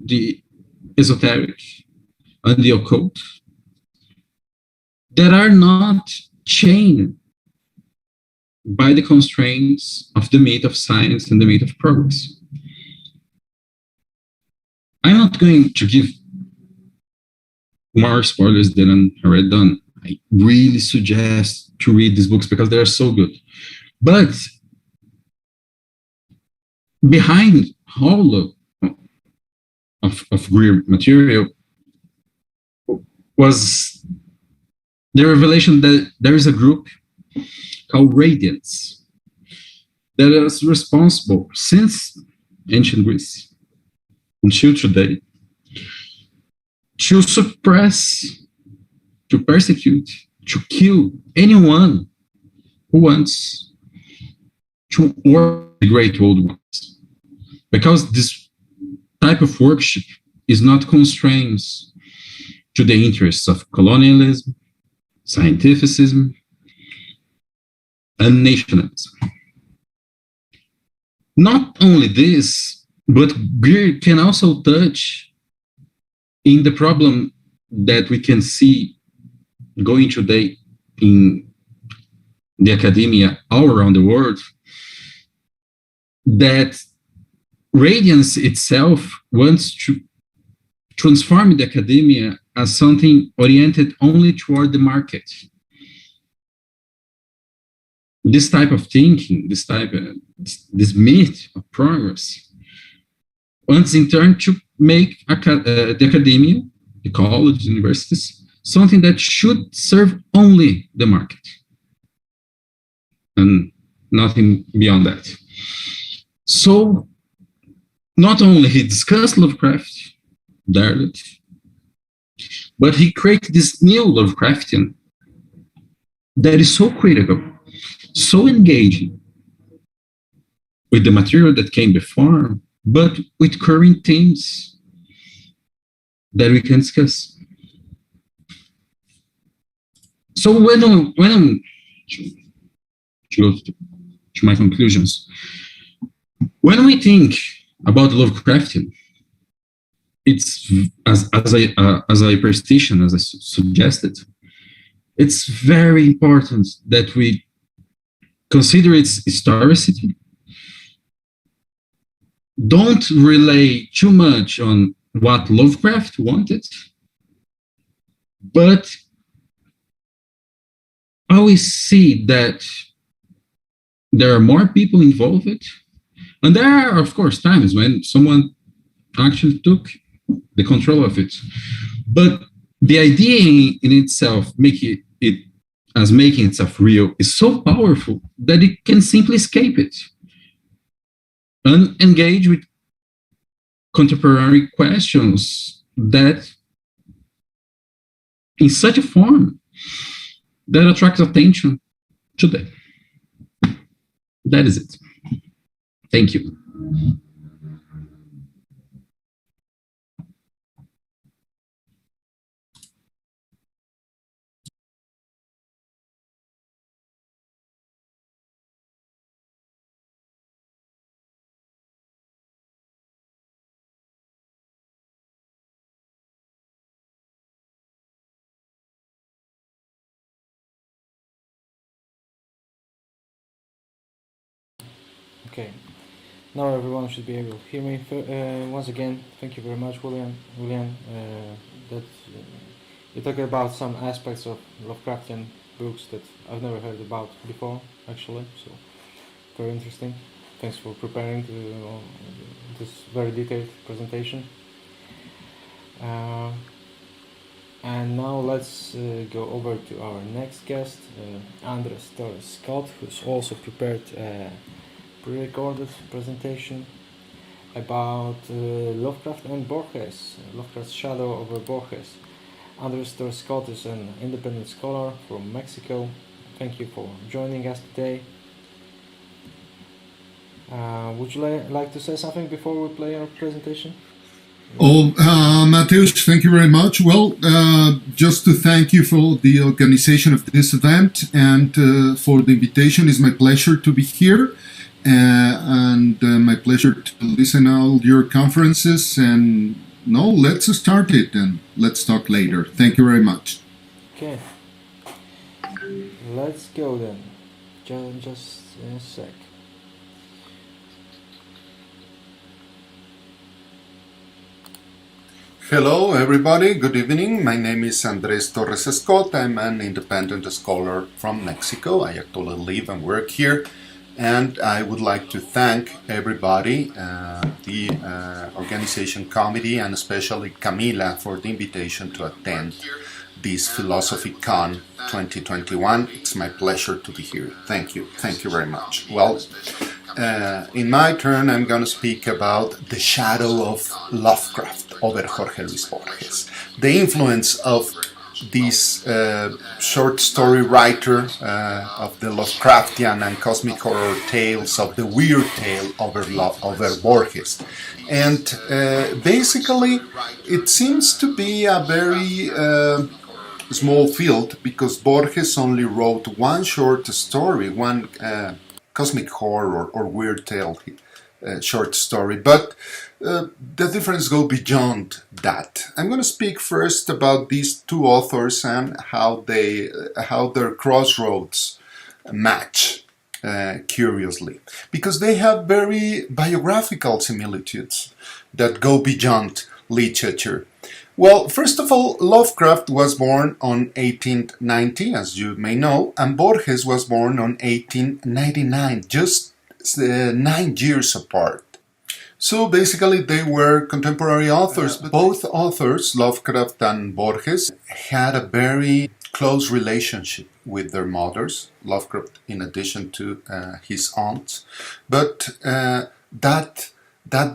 the esoteric and the occult that are not chained by the constraints of the myth of science and the myth of progress. I'm not going to give more spoilers than I'm already done. I really suggest to read these books because they are so good. But behind all of Greer material was the revelation that there is a group called Radiance that is responsible since ancient Greece until today to suppress, to persecute, to kill anyone who wants to work the great old ones. Because this type of worship is not constrained to the interests of colonialism, scientificism, and nationalism. Not only this, but Greer can also touch in the problem that we can see going today in the academia all around the world, that Radiance itself wants to transform the academia as something oriented only toward the market. This type of thinking, this myth of progress, wants in turn to make the academia, the colleges, universities, something that should serve only the market and nothing beyond that. So not only he discussed Lovecraft, Darlet, but he created this new Lovecraftian that is so critical, so engaging with the material that came before, but with current themes that we can discuss. So when I'm to go to my conclusions, when we think about Lovecraftian, it's as a prestition, as I suggested, it's very important that we consider its historicity. Don't rely too much on what Lovecraft wanted, but always see that there are more people involved. And there are, of course, times when someone actually took the control of it. But the idea in itself, making itself real, is so powerful that it can simply escape it and engage with contemporary questions that in such a form that attracts attention today. That is it. Thank you. Okay, now everyone should be able to hear me. Once again, thank you very much, William. You're talking about some aspects of Lovecraftian books that I've never heard about before, actually. So very interesting. Thanks for preparing this very detailed presentation. And now let's go over to our next guest, Andres Torres Scott, who's also prepared a pre-recorded presentation about Lovecraft and Borges, Lovecraft's shadow over Borges. Andres Torres Scott is an independent scholar from Mexico. Thank you for joining us today. Would you like to say something before we play our presentation? Mateusz, thank you very much. Well, just to thank you for the organization of this event and for the invitation. It's my pleasure to be here and my pleasure to listen to all your conferences. And no, let's start it and let's talk later. Thank you very much. Okay, let's go then. Just a sec. Hello, everybody. Good evening. My name is Andres Torres Scott. I'm an independent scholar from Mexico. I actually live and work here. And I would like to thank everybody, the organization committee, and especially Camila for the invitation to attend this PhilosophyCon 2021. It's my pleasure to be here. Thank you. Thank you very much. Well, in my turn, I'm going to speak about the shadow of Lovecraft over Jorge Luis Borges. The influence of this short story writer of the Lovecraftian and cosmic horror tales of the weird tale over Borges. And basically, it seems to be a very small field because Borges only wrote one short story, one cosmic horror or weird tale short story, but the difference goes beyond that. I'm going to speak first about these two authors and how their crossroads match curiously, because they have very biographical similitudes that go beyond literature. Well, first of all, Lovecraft was born on 1890, as you may know, and Borges was born on 1899, just 9 years apart. So basically they were contemporary authors, but both authors, Lovecraft and Borges, had a very close relationship with their mothers, Lovecraft in addition to his aunts, but that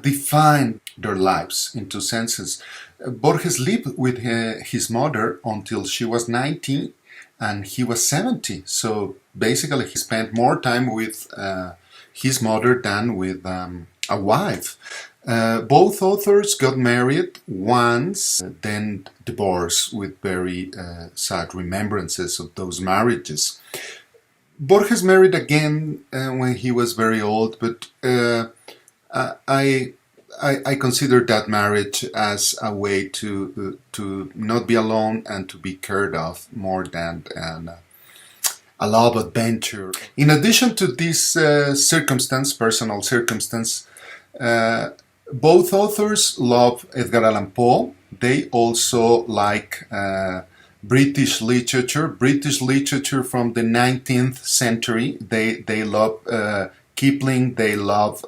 defined their lives in two senses. Borges lived with his mother until she was 19 and he was 70, so basically he spent more time with his mother than with a wife. Both authors got married once, then divorced with very sad remembrances of those marriages. Borges married again when he was very old, but I consider that marriage as a way to not be alone and to be cared of more than a love adventure. In addition to this personal circumstance, both authors love Edgar Allan Poe. They also like British literature from the 19th century. They love Kipling, they love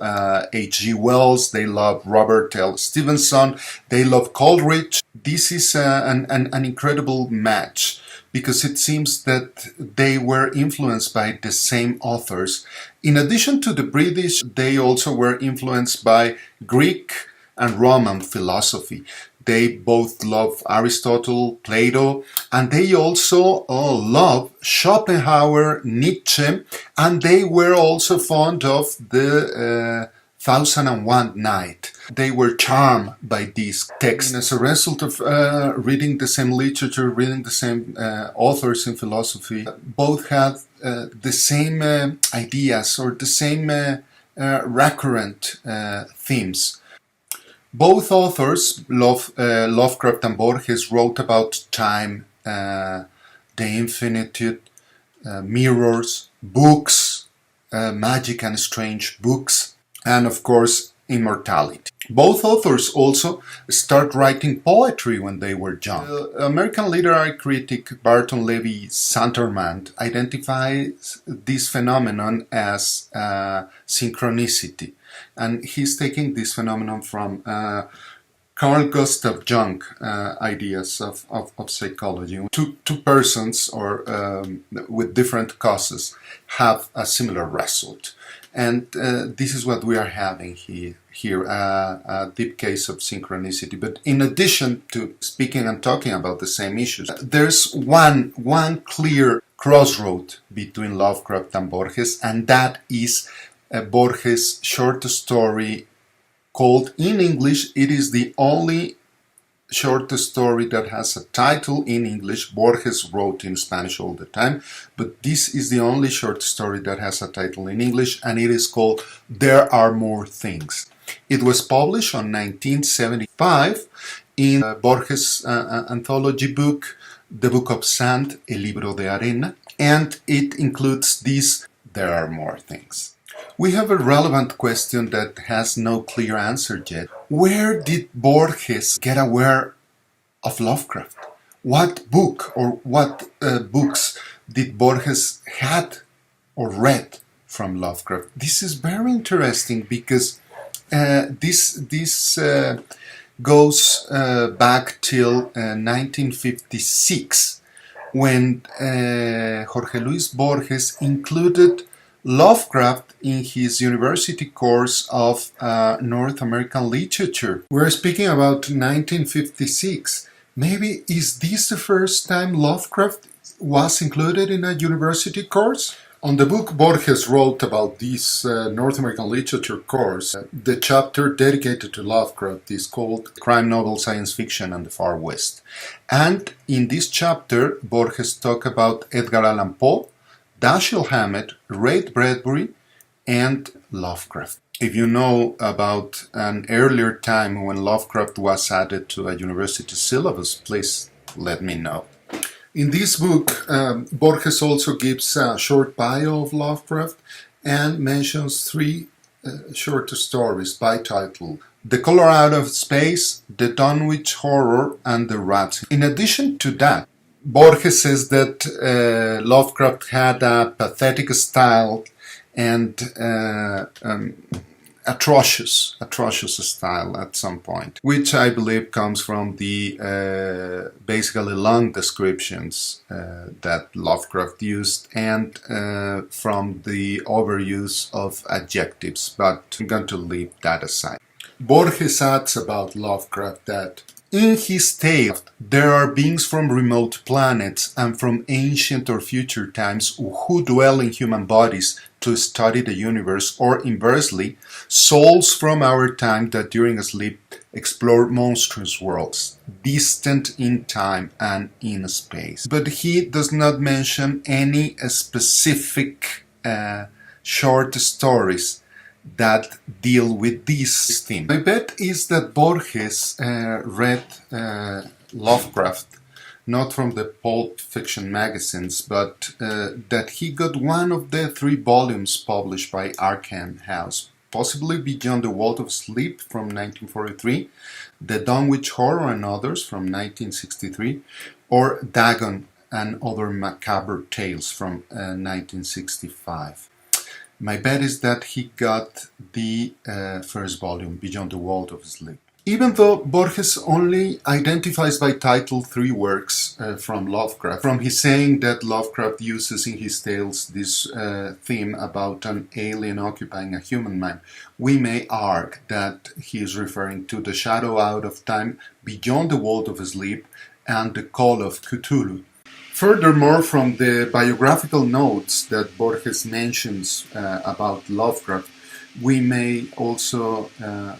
H.G. Wells, they love Robert L. Stevenson, they love Coleridge. This is an incredible match because it seems that they were influenced by the same authors. In addition to the British, they also were influenced by Greek and Roman philosophy. They both love Aristotle, Plato, and they also love Schopenhauer, Nietzsche, and they were also fond of the 1001 Night. They were charmed by these texts. And as a result of reading the same literature, reading the same authors in philosophy, both had the same ideas or the same recurrent themes. Both authors, Lovecraft and Borges, wrote about time, the infinitude, mirrors, books, magic and strange books, and of course, immortality. Both authors also start writing poetry when they were young. American literary critic Barton Levy Santerman identifies this phenomenon as synchronicity. And he's taking this phenomenon from Carl Gustav Jung ideas of psychology. Two persons or with different causes have a similar result. And this is what we are having here, a deep case of synchronicity. But in addition to speaking and talking about the same issues, there's one clear crossroad between Lovecraft and Borges, and that is Borges' short story called, in English, it is the only short story that has a title in English. Borges wrote in Spanish all the time, but this is the only short story that has a title in English, and it is called There Are More Things. It was published in 1975 in Borges' anthology book, The Book of Sand, El Libro de Arena, and it includes this There Are More Things. We have a relevant question that has no clear answer yet. Where did Borges get aware of Lovecraft? What book or what books did Borges had or read from Lovecraft? This is very interesting because this goes back till 1956 when Jorge Luis Borges included Lovecraft in his university course of North American literature. We're speaking about 1956. Maybe is this the first time Lovecraft was included in a university course? On the book Borges wrote about this North American literature course, the chapter dedicated to Lovecraft is called Crime Novel Science Fiction and the Far West. And in this chapter, Borges talked about Edgar Allan Poe, Dashiell Hammett, Ray Bradbury, and Lovecraft. If you know about an earlier time when Lovecraft was added to a university syllabus, please let me know. In this book, Borges also gives a short bio of Lovecraft and mentions three short stories by title: The Color Out of Space, The Dunwich Horror, and The Rats. In addition to that, Borges says that Lovecraft had a pathetic style and atrocious style at some point, which I believe comes from the basically long descriptions that Lovecraft used and from the overuse of adjectives, but I'm going to leave that aside. Borges adds about Lovecraft that in his tale, there are beings from remote planets and from ancient or future times who dwell in human bodies to study the universe, or inversely, souls from our time that during a sleep explore monstrous worlds, distant in time and in space. But he does not mention any specific short stories that deal with this theme. My bet is that Borges read Lovecraft not from the pulp fiction magazines, but that he got one of the 3 volumes published by Arkham House, possibly Beyond the World of Sleep from 1943, The Dunwich Horror and Others from 1963, or Dagon and Other Macabre Tales from 1965. My bet is that he got the first volume, Beyond the World of Sleep. Even though Borges only identifies by title 3 works from Lovecraft, from his saying that Lovecraft uses in his tales this theme about an alien occupying a human mind, we may argue that he is referring to The Shadow Out of Time, Beyond the World of Sleep, and The Call of Cthulhu. Furthermore, from the biographical notes that Borges mentions about Lovecraft, we may also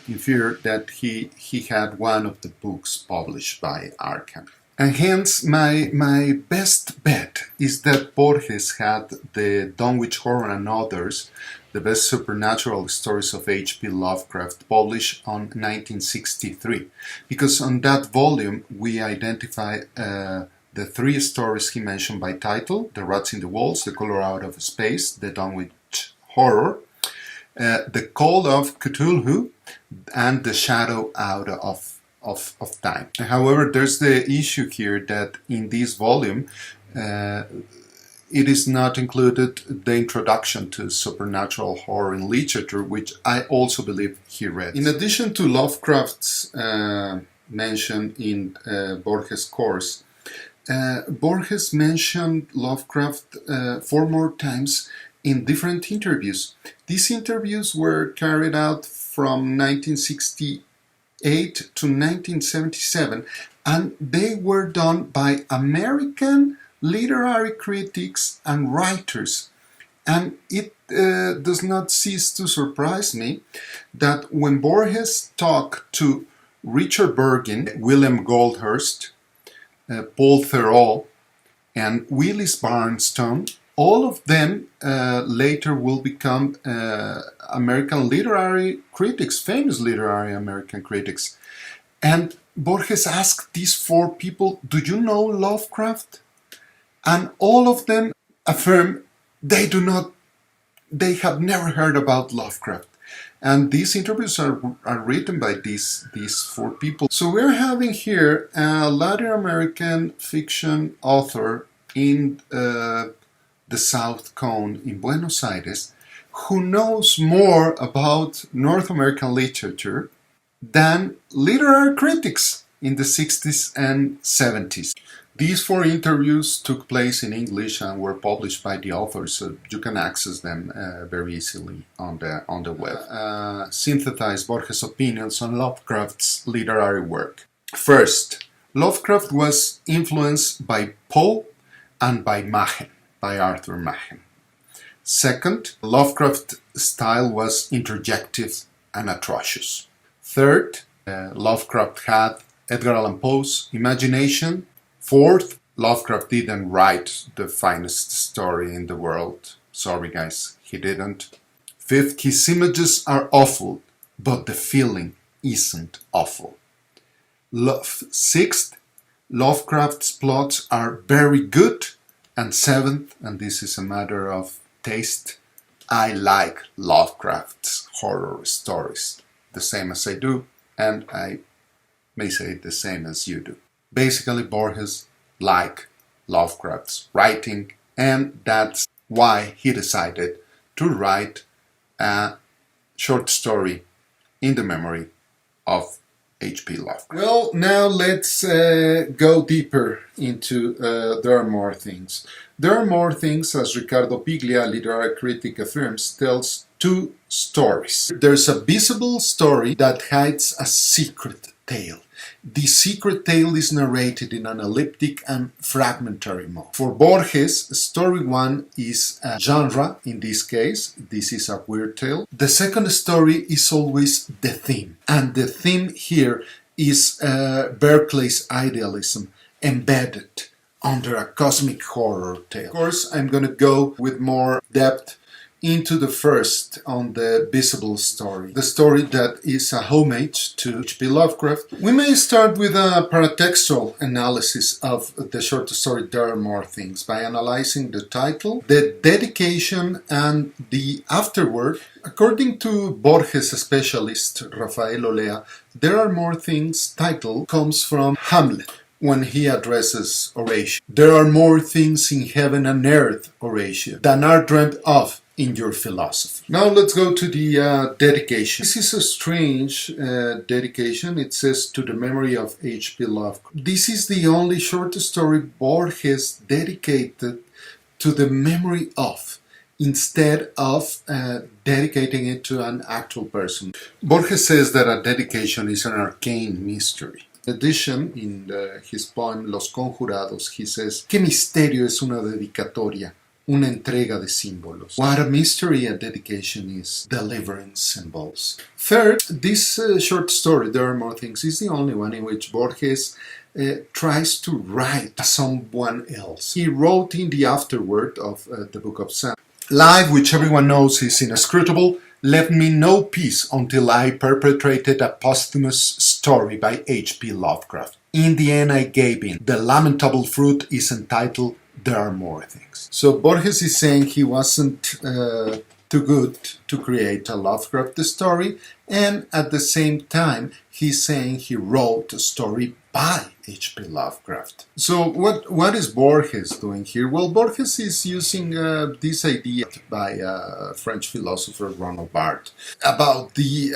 infer that he had one of the books published by Arkham. And hence, my best bet is that Borges had the Dunwich Horror and Others, the best supernatural stories of H.P. Lovecraft, published on 1963. Because on that volume, we identify the 3 stories he mentioned by title: The Rats in the Walls, The Color Out of Space, The Dunwich Horror, The Call of Cthulhu, and The Shadow Out of Time. However, there's the issue here that in this volume it is not included the introduction to supernatural horror in literature, which I also believe he read. In addition to Lovecraft's mention in Borges' course, Borges mentioned Lovecraft 4 more times in different interviews. These interviews were carried out from 1968 to 1977, and they were done by American literary critics and writers. And it does not cease to surprise me that when Borges talked to Richard Bergin, William Goldhurst, Paul Theroux, and Willis Barnstone, all of them later will become American literary critics, famous literary American critics. And Borges asked these 4 people, "Do you know Lovecraft?" And all of them affirm they have never heard about Lovecraft. And these interviews are written by these 4 people. So we're having here a Latin American fiction author in the South Cone in Buenos Aires who knows more about North American literature than literary critics in the 60s and 70s. These 4 interviews took place in English and were published by the authors, so you can access them very easily on the web. Synthesize Borges' opinions on Lovecraft's literary work. First, Lovecraft was influenced by Poe and by Machen, by Arthur Machen. Second, Lovecraft's style was interjective and atrocious. Third, Lovecraft had Edgar Allan Poe's imagination. Fourth, Lovecraft didn't write the finest story in the world. Sorry guys, he didn't. Fifth, his images are awful, but the feeling isn't awful. Sixth, Lovecraft's plots are very good. And seventh, and this is a matter of taste, I like Lovecraft's horror stories the same as I do, and I may say the same as you do. Basically, Borges liked Lovecraft's writing, and that's why he decided to write a short story in the memory of H.P. Lovecraft. Well, now let's go deeper into There Are More Things. There Are More Things, as Ricardo Piglia, literary critic, affirms, tells 2 stories. There's a visible story that hides a secret tale. The secret tale is narrated in an elliptic and fragmentary mode. For Borges, story 1 is a genre, in this case, this is a weird tale. The second story is always the theme, and the theme here is Berkeley's idealism embedded under a cosmic horror tale. Of course, I'm going to go with more depth into the first, on the visible story, the story that is a homage to H.P. Lovecraft. We may start with a paratextual analysis of the short story There Are More Things by analyzing the title, the dedication, and the afterword. According to Borges specialist Rafael Olea, There Are More Things title comes from Hamlet, when he addresses Horatio. There are more things in heaven and earth, Horatio, than are dreamt of in your philosophy. Now let's go to the dedication. This is a strange dedication. It says, to the memory of H.P. Lovecraft. This is the only short story Borges dedicated to the memory of, instead of dedicating it to an actual person. Borges says that a dedication is an arcane mystery. In addition, in his poem Los Conjurados, he says, ¿Qué misterio es una dedicatoria? Una entrega de símbolos. What a mystery a dedication is. Deliverance symbols. Third, this short story, There Are More Things, is the only one in which Borges tries to write someone else. He wrote in the afterword of the Book of Sam, life, which everyone knows is inscrutable, left me no peace until I perpetrated a posthumous story by H.P. Lovecraft. In the end I gave in. The lamentable fruit is entitled There Are More Things. So Borges is saying he wasn't too good to create a Lovecraft story, and at the same time he's saying he wrote a story by H.P. Lovecraft. So what is Borges doing here? Well, Borges is using this idea by French philosopher Ronald Barthes about the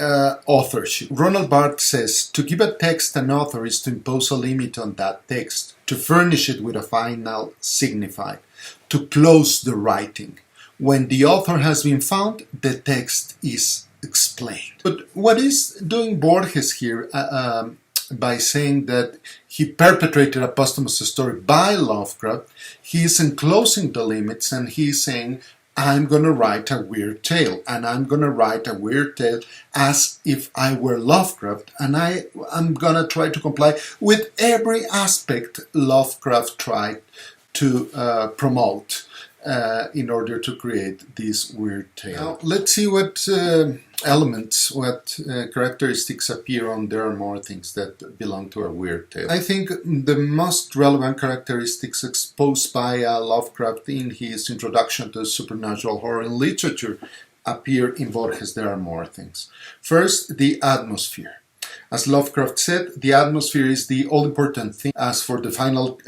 authorship. Ronald Barthes says, to give a text an author is to impose a limit on that text, to furnish it with a final signified, to close the writing. When the author has been found, the text is explained. But what is doing Borges here by saying that he perpetrated a posthumous story by Lovecraft, he is enclosing the limits and he's saying, I'm going to write a weird tale, and I'm going to write a weird tale as if I were Lovecraft, and I'm going to try to comply with every aspect Lovecraft tried to promote in order to create this weird tale. Now, let's see what elements, what characteristics appear on There Are More Things that belong to a weird tale. I think the most relevant characteristics exposed by Lovecraft in his introduction to supernatural horror in literature appear in Borges' There Are More Things. First, the atmosphere. As Lovecraft said, the atmosphere is the all-important thing. As for the final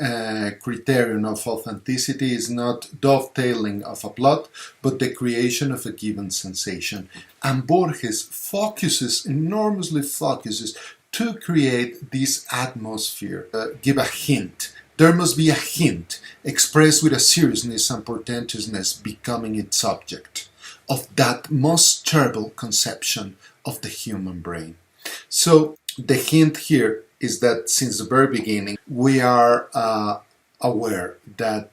criterion of authenticity is not dovetailing of a plot, but the creation of a given sensation. And Borges enormously focuses to create this atmosphere, give a hint. There must be a hint, expressed with a seriousness and portentousness becoming its subject, of that most terrible conception of the human brain. So the hint here is that since the very beginning we are aware that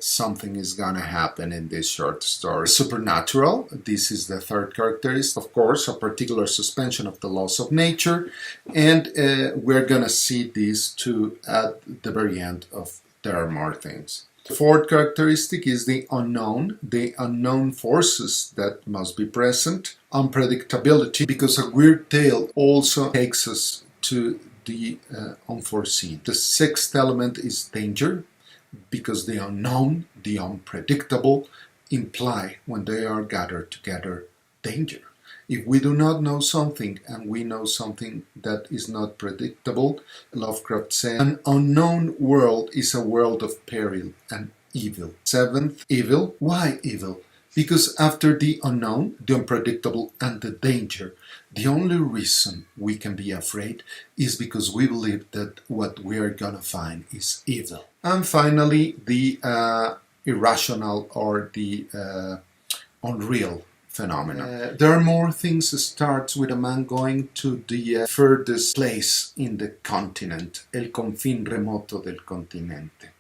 something is gonna happen in this short story. Supernatural, this is the third characteristic, of course, a particular suspension of the laws of nature, and we're gonna see these two at the very end of There Are More Things. The fourth characteristic is the unknown forces that must be present, unpredictability, because a weird tale also takes us to the unforeseen. The sixth element is danger, because the unknown, the unpredictable, imply, when they are gathered together, danger. If we do not know something and we know something that is not predictable, Lovecraft said, an unknown world is a world of peril and evil. Seventh, evil. Why evil? Because after the unknown, the unpredictable, and the danger, the only reason we can be afraid is because we believe that what we are gonna find is evil. And finally, the irrational or the unreal phenomena. There Are More Things starts with a man going to the furthest place in the continent, el confín remoto del continente.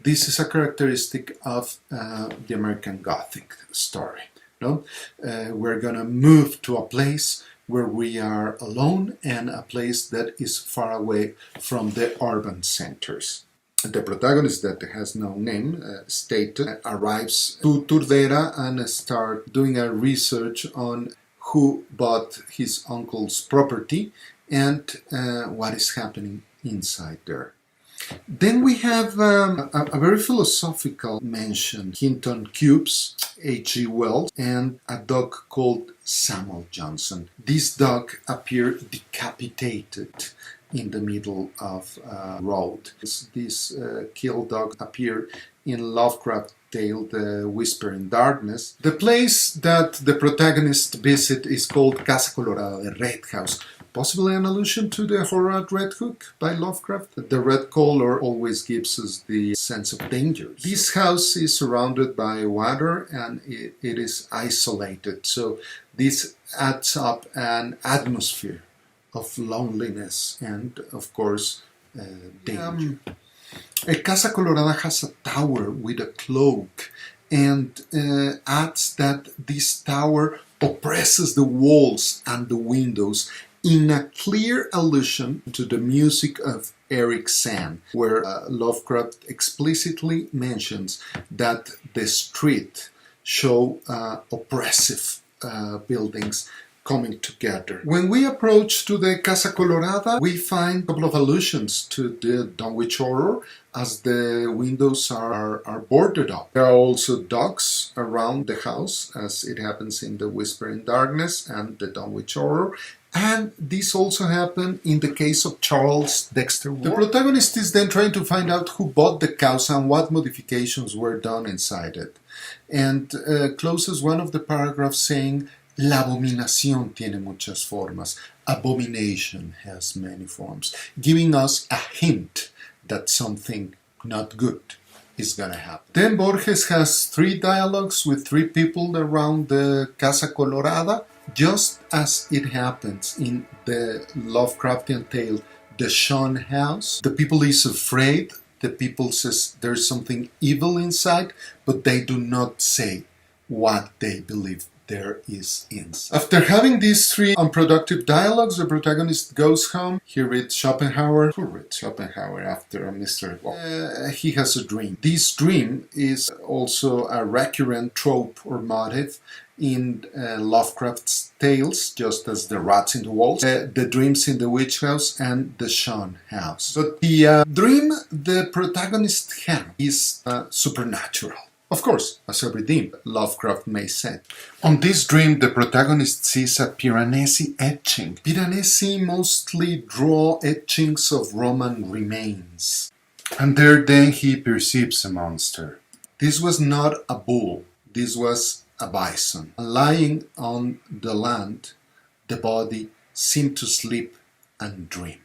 This is a characteristic of the American Gothic story. No? We're going to move to a place where we are alone and a place that is far away from the urban centers. The protagonist, that has no name stated, arrives to Turdera and starts doing a research on who bought his uncle's property and what is happening inside there. Then we have a very philosophical mention, Hinton Cubes, H.G. Wells, and a dog called Samuel Johnson. This dog appeared decapitated in the middle of a road. This killed dog appeared in Lovecraft tale, The Whisper in Darkness, the place that the protagonist visit is called Casa Colorada, the Red House. Possibly an allusion to the horror at Red Hook by Lovecraft. The red color always gives us the sense of danger. This house is surrounded by water and it is isolated, so this adds up an atmosphere of loneliness and, of course, danger. Casa Colorada has a tower with a cloak and adds that this tower oppresses the walls and the windows in a clear allusion to the music of Eric Sand, where Lovecraft explicitly mentions that the street show oppressive buildings coming together. When we approach to the Casa Colorada, we find a couple of allusions to the Dunwich Horror, as the windows are boarded up. There are also dogs around the house, as it happens in The Whisper in Darkness and the Dunwich Horror. And this also happened in the case of Charles Dexter Ward. The protagonist is then trying to find out who bought the house and what modifications were done inside it. And closes one of the paragraphs saying, La abominación tiene muchas formas. Abomination has many forms, giving us a hint that something not good is gonna happen. Then Borges has 3 dialogues with 3 people around the Casa Colorada, just as it happens in the Lovecraftian tale, The Sean House. The people is afraid. The people says there's something evil inside, but they do not say what they believe there is inside. After having these 3 unproductive dialogues, the protagonist goes home. He reads Schopenhauer. Who reads Schopenhauer after a mystery? Well, he has a dream. This dream is also a recurrent trope or motive in Lovecraft's tales, just as the rats in the walls, the dreams in the witch house, and the Sean house. But the dream the protagonist has is supernatural. Of course, as every dream, Lovecraft may say. On this dream, the protagonist sees a Piranesi etching. Piranesi mostly draw etchings of Roman remains. And there then he perceives a monster. This was not a bull, this was a bison. Lying on the land, the body seemed to sleep and dream.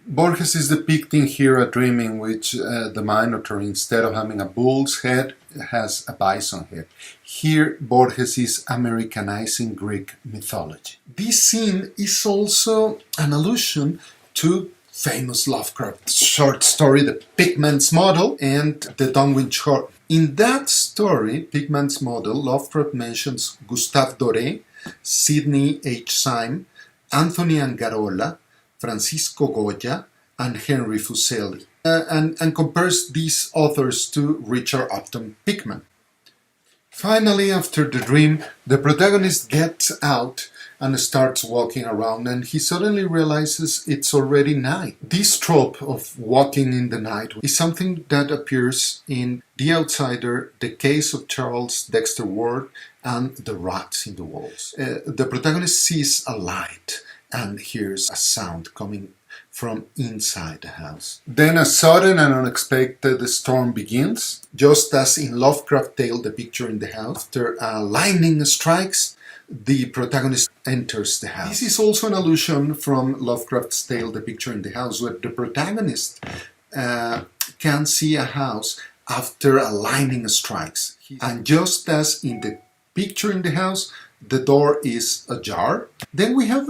Borges is depicting here a dream in which the Minotaur, instead of having a bull's head, has a bison head. Here, Borges is Americanizing Greek mythology. This scene is also an allusion to famous Lovecraft short story, The Pigman's Model, and the Dunwich Horror. In that story, Pigman's Model, Lovecraft mentions Gustave Doré, Sidney H. Syme, Anthony Angarola, Francisco Goya, and Henry Fuseli, and compares these authors to Richard Upton Pickman. Finally, after the dream, the protagonist gets out and starts walking around, and he suddenly realizes it's already night. This trope of walking in the night is something that appears in The Outsider, The Case of Charles Dexter Ward, and The Rats in the Walls. The protagonist sees a light and hears a sound coming from inside the house. Then a sudden and unexpected storm begins, just as in Lovecraft's tale, The Picture in the House. After lightning strikes, the protagonist enters the house. This is also an allusion from Lovecraft's tale, The Picture in the House, where the protagonist can see a house after a lightning strikes. And just as in The Picture in the House, the door is ajar. Then we have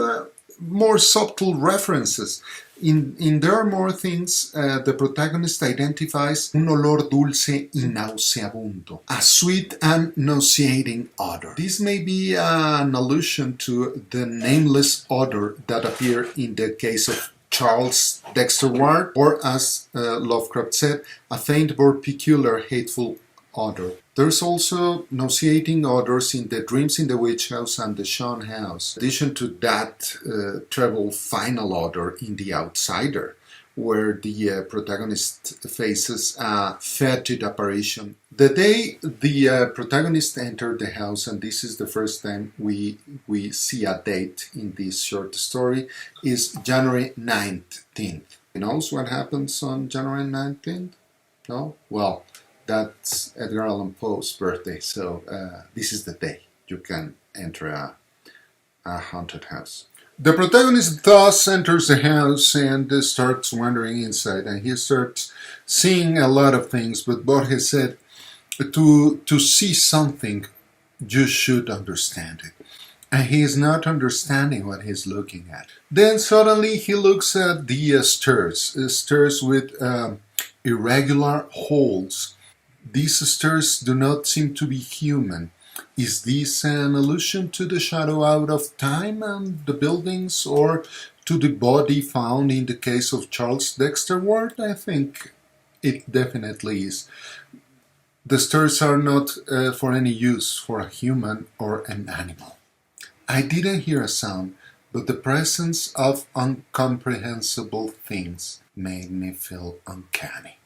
more subtle references. In There Are More Things, the protagonist identifies un olor dulce y nauseabundo, a sweet and nauseating odor. This may be an allusion to the nameless odor that appeared in the case of Charles Dexter Ward, or as Lovecraft said, a faint but peculiar hateful odor. There's also nauseating odors in The Dreams in the Witch House and the Sean House. In addition to that treble final odor in The Outsider, where the protagonist faces a fetid apparition. The day the protagonist entered the house, and this is the first time we see a date in this short story, is January 19th. You know what happens on January 19th? No? Well, that's Edgar Allan Poe's birthday, so this is the day you can enter a haunted house. The protagonist thus enters the house and starts wandering inside, and he starts seeing a lot of things, but Borges said, to see something, you should understand it. And he is not understanding what he's looking at. Then suddenly he looks at the stairs with irregular holes. These stairs do not seem to be human. Is this an allusion to the shadow out of time and the buildings, or to the body found in the case of Charles Dexter Ward? I think it definitely is. The stairs are not for any use for a human or an animal. I didn't hear a sound, but the presence of incomprehensible things made me feel uncanny.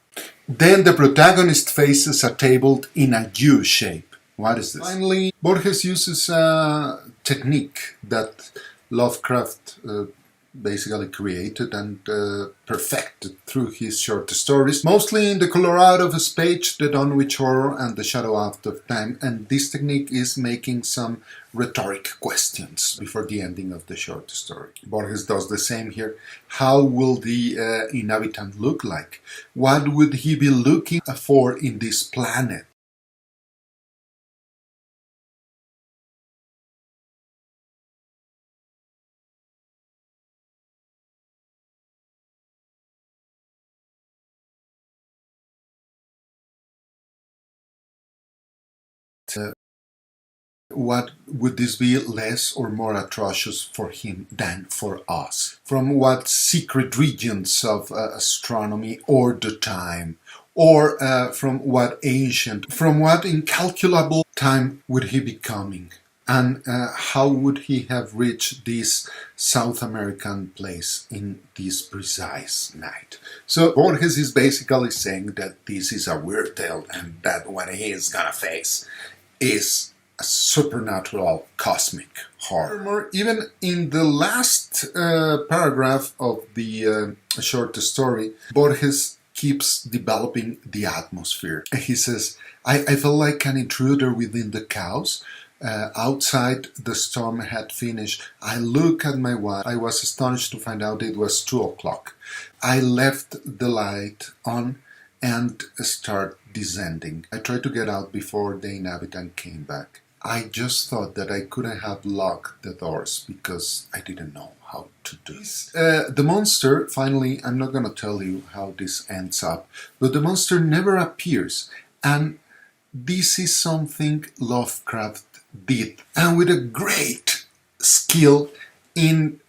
Then the protagonist faces a table in a U shape. What is this? Finally, Borges uses a technique that Lovecraft basically created and perfected through his short stories, mostly in The Color Out of Space, The Dunwich Horror, and The Shadow Out of Time, and this technique is making some rhetoric questions before the ending of the short story. Borges does the same here. How will the inhabitant look like? What would he be looking for in this planet? What would this be less or more atrocious for him than for us? From what secret regions of astronomy or the time, or from what incalculable time would he be coming? And how would he have reached this South American place in this precise night? So Borges is basically saying that this is a weird tale and that what he is gonna face is a supernatural cosmic horror. Even in the last paragraph of the short story, Borges keeps developing the atmosphere. He says, I felt like an intruder within the chaos. Outside, the storm had finished. I looked at my watch. I was astonished to find out it was 2 o'clock. I left the light on and started descending. I tried to get out before the inhabitant came back. I just thought that I couldn't have locked the doors because I didn't know how to do this. The monster, finally, I'm not going to tell you how this ends up, but the monster never appears, and this is something Lovecraft did, and with a great skill in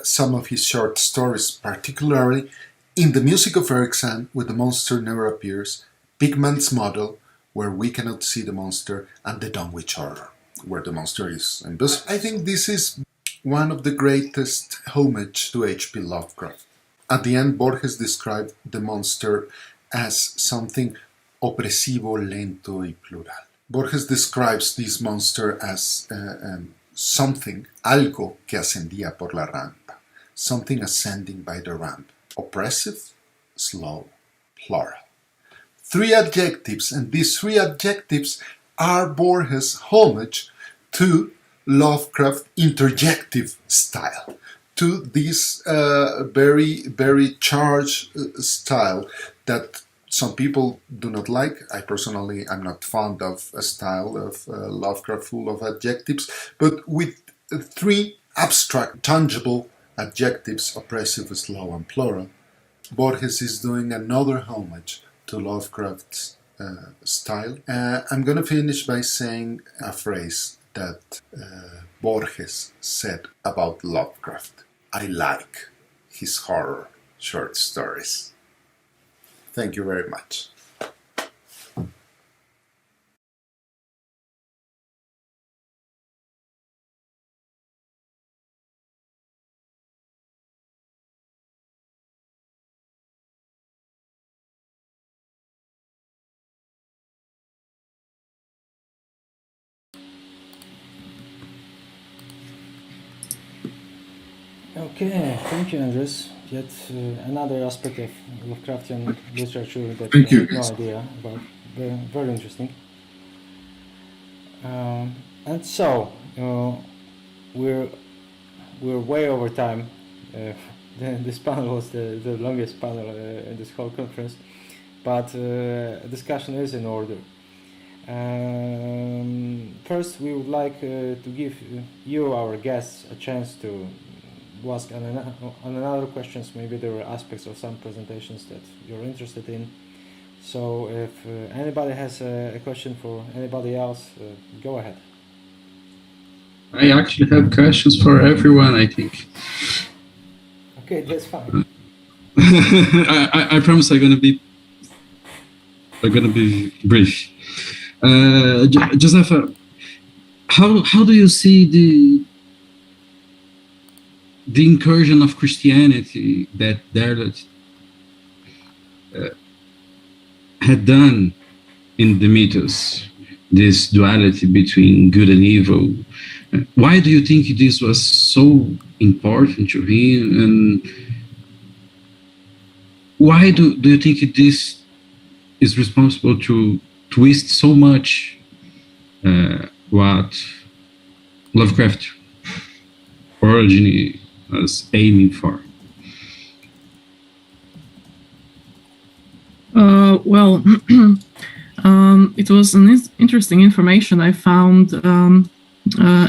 some of his short stories, particularly in The Music of Erikson, where the monster never appears, Pigman's Model, where we cannot see the monster, and The Dunwich Horror, where the monster is invisible. I think this is one of the greatest homage to H.P. Lovecraft. At the end, Borges described the monster as something opresivo, lento y plural. Borges describes this monster as something, algo que ascendía por la rampa, something ascending by the ramp, oppressive, slow, plural. 3 adjectives, and these 3 adjectives are Borges' homage to Lovecraft interjective style, to this very, very charged style that some people do not like. I personally am not fond of a style of Lovecraft full of adjectives, but with 3 abstract, tangible adjectives, oppressive, slow, and plural, Borges is doing another homage to Lovecraft's style. I'm going to finish by saying a phrase that Borges said about Lovecraft. I like his horror short stories. Thank you very much. Okay, thank you, Andres. Yet another aspect of Lovecraftian literature that Thank we you. have no idea about. very, very interesting. And so we're way over time. This panel was the longest panel in this whole conference, but discussion is in order. First, we would like to give you, our guests, a chance to ask another questions. Maybe there were aspects of some presentations that you're interested in. So if anybody has a question for anybody else, go ahead. I actually have questions for everyone, I think. Okay, that's fine. I promise I'm gonna be brief. Josefa, how do you see the incursion of Christianity that Derlet had done in the mythos, this duality between good and evil? Why do you think this was so important to him, and why do you think this is responsible to twist so much what Lovecraft originally was aiming for? Well, it was an interesting information I found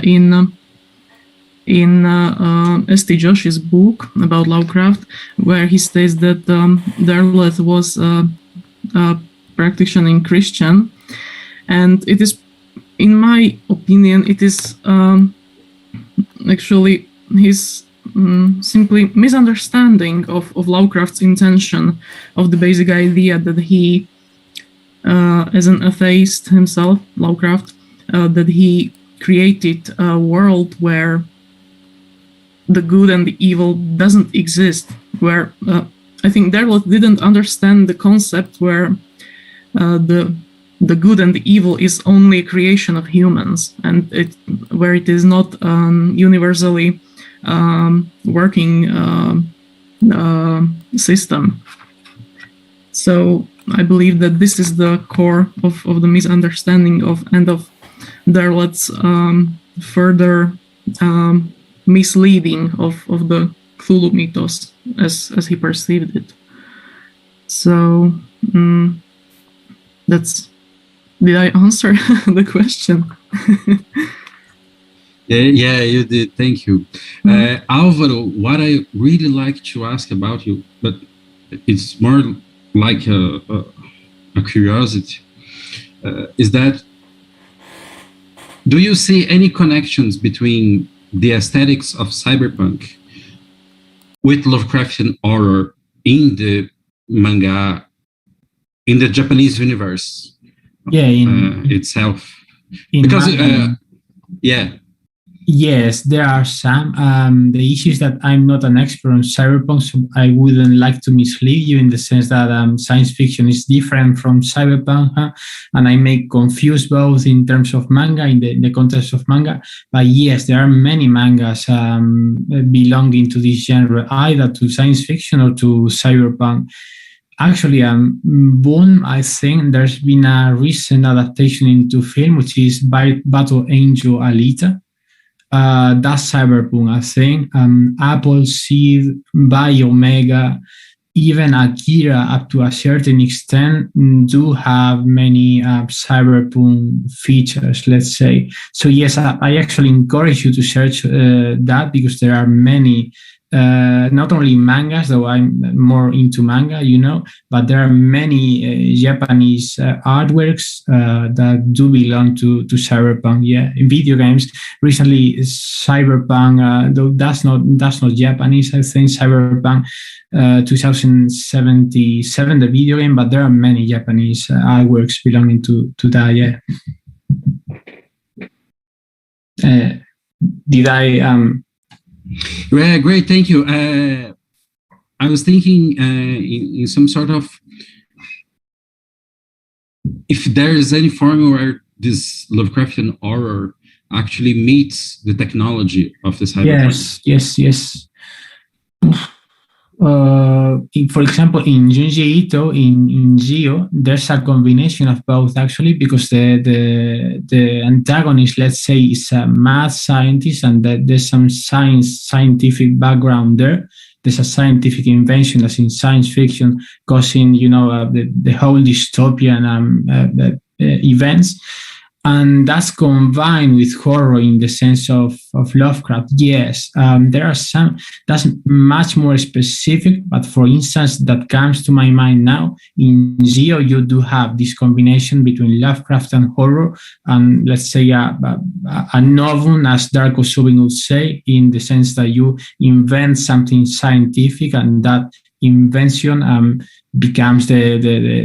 in S.T. Josh's book about Lovecraft, where he states that Derlet was a practicing Christian, and it is, in my opinion, it is actually his simply misunderstanding of Lovecraft's intention, of the basic idea that he, as an atheist himself, Lovecraft, that he created a world where the good and the evil doesn't exist, where I think Derlet didn't understand the concept where the good and the evil is only a creation of humans, and where it is not universally working system. So I believe that this is the core of the misunderstanding of Derlet's further misleading of the Cthulhu mythos as he perceived it. So did I answer the question? Yeah, you did. Thank you. Álvaro, what I really like to ask about you, but it's more like a curiosity, is that, do you see any connections between the aesthetics of cyberpunk with Lovecraftian horror in the manga, in the Japanese universe? Yeah, itself. Because yeah. Yes, there are some. The issue is that I'm not an expert on cyberpunk, so I wouldn't like to mislead you in the sense that science fiction is different from cyberpunk, and I may confuse both in terms of manga, in the context of manga. But yes, there are many mangas belonging to this genre, either to science fiction or to cyberpunk. Actually, one, I think there's been a recent adaptation into film, which is Battle Angel Alita. That's cyberpunk, I think. Apple Seed, by Omega, even Akira, up to a certain extent, do have many cyberpunk features, let's say. So yes, I actually encourage you to search that, because there are many, not only mangas, though I'm more into manga, but there are many Japanese artworks that do belong to cyberpunk. Yeah, in video games, recently Cyberpunk, though that's not Japanese, I think, Cyberpunk 2077, the video game, but there are many Japanese artworks belonging to that. Yeah. Did I Yeah, great, thank you. I was thinking in some sort of, if there is any form where this Lovecraftian horror actually meets the technology of the cyberpunk. Yes. for example, in Junji Ito, in Geo, there's a combination of both actually, because the antagonist, let's say, is a math scientist, and that there's some scientific background there. There's a scientific invention, as in science fiction, causing the whole dystopian events. And that's combined with horror in the sense of Lovecraft. Yes, there are some, that's much more specific, but for instance, that comes to my mind now, in Geo, you do have this combination between Lovecraft and horror, and let's say a novum, as Darko Subin would say, in the sense that you invent something scientific, and that invention becomes the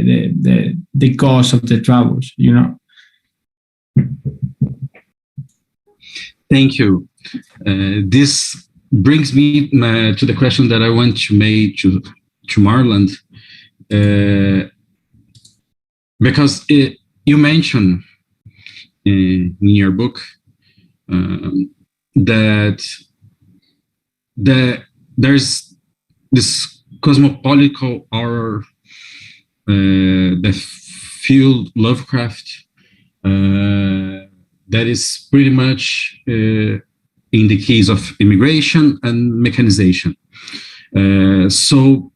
cause of the troubles, Thank you. This brings me to the question that I want to make to Marland, because you mentioned in your book that there's this cosmopolitan horror that fueled Lovecraft. That is pretty much in the case of immigration and mechanization. So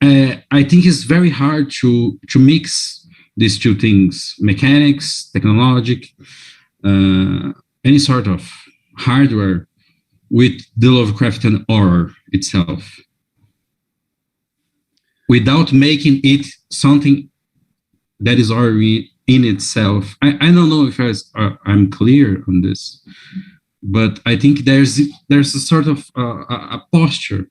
I think it's very hard to mix these two things: mechanics, technologic, any sort of hardware, with the Lovecraftian horror itself, without making it something that is already in itself. I don't know if I'm clear on this, but I think there's a sort of a posture.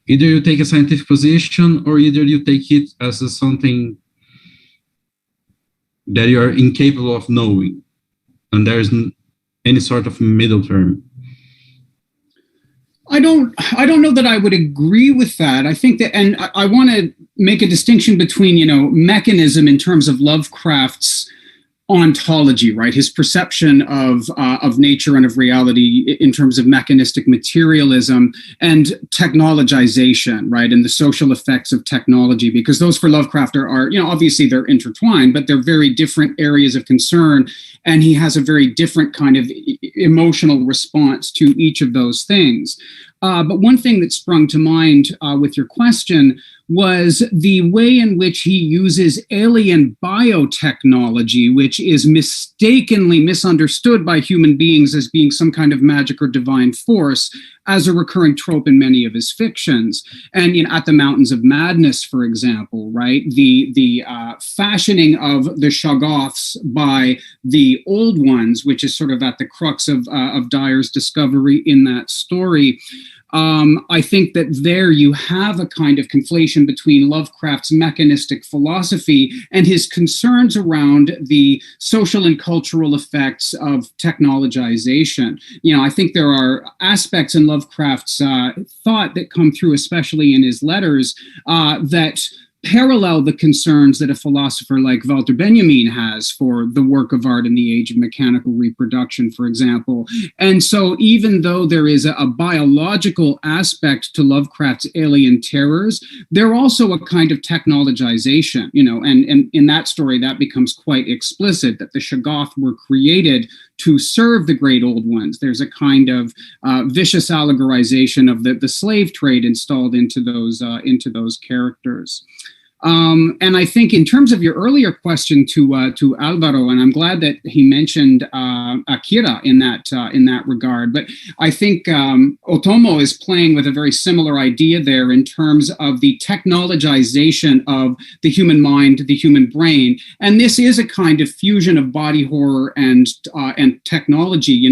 Either you take a scientific position, or either you take it as something that you are incapable of knowing, and there's any sort of middle term. I don't know that I would agree with that. I think that, and I want to make a distinction between, mechanism in terms of Lovecraft's ontology, right? His perception of nature and of reality in terms of mechanistic materialism, and technologization, right? And the social effects of technology, because those for Lovecraft are obviously they're intertwined, but they're very different areas of concern. And he has a very different kind of emotional response to each of those things. But one thing that sprung to mind with your question was the way in which he uses alien biotechnology, which is mistakenly misunderstood by human beings as being some kind of magic or divine force, as a recurring trope in many of his fictions. And at the Mountains of Madness, for example, right, the fashioning of the Shoggoths by the Old Ones, which is sort of at the crux of Dyer's discovery in that story. I think that there you have a kind of conflation between Lovecraft's mechanistic philosophy and his concerns around the social and cultural effects of technologization. I think there are aspects in Lovecraft's thought that come through, especially in his letters, that parallel the concerns that a philosopher like Walter Benjamin has for the work of art in the age of mechanical reproduction, for example. And so even though there is a biological aspect to Lovecraft's alien terrors, they're also a kind of technologization, and in that story, that becomes quite explicit, that the Shoggoth were created to serve the great old ones. There's a kind of vicious allegorization of the slave trade installed into those characters. And I think in terms of your earlier question to Alvaro, and I'm glad that he mentioned Akira in that regard, but I think Otomo is playing with a very similar idea there in terms of the technologization of the human mind, the human brain, and this is a kind of fusion of body horror and technology.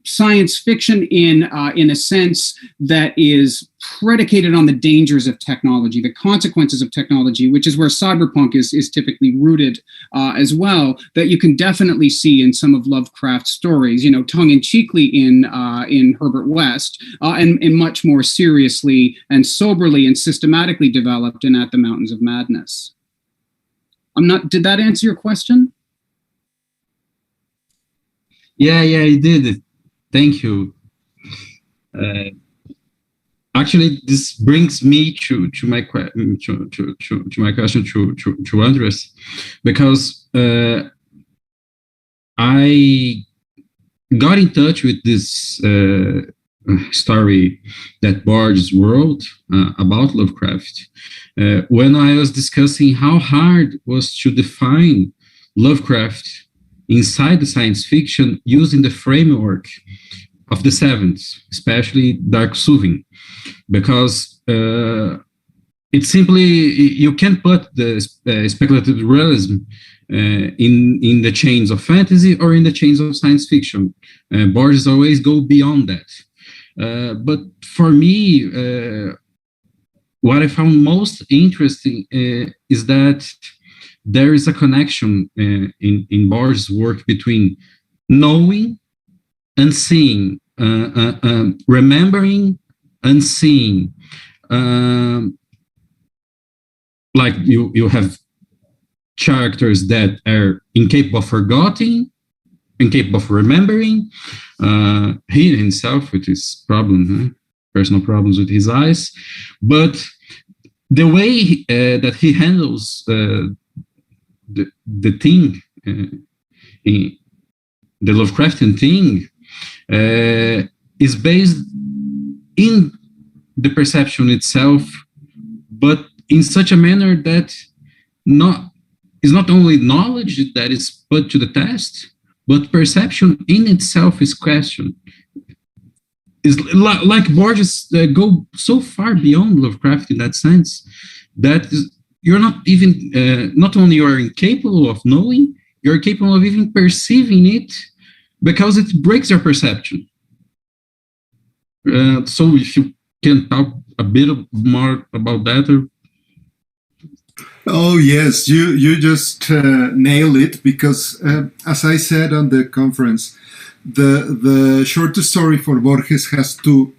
Science fiction in a sense that is predicated on the dangers of technology, the consequences of technology, which is where cyberpunk is typically rooted as well, that you can definitely see in some of Lovecraft's stories, tongue-in-cheekly in Herbert West, and much more seriously and soberly and systematically developed in At the Mountains of Madness. Did that answer your question? Yeah, it did. Thank you. Actually, this brings me to my question to Andres, because I got in touch with this story that Borges wrote about Lovecraft when I was discussing how hard it was to define Lovecraft inside the science fiction using the framework of the 70s, especially Dark Soothing, because it simply, you can't put the speculative realism in the chains of fantasy or in the chains of science fiction. Borges always go beyond that. But for me, what I found most interesting is that there is a connection in Borges' work between knowing and seeing, remembering and seeing. Like you have characters that are incapable of forgetting, incapable of remembering. He himself with his problem, personal problems with his eyes, but the way that he handles the thing, the Lovecraftian thing, is based in the perception itself, but in such a manner that is not only knowledge that is put to the test, but perception in itself is questioned. Is like Borges go so far beyond Lovecraft in that sense that you're not even, not only you are incapable of knowing, you're capable of even perceiving it because it breaks your perception. So if you can talk a bit more about that. Oh, yes, you just nailed it, because as I said on the conference, the short story for Borges has two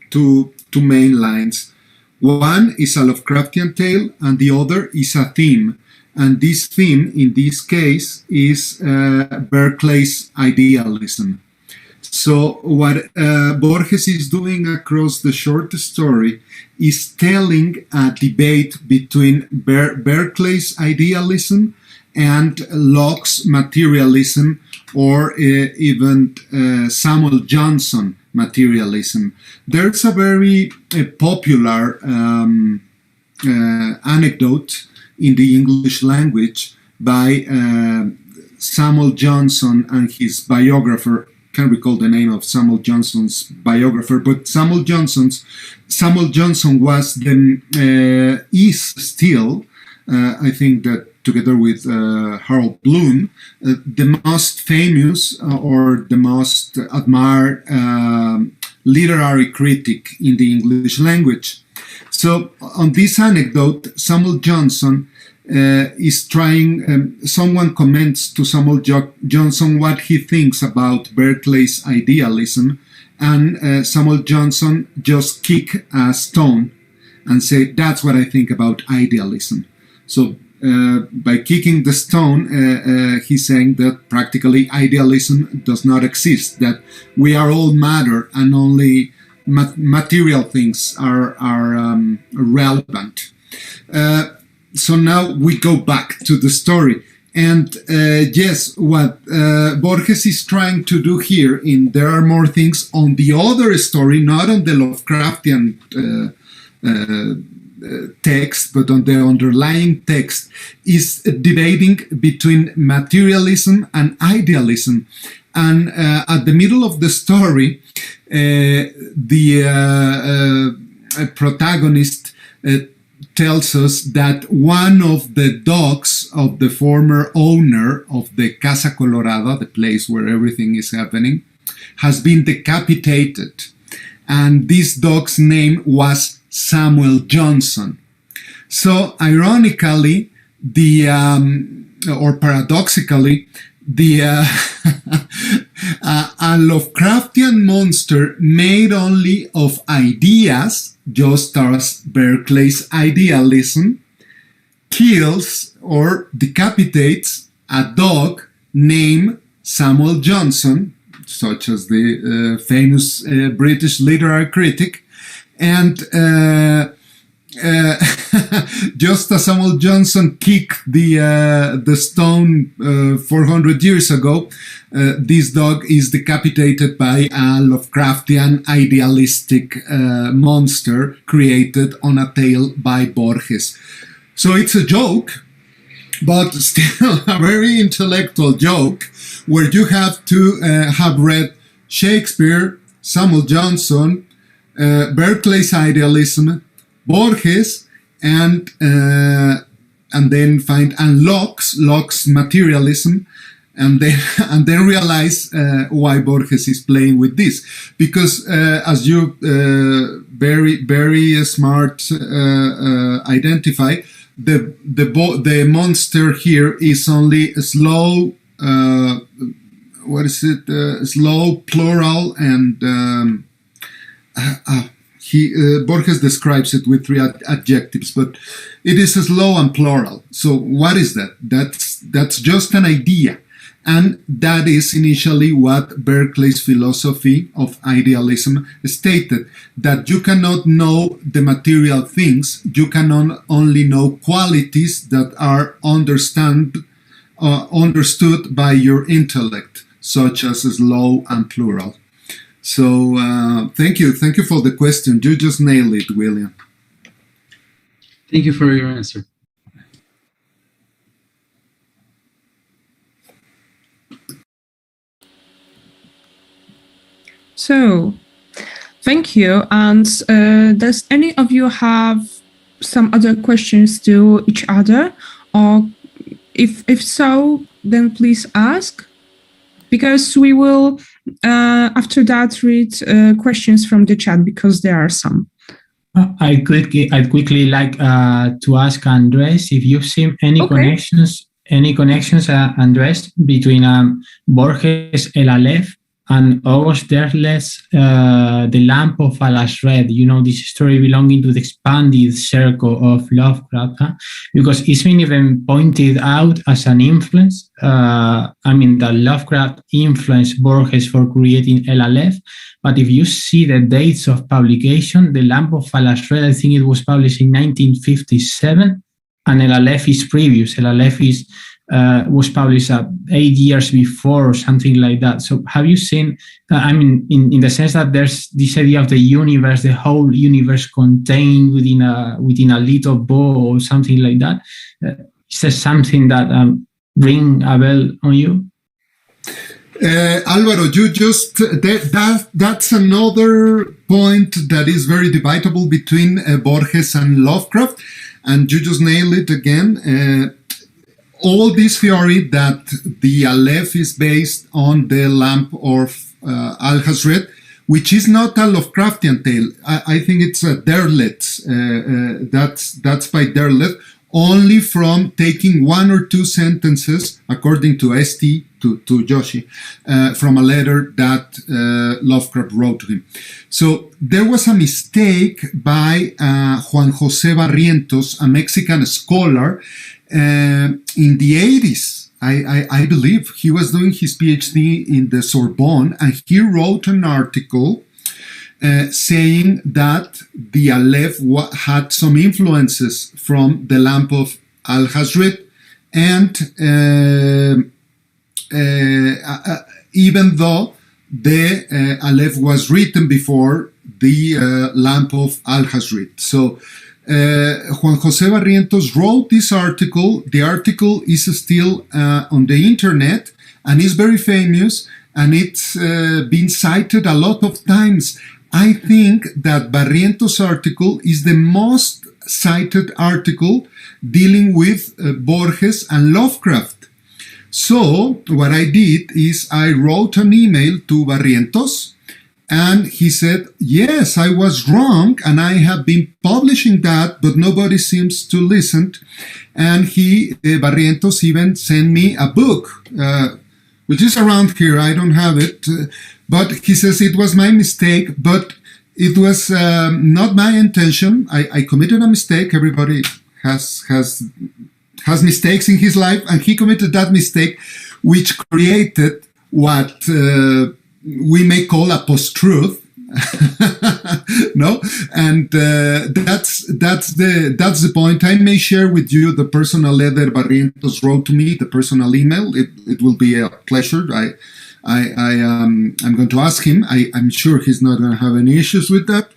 main lines. One is a Lovecraftian tale, and the other is a theme. And this theme, in this case, is Berkeley's idealism. So what Borges is doing across the short story is telling a debate between Berkeley's idealism and Locke's materialism, or even Samuel Johnson materialism. There's a very popular anecdote in the English language by Samuel Johnson and his biographer. Can't recall the name of Samuel Johnson's biographer, but Samuel Johnson was is still, I think that together with Harold Bloom, the most famous or the most admired literary critic in the English language. So on this anecdote, Samuel Johnson is trying, someone comments to Samuel Johnson what he thinks about Berkeley's idealism, and Samuel Johnson just kick a stone and say, that's what I think about idealism. So by kicking the stone, he's saying that practically idealism does not exist, that we are all matter and only material things are relevant. So now we go back to the story. And yes, what Borges is trying to do here, in There Are More Things, on the other story, not on the Lovecraftian text, but on the underlying text, is debating between materialism and idealism. And at the middle of the story, the protagonist tells us that one of the dogs of the former owner of the Casa Colorada, the place where everything is happening, has been decapitated. And this dog's name was Samuel Johnson. So ironically, or paradoxically, a Lovecraftian monster made only of ideas, just as Berkeley's idealism, kills or decapitates a dog named Samuel Johnson, such as the famous British literary critic. And just as Samuel Johnson kicked the stone 400 years ago, this dog is decapitated by a Lovecraftian idealistic monster created on a tale by Borges. So it's a joke, but still a very intellectual joke, where you have to have read Shakespeare, Samuel Johnson, Berkeley's idealism, Borges, and then find Locke's materialism, and then realize why Borges is playing with this, because as you very smart identify, the monster here is only a slow. Slow, plural, and Borges describes it with 3 adjectives, but it is slow and plural. So what is that? That's just an idea. And that is initially what Berkeley's philosophy of idealism stated, that you cannot know the material things, you can only know qualities that are understood by your intellect, such as slow and plural. So thank you for the question. You just nailed it, William. Thank you for your answer. So, thank you. And does any of you have some other questions to each other? Or if so, then please ask, because we will after that read questions from the chat, because there are some. I'd quickly like to ask Andres if you've seen any connections, Andres, between Borges' El Aleph and August Derleth's The Lamp of Al-Ashred. You know, this story belonging to the expanded circle of Lovecraft, because it's been even pointed out as an influence. That Lovecraft influenced Borges for creating El Aleph. But if you see the dates of publication, The Lamp of Al-Ashred, I think it was published in 1957, and El Aleph is previous. El Aleph was published 8 years before or something like that. So have you seen, in the sense that there's this idea of the universe, the whole universe contained within a little ball or something like that? Is there something that ring a bell on you? Alvaro, you just that's another point that is very debatable between Borges and Lovecraft, and you just nailed it again. All this theory that the Aleph is based on the lamp of Al-Hazred, which is not a Lovecraftian tale. I think it's a Derleth. That's by Derleth, only from taking 1 or 2 sentences, according to ST, to Joshi, from a letter that Lovecraft wrote to him. So there was a mistake by Juan José Barrientos, a Mexican scholar, in the 80s. I believe he was doing his PhD in the Sorbonne, and he wrote an article saying that the Aleph had some influences from the lamp of Al-Hazred, and even though the Aleph was written before the lamp of Al-Hazred. So Juan José Barrientos wrote this article. The article is still on the internet and is very famous, and it's been cited a lot of times. I think that Barrientos' article is the most cited article dealing with Borges and Lovecraft. So what I did is I wrote an email to Barrientos, and he said, yes, I was wrong, and I have been publishing that, but nobody seems to listen. And Barrientos even sent me a book, which is around here. I don't have it. But he says it was my mistake, but it was not my intention. I committed a mistake. Everybody has mistakes in his life, and he committed that mistake, which created what we may call a post-truth. No, and that's the point. I may share with you the personal letter Barrientos wrote to me, the personal email. It will be a pleasure. I'm going to ask him. I'm sure he's not going to have any issues with that.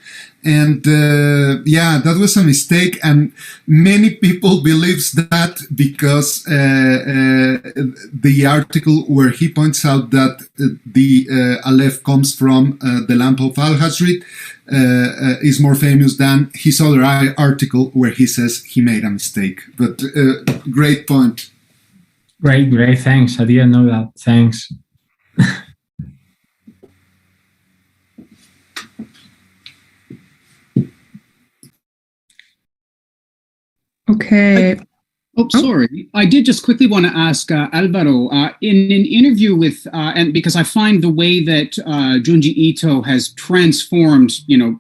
And that was a mistake, and many people believes that because the article where he points out that the Aleph comes from the lamp of Al-Hazrid is more famous than his other article where he says he made a mistake. But great point. Great, thanks. I didn't know that. Thanks. Okay. Sorry. I did just quickly want to ask Alvaro, in an interview with, and because I find the way that Junji Ito has transformed,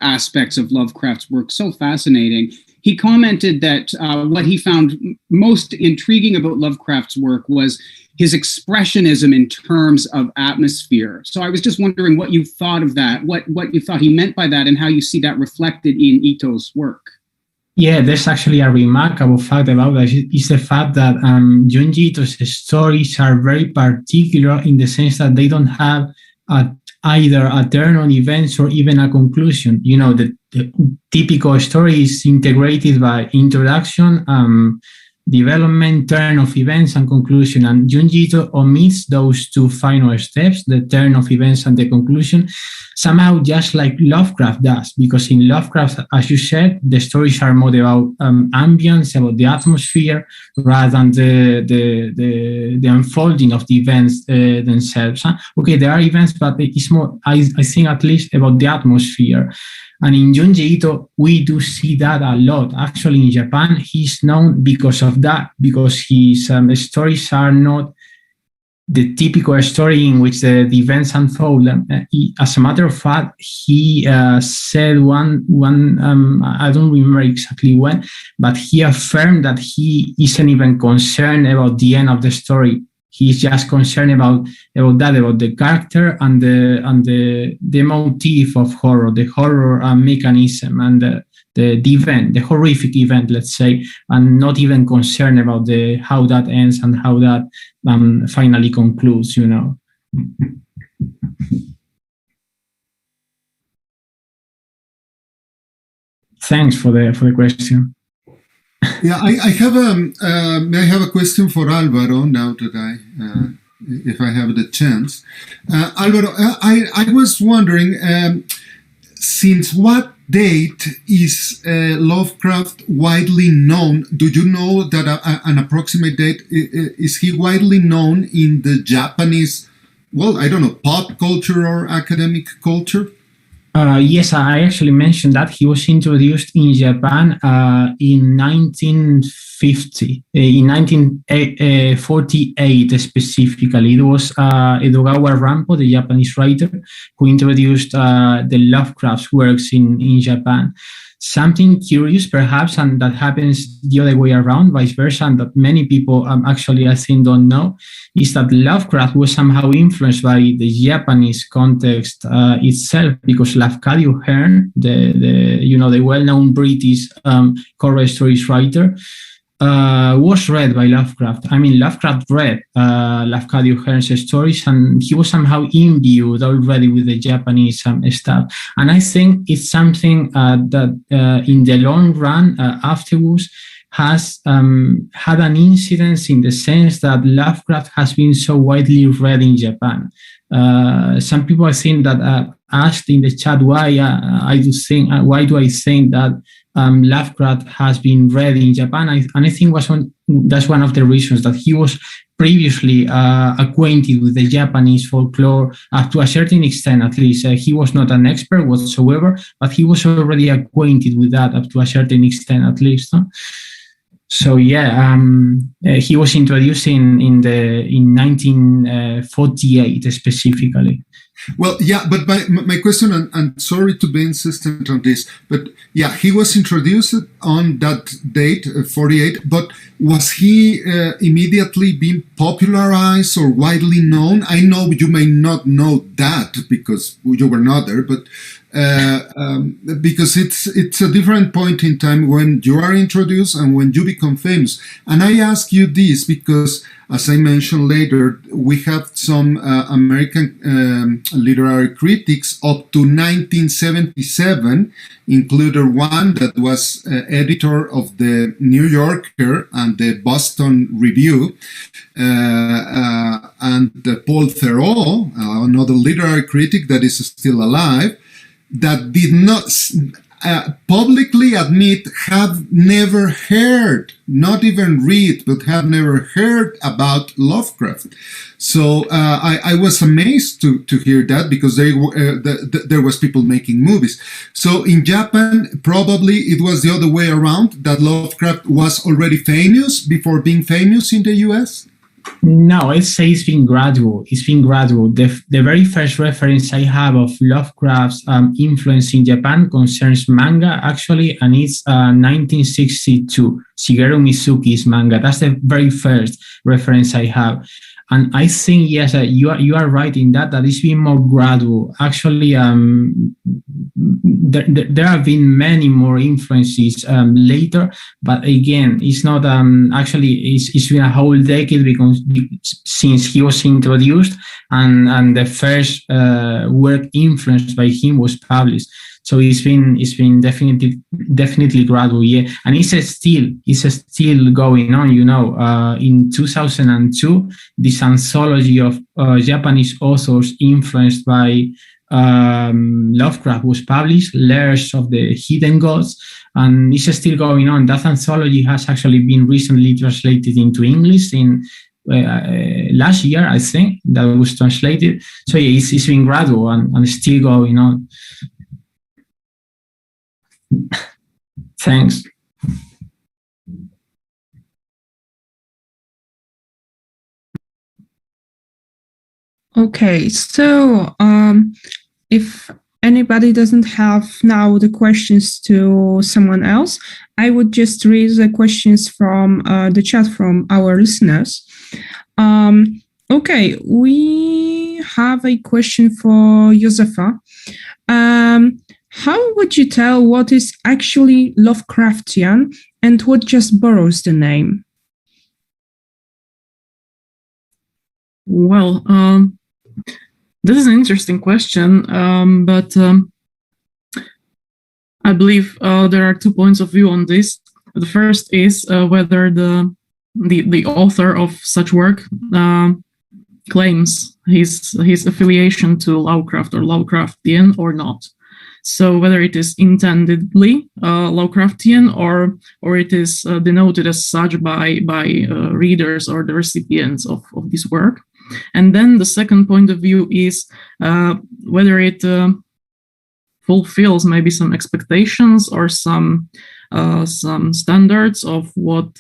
aspects of Lovecraft's work so fascinating. He commented that what he found most intriguing about Lovecraft's work was his expressionism in terms of atmosphere. So I was just wondering what you thought of that, what you thought he meant by that, and how you see that reflected in Ito's work. Yeah, there's actually a remarkable fact about that. It's the fact that Junji Ito's stories are very particular in the sense that they don't have either a turn on events or even a conclusion. The typical story is integrated by introduction, development, turn of events, and conclusion. And Junji Ito omits those two final steps, the turn of events and the conclusion, somehow just like Lovecraft does. Because in Lovecraft, as you said, the stories are more about ambience, about the atmosphere, rather than the unfolding of the events themselves. Okay, there are events, but it's more, I think, at least about the atmosphere. And in Junji Ito, we do see that a lot. Actually, in Japan, he's known because of that, because his stories are not the typical story in which the events unfold. As a matter of fact, he said one I don't remember exactly when, but he affirmed that he isn't even concerned about the end of the story. He's just concerned about the character and the motif of horror, the horror mechanism, and the event, the horrific event, let's say, and not even concerned about how that ends and how that finally concludes. Thanks for the question. Yeah, I have may I have a question for Alvaro now that if I have the chance. Alvaro, I was wondering, since what date is Lovecraft widely known? Do you know that an approximate date? Is he widely known in the Japanese, pop culture or academic culture? Yes, I actually mentioned that he was introduced in Japan in 1950, in 1948 specifically. It was Edogawa Rampo, the Japanese writer, who introduced the Lovecraft's works in Japan. Something curious, perhaps, and that happens the other way around, vice versa, and that many people actually, I think, don't know, is that Lovecraft was somehow influenced by the Japanese context itself, because Lafcadio Hearn, the well-known British horror stories writer, was read by Lovecraft. I mean, Lovecraft read Lafcadio Hearn's stories, and he was somehow imbued already with the Japanese stuff. And I think it's something that in the long run afterwards has had an incidence in the sense that Lovecraft has been so widely read in Japan. Some people, I think, that asked in the chat why do I think that Lovecraft has been read in Japan, and I think that's one of the reasons, that he was previously acquainted with the Japanese folklore to a certain extent, at least. He was not an expert whatsoever, but he was already acquainted with that up to a certain extent, at least. So yeah, he was introduced in 1948 specifically. Well, yeah, but my question, and sorry to be insistent on this, but yeah, he was introduced on that date, 48, but was he immediately being popularized or widely known? I know you may not know that because you were not there, but because it's a different point in time when you are introduced and when you become famous. And I ask you this because, as I mentioned later, we have some American literary critics up to 1977, including one that was editor of the New Yorker and the Boston Review, and Paul Theroux, another literary critic that is still alive, that did not publicly admit have never heard, not even read, but have never heard about Lovecraft. So I was amazed to hear that because there was people making movies. So in Japan, probably it was the other way around, that Lovecraft was already famous before being famous in the US? No, I'd say it's been gradual. It's been gradual. The very first reference I have of Lovecraft's influence in Japan concerns manga, actually, and it's 1962, Shigeru Mizuki's manga. That's the very first reference I have. And I think, yes, you are right in that it's been more gradual. Actually, there have been many more influences later, but again, it's not actually it's been a whole decade since he was introduced, and the first work influenced by him was published. So it's been definitely gradual, yeah, and it's still going on. You know, in 2002, this anthology of Japanese authors influenced by Lovecraft was published, Layers of the Hidden Gods, and it's still going on. That anthology has actually been recently translated into English in last year, I think, that was translated. So yeah, it's been gradual and still going on. Thanks. Okay, so if anybody doesn't have now the questions to someone else, I would just raise the questions from the chat from our listeners. Okay, we have a question for Josefa. How would you tell what is actually Lovecraftian and what just borrows the name? Well, this is an interesting question, but I believe there are 2 points of view on this. The first is whether the author of such work claims his affiliation to Lovecraft or Lovecraftian or not. So whether it is intendedly Lovecraftian or it is denoted as such by readers or the recipients of this work. And then the second point of view is whether it fulfills maybe some expectations or some standards of what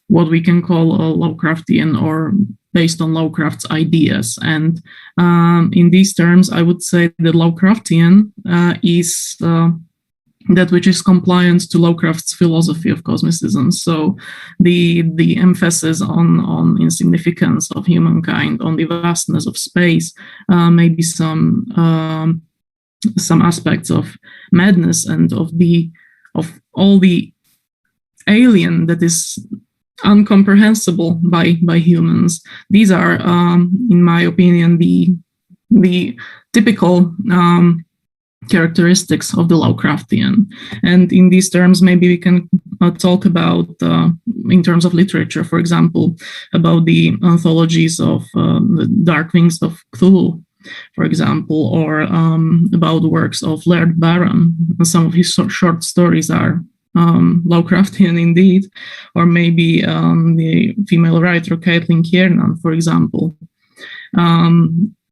we can call Lovecraftian or based on Lovecraft's ideas. And in these terms, I would say that Lovecraftian is that which is compliant to Lovecraft's philosophy of cosmicism. So the emphasis on insignificance of humankind, on the vastness of space, maybe some aspects of madness and of all the alien that is incomprehensible by humans. These are, in my opinion, the typical characteristics of the Lovecraftian. And in these terms, maybe we can talk about, in terms of literature, for example, about the anthologies of the Dark Wings of Cthulhu, for example, or about works of Laird Barron. Some of his short stories are Lovecraftian indeed, or maybe the female writer Caitlin Kiernan, for example.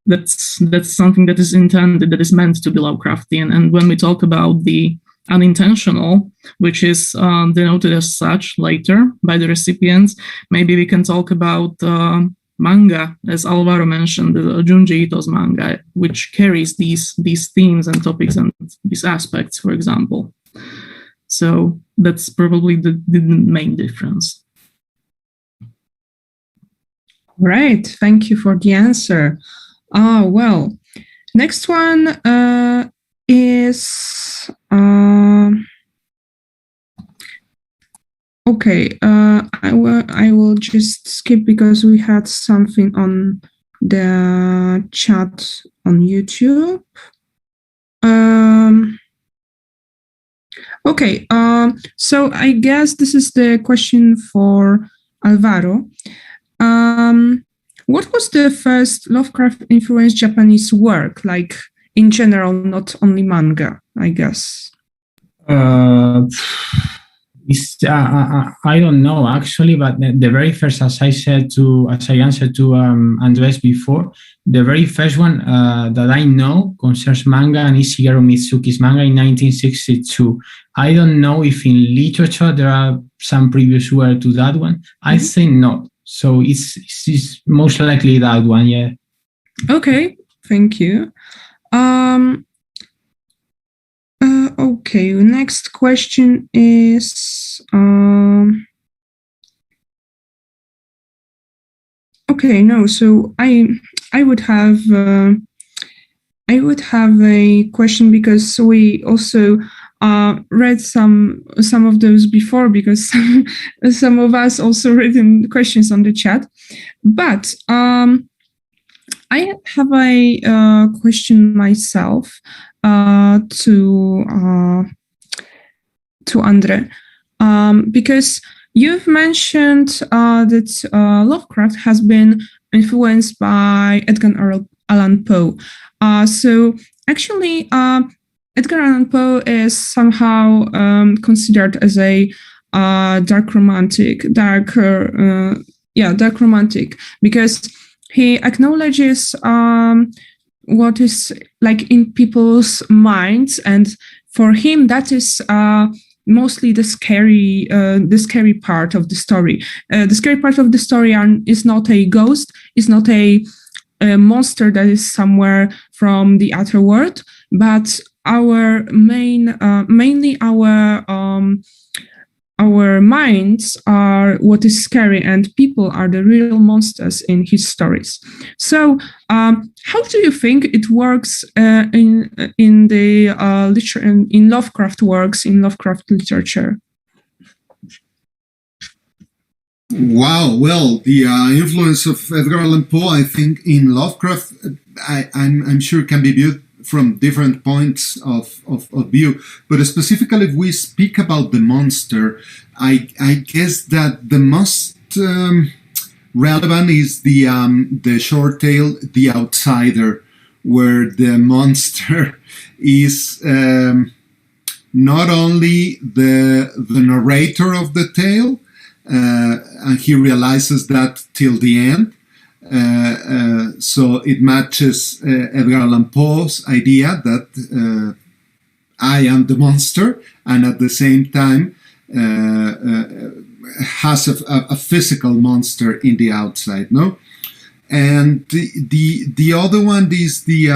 That's something that is intended, that is meant to be Lovecraftian. And when we talk about the unintentional, which is denoted as such later by the recipients, maybe we can talk about manga, as Alvaro mentioned, the Junji Ito's manga, which carries these themes and topics and these aspects, for example. So that's probably the main difference. Right. Thank you for the answer. Well, next one is okay. I will just skip because we had something on the chat on YouTube. Okay. So I guess this is the question for Alvaro. What was the first Lovecraft-influenced Japanese work, like in general, not only manga, I guess? I don't know actually, but the very first, as I answered to Andres before, the very first one that I know concerns manga and is Shigeru Mitsuki's manga in 1962. I don't know if in literature there are some previous work to that one. I think not. So it's most likely that one, yeah. Okay, thank you. Okay, next question is okay. No, so I would have a question because we also read some of those before because some of us also written questions on the chat. But I have a question myself to Andre, because you've mentioned that Lovecraft has been influenced by Edgar Allan Poe. So actually, Edgar Allan Poe is somehow considered as a dark romantic because he acknowledges what is like in people's minds, and for him that is mostly the scary part of the story. The scary part of the story is not a ghost, is not a monster that is somewhere from the outer world, but our mainly our minds are what is scary, and people are the real monsters in his stories. So, how do you think it works in the in Lovecraft works, in Lovecraft literature? Wow. Well, the influence of Edgar Allan Poe, I think, in Lovecraft, I'm sure can be viewed from different points of view. But specifically, if we speak about the monster, I guess that the most relevant is the short tale, The Outsider, where the monster is not only the narrator of the tale, and he realizes that till the end. So it matches Edgar Allan Poe's idea that I am the monster, and at the same time has a physical monster in the outside, no? And the other one is the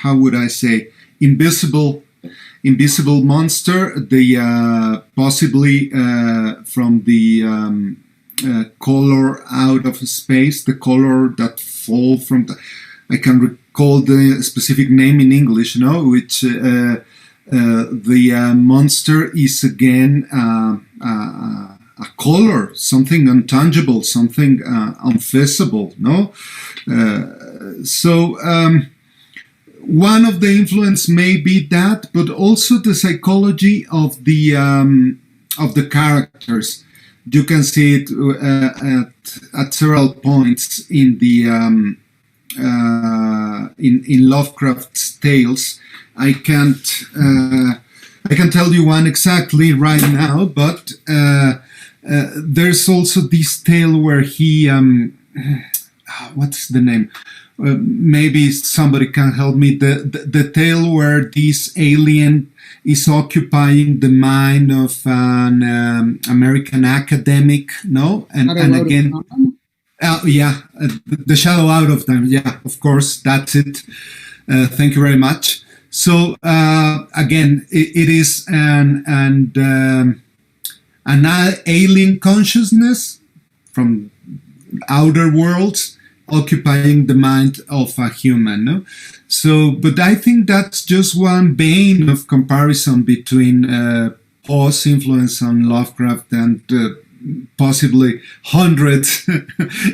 how would I say, invisible monster, the possibly from the color out of space, the color that fall from the, I can recall the specific name in English, no, which the monster is again a color, something intangible, something unfeasible, no? So one of the influence may be that, but also the psychology of the characters. You can see it at several points in the in Lovecraft's tales. I can tell you one exactly right now, but there's also this tale where he what's the name? Maybe somebody can help me. The tale where this alien is occupying the mind of an American academic, no? And again, The Shadow Out of Time. Yeah, of course, that's it. Thank you very much. So again, it is an alien consciousness from outer worlds occupying the mind of a human. No? So, but I think that's just one vein of comparison between Poe's influence on Lovecraft and possibly hundreds,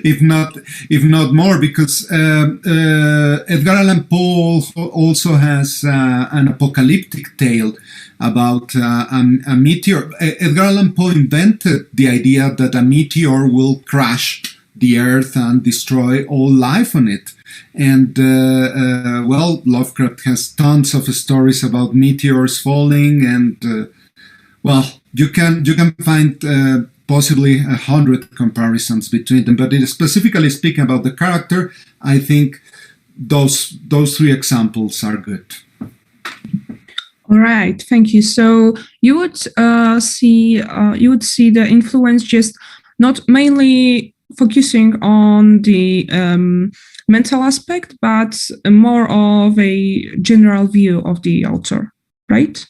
if not more, because Edgar Allan Poe also has an apocalyptic tale about a meteor. Edgar Allan Poe invented the idea that a meteor will crash the Earth and destroy all life on it. And well, Lovecraft has tons of stories about meteors falling, and well, you can find possibly 100 comparisons between them. But specifically speaking about the character, I think those three examples are good. All right, thank you. So you would see the influence just not mainly focusing on the mental aspect, but more of a general view of the author, right?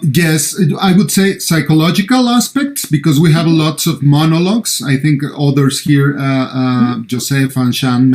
Yes, I would say psychological aspects, because we have lots of monologues. I think others here, Joseph and Shan,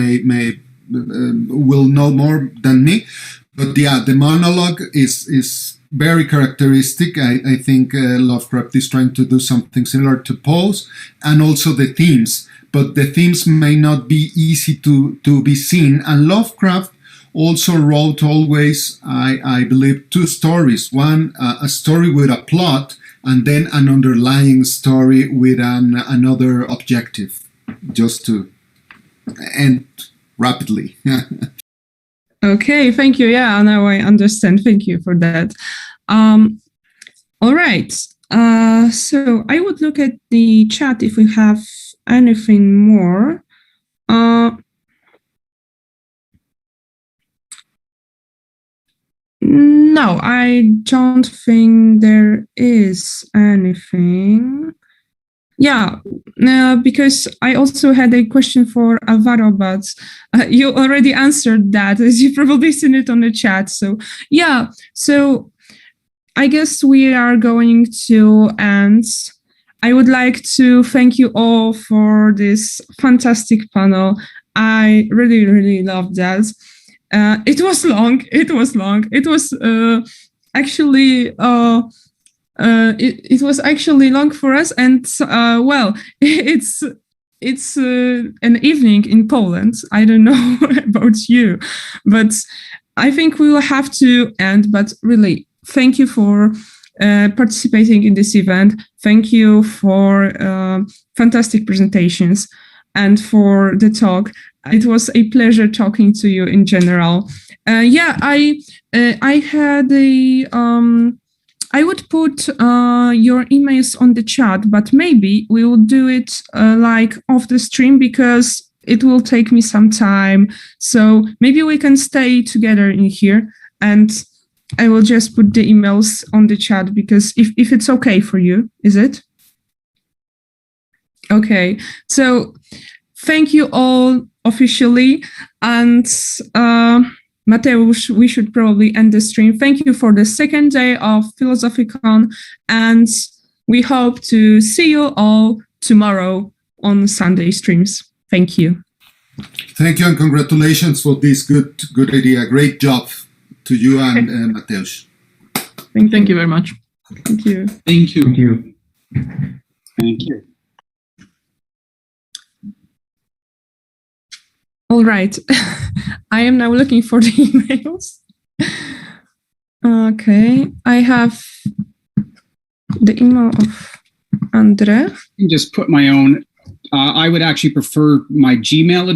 will know more than me. But yeah, the monologue is very characteristic. I think Lovecraft is trying to do something similar to Poe's, and also the themes. But the themes may not be easy to be seen. And Lovecraft also wrote always, I believe, two stories. One, a story with a plot, and then an underlying story with another objective, just to end rapidly. Okay, thank you. Yeah, now I understand. Thank you for that. All right. So I would look at the chat if we have anything more. No, I don't think there is anything. Yeah, because I also had a question for Alvaro, but you already answered that, as you probably seen it on the chat. So yeah, so I guess we are going to end. I would like to thank you all for this fantastic panel. I really, really loved that. It was long. It was actually it was actually long for us, and well, it's an evening in Poland. I don't know about you, but I think we will have to end. But really, thank you for participating in this event. Thank you for fantastic presentations and for the talk. It was a pleasure talking to you in general. Yeah, I had a I would put your emails on the chat, but maybe we will do it like off the stream, because it will take me some time. So maybe we can stay together in here, and I will just put the emails on the chat, because if it's okay for you, is it? Okay, so thank you all officially, and Mateusz, we should probably end the stream. Thank you for the second day of PhilosophyCon, and we hope to see you all tomorrow on Sunday streams. Thank you. Thank you, and congratulations for this good idea. Great job to you and Mateusz. Thank you very much. Thank you. Thank you. Thank you. Thank you. All right. I am now looking for the emails. Okay. I have the email of Andre. Just put my own. I would actually prefer my Gmail address.